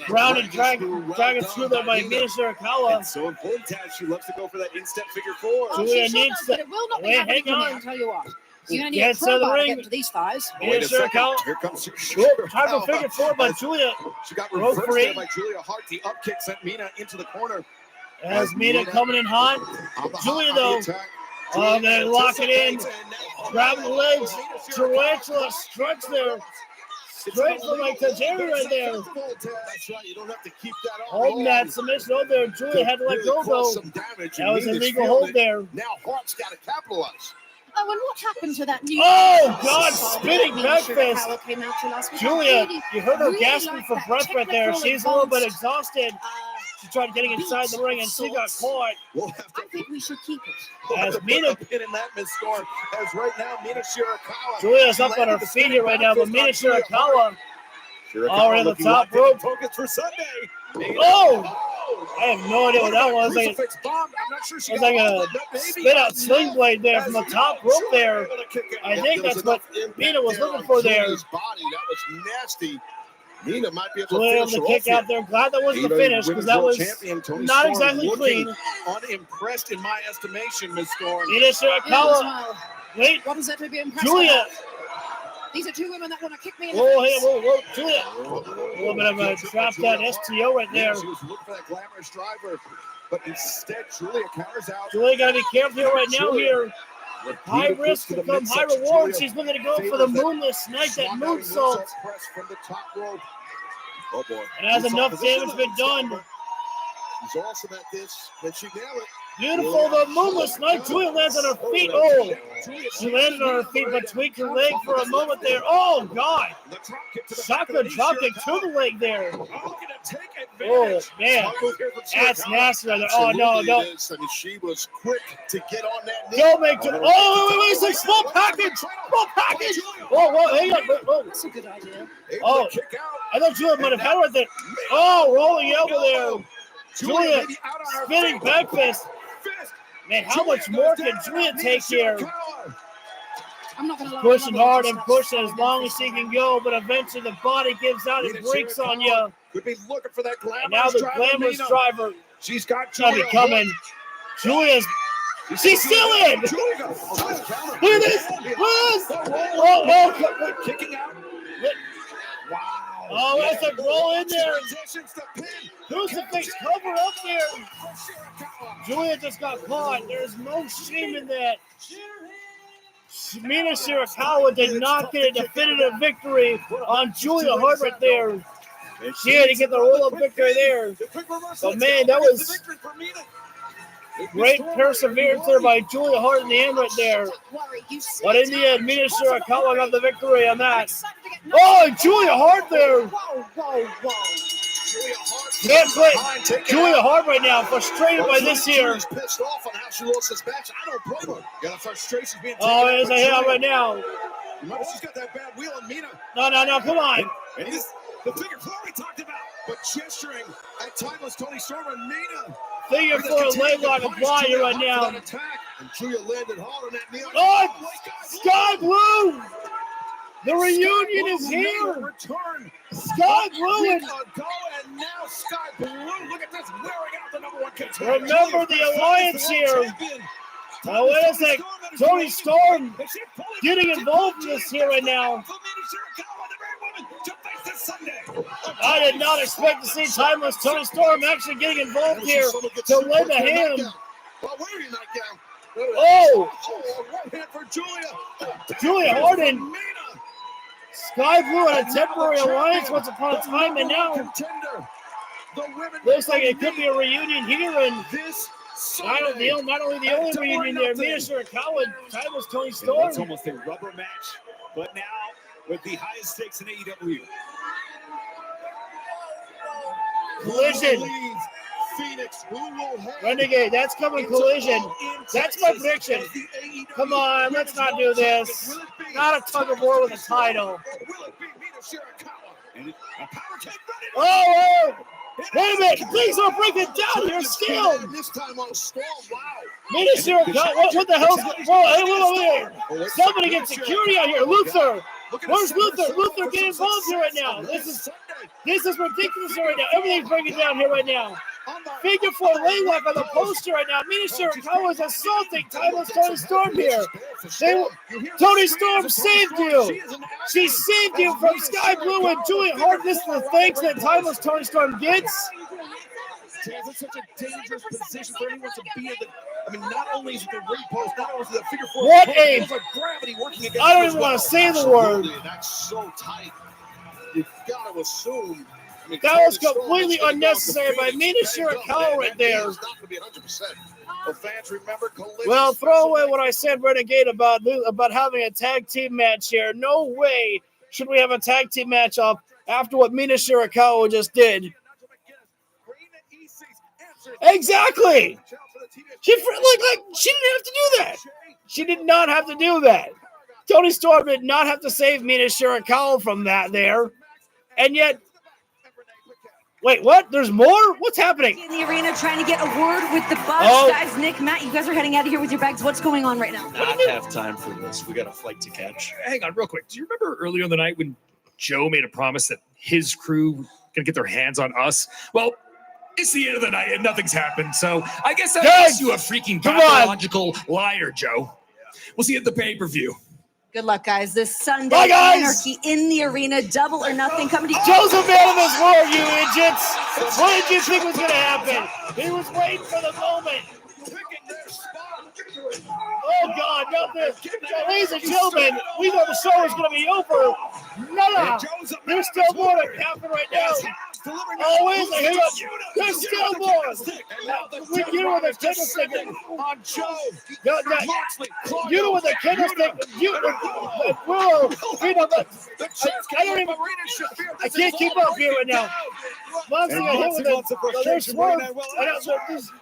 grounded dragon screw there by Mina Shirakawa. It's so important, Taz. She loves to go for that in-step figure four. Julia needs to. But it will not be happening for me, I'll tell you what. You're going to need a Gets to the crowbar to ring. get to these thighs. Mina Shirakawa. Here comes Trying to figure four, but Julia She got broke reversed free. there by Julia Hart. The up kick sent Mina into the corner. As Mina coming in hot. Julia, though, they lock it in. Grabbing the legs. Tarantula stretch there. Straight from like Tajiri right there. That's right. You don't have to keep that on. Holding that submission over there. Julia had to let go, though. That was a legal hold there. Now Hart's got to capitalize. Oh, and what happened to that new... Oh, God, spinning back fist. Came out to last week. Julia, Really, you heard her really gasping like for that breath right there. technical She's a little bit advanced, exhausted. She tried getting inside the ring, and she got caught. I think we should keep it. As Mina... Pin in that, Miss Storm. As right now, Mina Shirakawa. Julia's up on her feet here right now, but Mina Shirakawa already on the top rope. Focus for Sunday. Oh! I have no idea what that was. It was like a spit out sling blade there from the top rope there. I think that's what Mina was looking for there. That was nasty. Mina might be able Julia to able to kick out there. Glad that wasn't the finish because that was not exactly clean. Unimpressed in my estimation, Miss Storm. Mina Shirakawa. Wait. What is that to be impressed Julia. about? These are two women that want to kick me in Whoa, the hey, face. whoa, Julia. A little bit of a drop down STO right there. She was looking for that glamorous driver, but instead Julia counters out. Julia got to be careful here right now here. High risk to come high reward. She's looking to go for the moonless snake, that moonsault. Press from the top rope. Oh boy. And as enough damage been done. She's awesome at this. Can she nail it? Beautiful, the moonless knight. Julia lands on her feet. Oh, she landed on her feet, but tweaked her leg for a moment there. Oh, God. Shotgun drop kick to the leg there. Oh, man. That's nasty right there. Oh, no, no. I mean, she was quick to get on that knee. Don't make it. Oh, wait, small package. Small package. Oh, hang on. Whoa. That's a good idea. Oh, I thought Julia might have had her right there. Oh, rolling elbow there. Julia spinning back fist. Man, how much more can Julia take here? I'm not gonna lie, Pushing hard and pushing as long as she can go, but eventually the body gives out and breaks on you. Could be looking for that glamorous And now the glamorous driver. She's got Julia coming. Julia's. She's still in. Look at this. Oh, kicking out. Wow. Oh, that's a roll in there. Crucifix cover up there. Julia just got caught. There's no shame in that. Mina Shirakawa did not get a definitive victory on Julia Hart right there. She had to get the roll-up victory there. But, man, that was great perseverance there by Julia Hart in the end right there. But in the end, Mina Shirakawa got the victory on that. Oh, Julia Hart there. Can't play Julia Hart right now, frustrated by this here. Pissed off on how she lost this match. I don't blame her. Got a frustration being Oh, there's a hit right now. Remember, she's got that bad wheel on Mina. No, come on. And this, the figure four we talked about, but gesturing at timeless Tony Storm and Mina. Figure four leg lock apply here right now. And Julia landed hard on that knee. Oh, Sky Blue! The reunion is here. Return. Sky Blue and now Sky Blue, look at this, wearing out the number one contender. Remember the alliance here. Now, wait a sec. Tony Storm getting involved in this here right now. I did not expect to see timeless Tony Storm actually getting involved here to lend a hand. Oh! Right hand for Julia. Julia Harden. Sky Blue and a temporary alliance once upon a time, and now looks like it could be a reunion here. And not only the only reunion there, Mina Shirakawa and timeless Tony Storm. It's almost a rubber match, but now with the highest stakes in AEW. Collision. Renegade, that's coming collision. That's my prediction. Come on, let's not do this. Not a tug of war with a title. Oh! Wait a minute! Please don't break it down here still! Mina Shirakawa, what the hell's going on? Whoa, somebody get security out here. Luther! Where's Luther? Luther, get involved here right now. This is ridiculous right now. Everything's breaking down here right now. Figure 4 laylock on the poster right now. Mina Shirakawa is assaulting timeless Tony Storm here. Tony Storm saved you. She saved you from Sky Blue and Julia Hart. This is the thanks that timeless Tony Storm gets. It's such a dangerous position for anyone to be in. Not only is it the ring post, not only is it the figure 4. What a gravity working against. I don't even want to say the word. That's so tight. You've got to assume. That was completely unnecessary by Mina Shirakawa right there. Well, throw away what I said, Renegade, about having a tag team match here. No way should we have a tag team match up after what Mina Shirakawa just did. Exactly. She didn't have to do that. She did not have to do that. Tony Storm did not have to save Mina Shirakawa from that there. And yet, wait, what? There's more? What's happening? In the arena trying to get a word with the Bucks. Oh. Guys, Nick, Matt, you guys are heading out of here with your bags. What's going on right now? Not have time for this. We got a flight to catch. Hang on real quick. Do you remember earlier in the night when Joe made a promise that his crew going to get their hands on us? Well, it's the end of the night and nothing's happened. So I guess that makes you a freaking pathological liar, Joe. We'll see you at the pay-per-view. Good luck, guys. This Sunday, Bye, guys. Anarchy in the arena, Double or Nothing coming to you. Joe's a man of his word, you idiots. What did you think was going to happen? He was waiting for the moment. Oh, God, not this. Ladies and gentlemen, we know the show is going to be over. No. There's still more to happen right now. Always a hero. There's still more. With you with a candlestick on Joe. You know with a candlestick. I can't keep up here right now. Moxley got hit with a there's Swerve. There's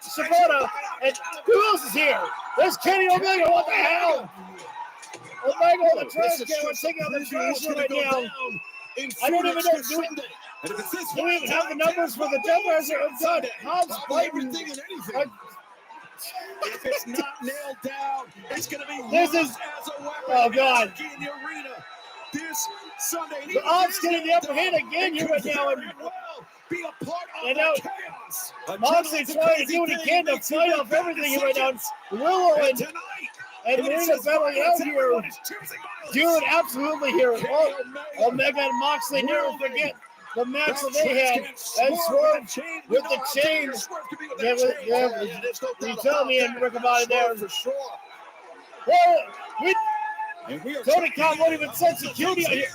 Savannah. And who else is here? There's Kenny Omega. What the hell? Omega on the trash can. We're taking out the trash right now. I don't even know. Do we even have the numbers for the Devil as it's done? Hobbs fighting. If it's not nailed down, it's going to be oh, God. in the arena this Sunday. The Hobbs getting the upper hand again here right now. Be a part of the chaos. Moxley trying to do what he can to fight off everything here right now. Willow and Marina battling out here. Doing absolutely here. Omega and Moxley never forget the match that they had. And Swerve with the chain. You tell me and Rick about it there. Tony Khan won't even send security out here.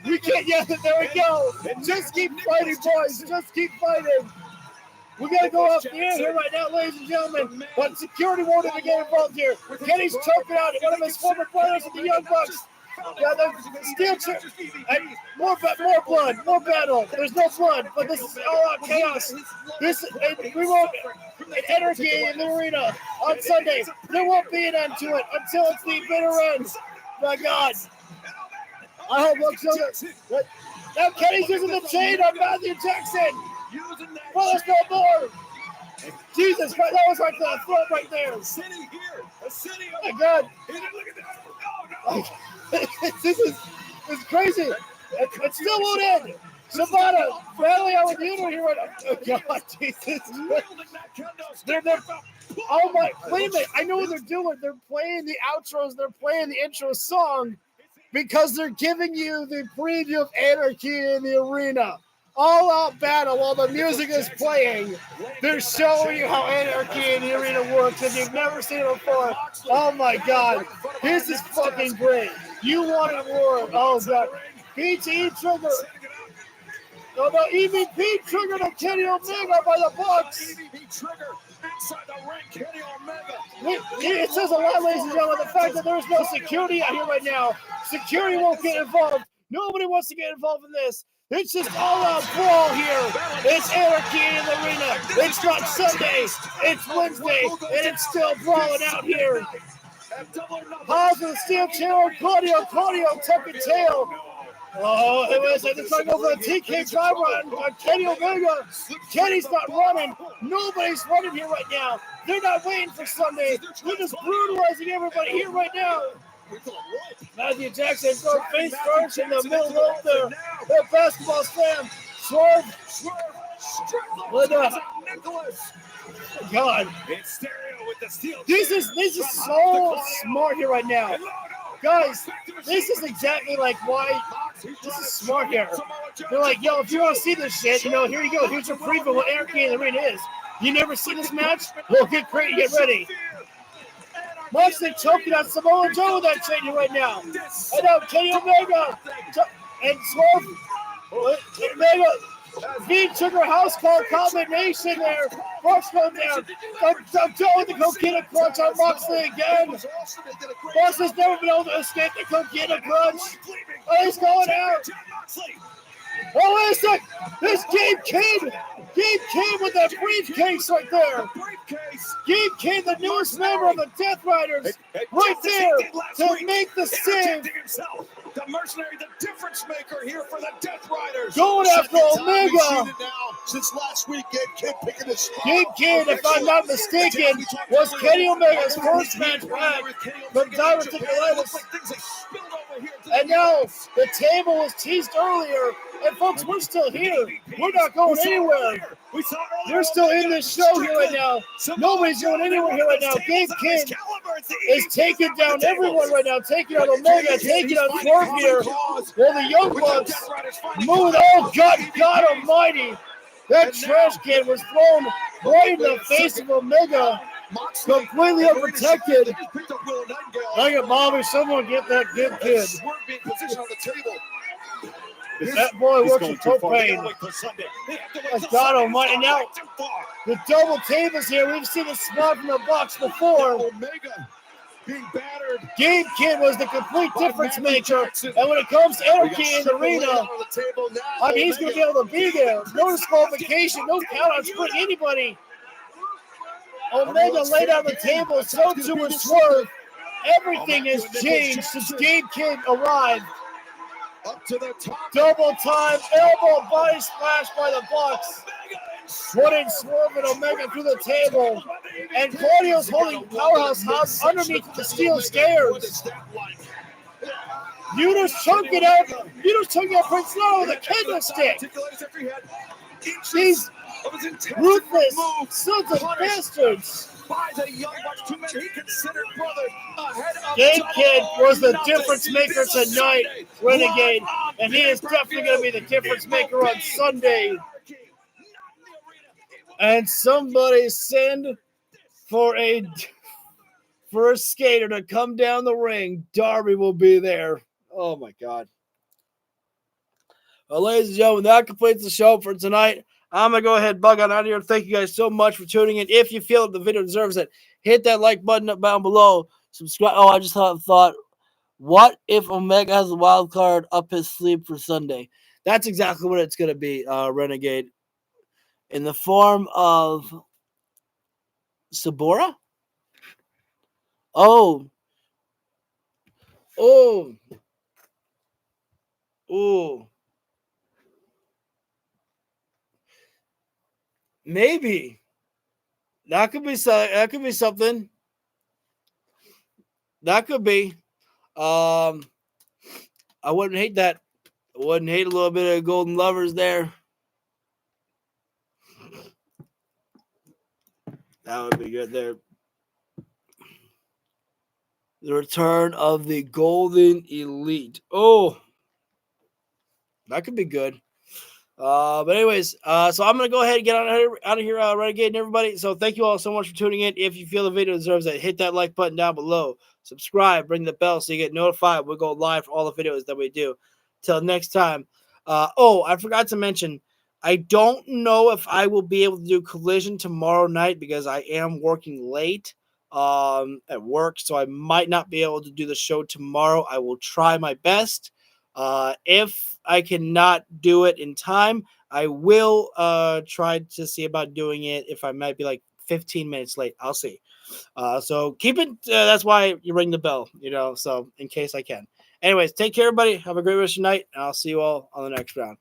We can't, there we go. Just keep fighting, boys. Just keep fighting. We got to go off the air here right now, ladies and gentlemen. But security won't even get involved here. Kenny's choking out one of his former players of the Young Bucks. Steel chair. More blood, more battle. There's no blood, but this is all out chaos. We won't anarchy in the arena on Sunday. There won't be an end to it until it's the bitter end. My God. I hope looks over. Now Kenny's using the chain on Matthew Jackson. Well, there's no more. Jesus Christ, that was right to the throat right there. Oh my God. This is crazy. It still won't end. Sabata, battling out with Yuta here. Oh, God, Jesus. Oh, my. Wait a minute. I know what they're doing. They're playing the outros. They're playing the intro song because they're giving you the preview of Anarchy in the Arena. All out battle while the music is playing. They're showing you how Anarchy in the Arena works if you've never seen it before. Oh my God. This is fucking great. You wanted more. Oh God. PTE trigger. No, EVP trigger to Kenny Omega by the Bucks. It says a lot, ladies and gentlemen, the fact that there's no security out here right now. Security won't get involved. Nobody wants to get involved in this. It's just all-out brawl here. It's Anarchy in the Arena. It's not Sunday. It's Wednesday, and it's still brawling out here. Pause with the steel chair. Claudio tuck and tail. Oh, it's trying to go for a TK driver on Kenny Omega. Kenny's not running. Nobody's running here right now. They're not waiting for Sunday. They're just brutalizing everybody here right now. Matthew Jackson throws face first in the middle of their basketball slam. Swerve. God. This is so smart here right now. Guys, this is exactly like why this is smart here. They're like, yo, if you want to see this shit, here you go. Here's your preview of what Anarchy in the Arena is. You never see this match? Well, get ready. Moxley choking on Samoa Joe with that training right now. And now Kenny Omega and Swerve. Omega. V trigger house call combination there. Bucks going down. Joe with the Coquina Crunch on Moxley again. Moxley's never been able to escape the Coquina Crunch. Oh, he's going out. Oh, wait a sec. This Gabe Kidd with that briefcase right there. Gabe Kidd, the newest member of the Death Riders, right there to make the save. The mercenary, the difference maker here for the Death Riders. Going after Omega. Since last week, Gabe Kidd picking his spot. Gabe Kidd, if I'm not mistaken, was Kenny Omega's first match back from diverticulitis. And now the table was teased earlier. And folks, we're still here. We're not going anywhere. We're still in this show here right now. Nobody's going anywhere here right now. Gabe Kidd is taking down everyone right now. Taking out Omega, taking out Swerve here. Well, the Young Bucks moving. Oh, God almighty. That trash can was thrown right in the face of Omega. Completely unprotected. I got Bobby. Someone get that good kid. That boy works with propane. God almighty. Now, the double tables here. We've seen a spot from the Bucks before. Gabe Kidd was the complete difference maker. And when it comes to Anarchy in the Arena, I mean, he's going to be able to be there. No disqualification, no count on splitting anybody. Omega laid on the table, so too was Swerve. Everything has changed since Gabe Kidd arrived. Up to the top. Double time elbow body splash by the Bucks. Putting Swerve and Omega through the table. And Claudio's holding Powerhouse Hobbs underneath the steel stairs. Yuta's chunking out Prince Nana with a candlestick. These ruthless sons of bastards. Gabe Kidd was the difference maker tonight, Renegade, and he is definitely going to be the difference maker on Sunday. And somebody send for a skater to come down the ring. Darby will be there. Oh my God. Well, ladies and gentlemen, that completes the show for tonight. I'm going to go ahead and bug on out of here. Thank you guys so much for tuning in. If you feel that the video deserves it, hit that like button up down below. Subscribe. Oh, I just thought, what if Omega has a wild card up his sleeve for Sunday? That's exactly what it's going to be, Renegade. In the form of Sabora? Oh. Maybe. That could be something. That could be. I wouldn't hate that. Wouldn't hate a little bit of Golden Lovers there. That would be good there. The return of the Golden Elite. Oh, that could be good. But anyways, so I'm going to go ahead and get out of here, Renegade and everybody. So thank you all so much for tuning in. If you feel the video deserves it, hit that like button down below. Subscribe, ring the bell so you get notified. We'll go live for all the videos that we do. Till next time. I forgot to mention, I don't know if I will be able to do Collision tomorrow night because I am working late at work. So I might not be able to do the show tomorrow. I will try my best. If I cannot do it in time, I will try to see about doing it if I might be like 15 minutes late. I'll see. So keep it. That's why you ring the bell, so in case I can. Anyways, take care, everybody. Have a great rest of your night, and I'll see you all on the next round.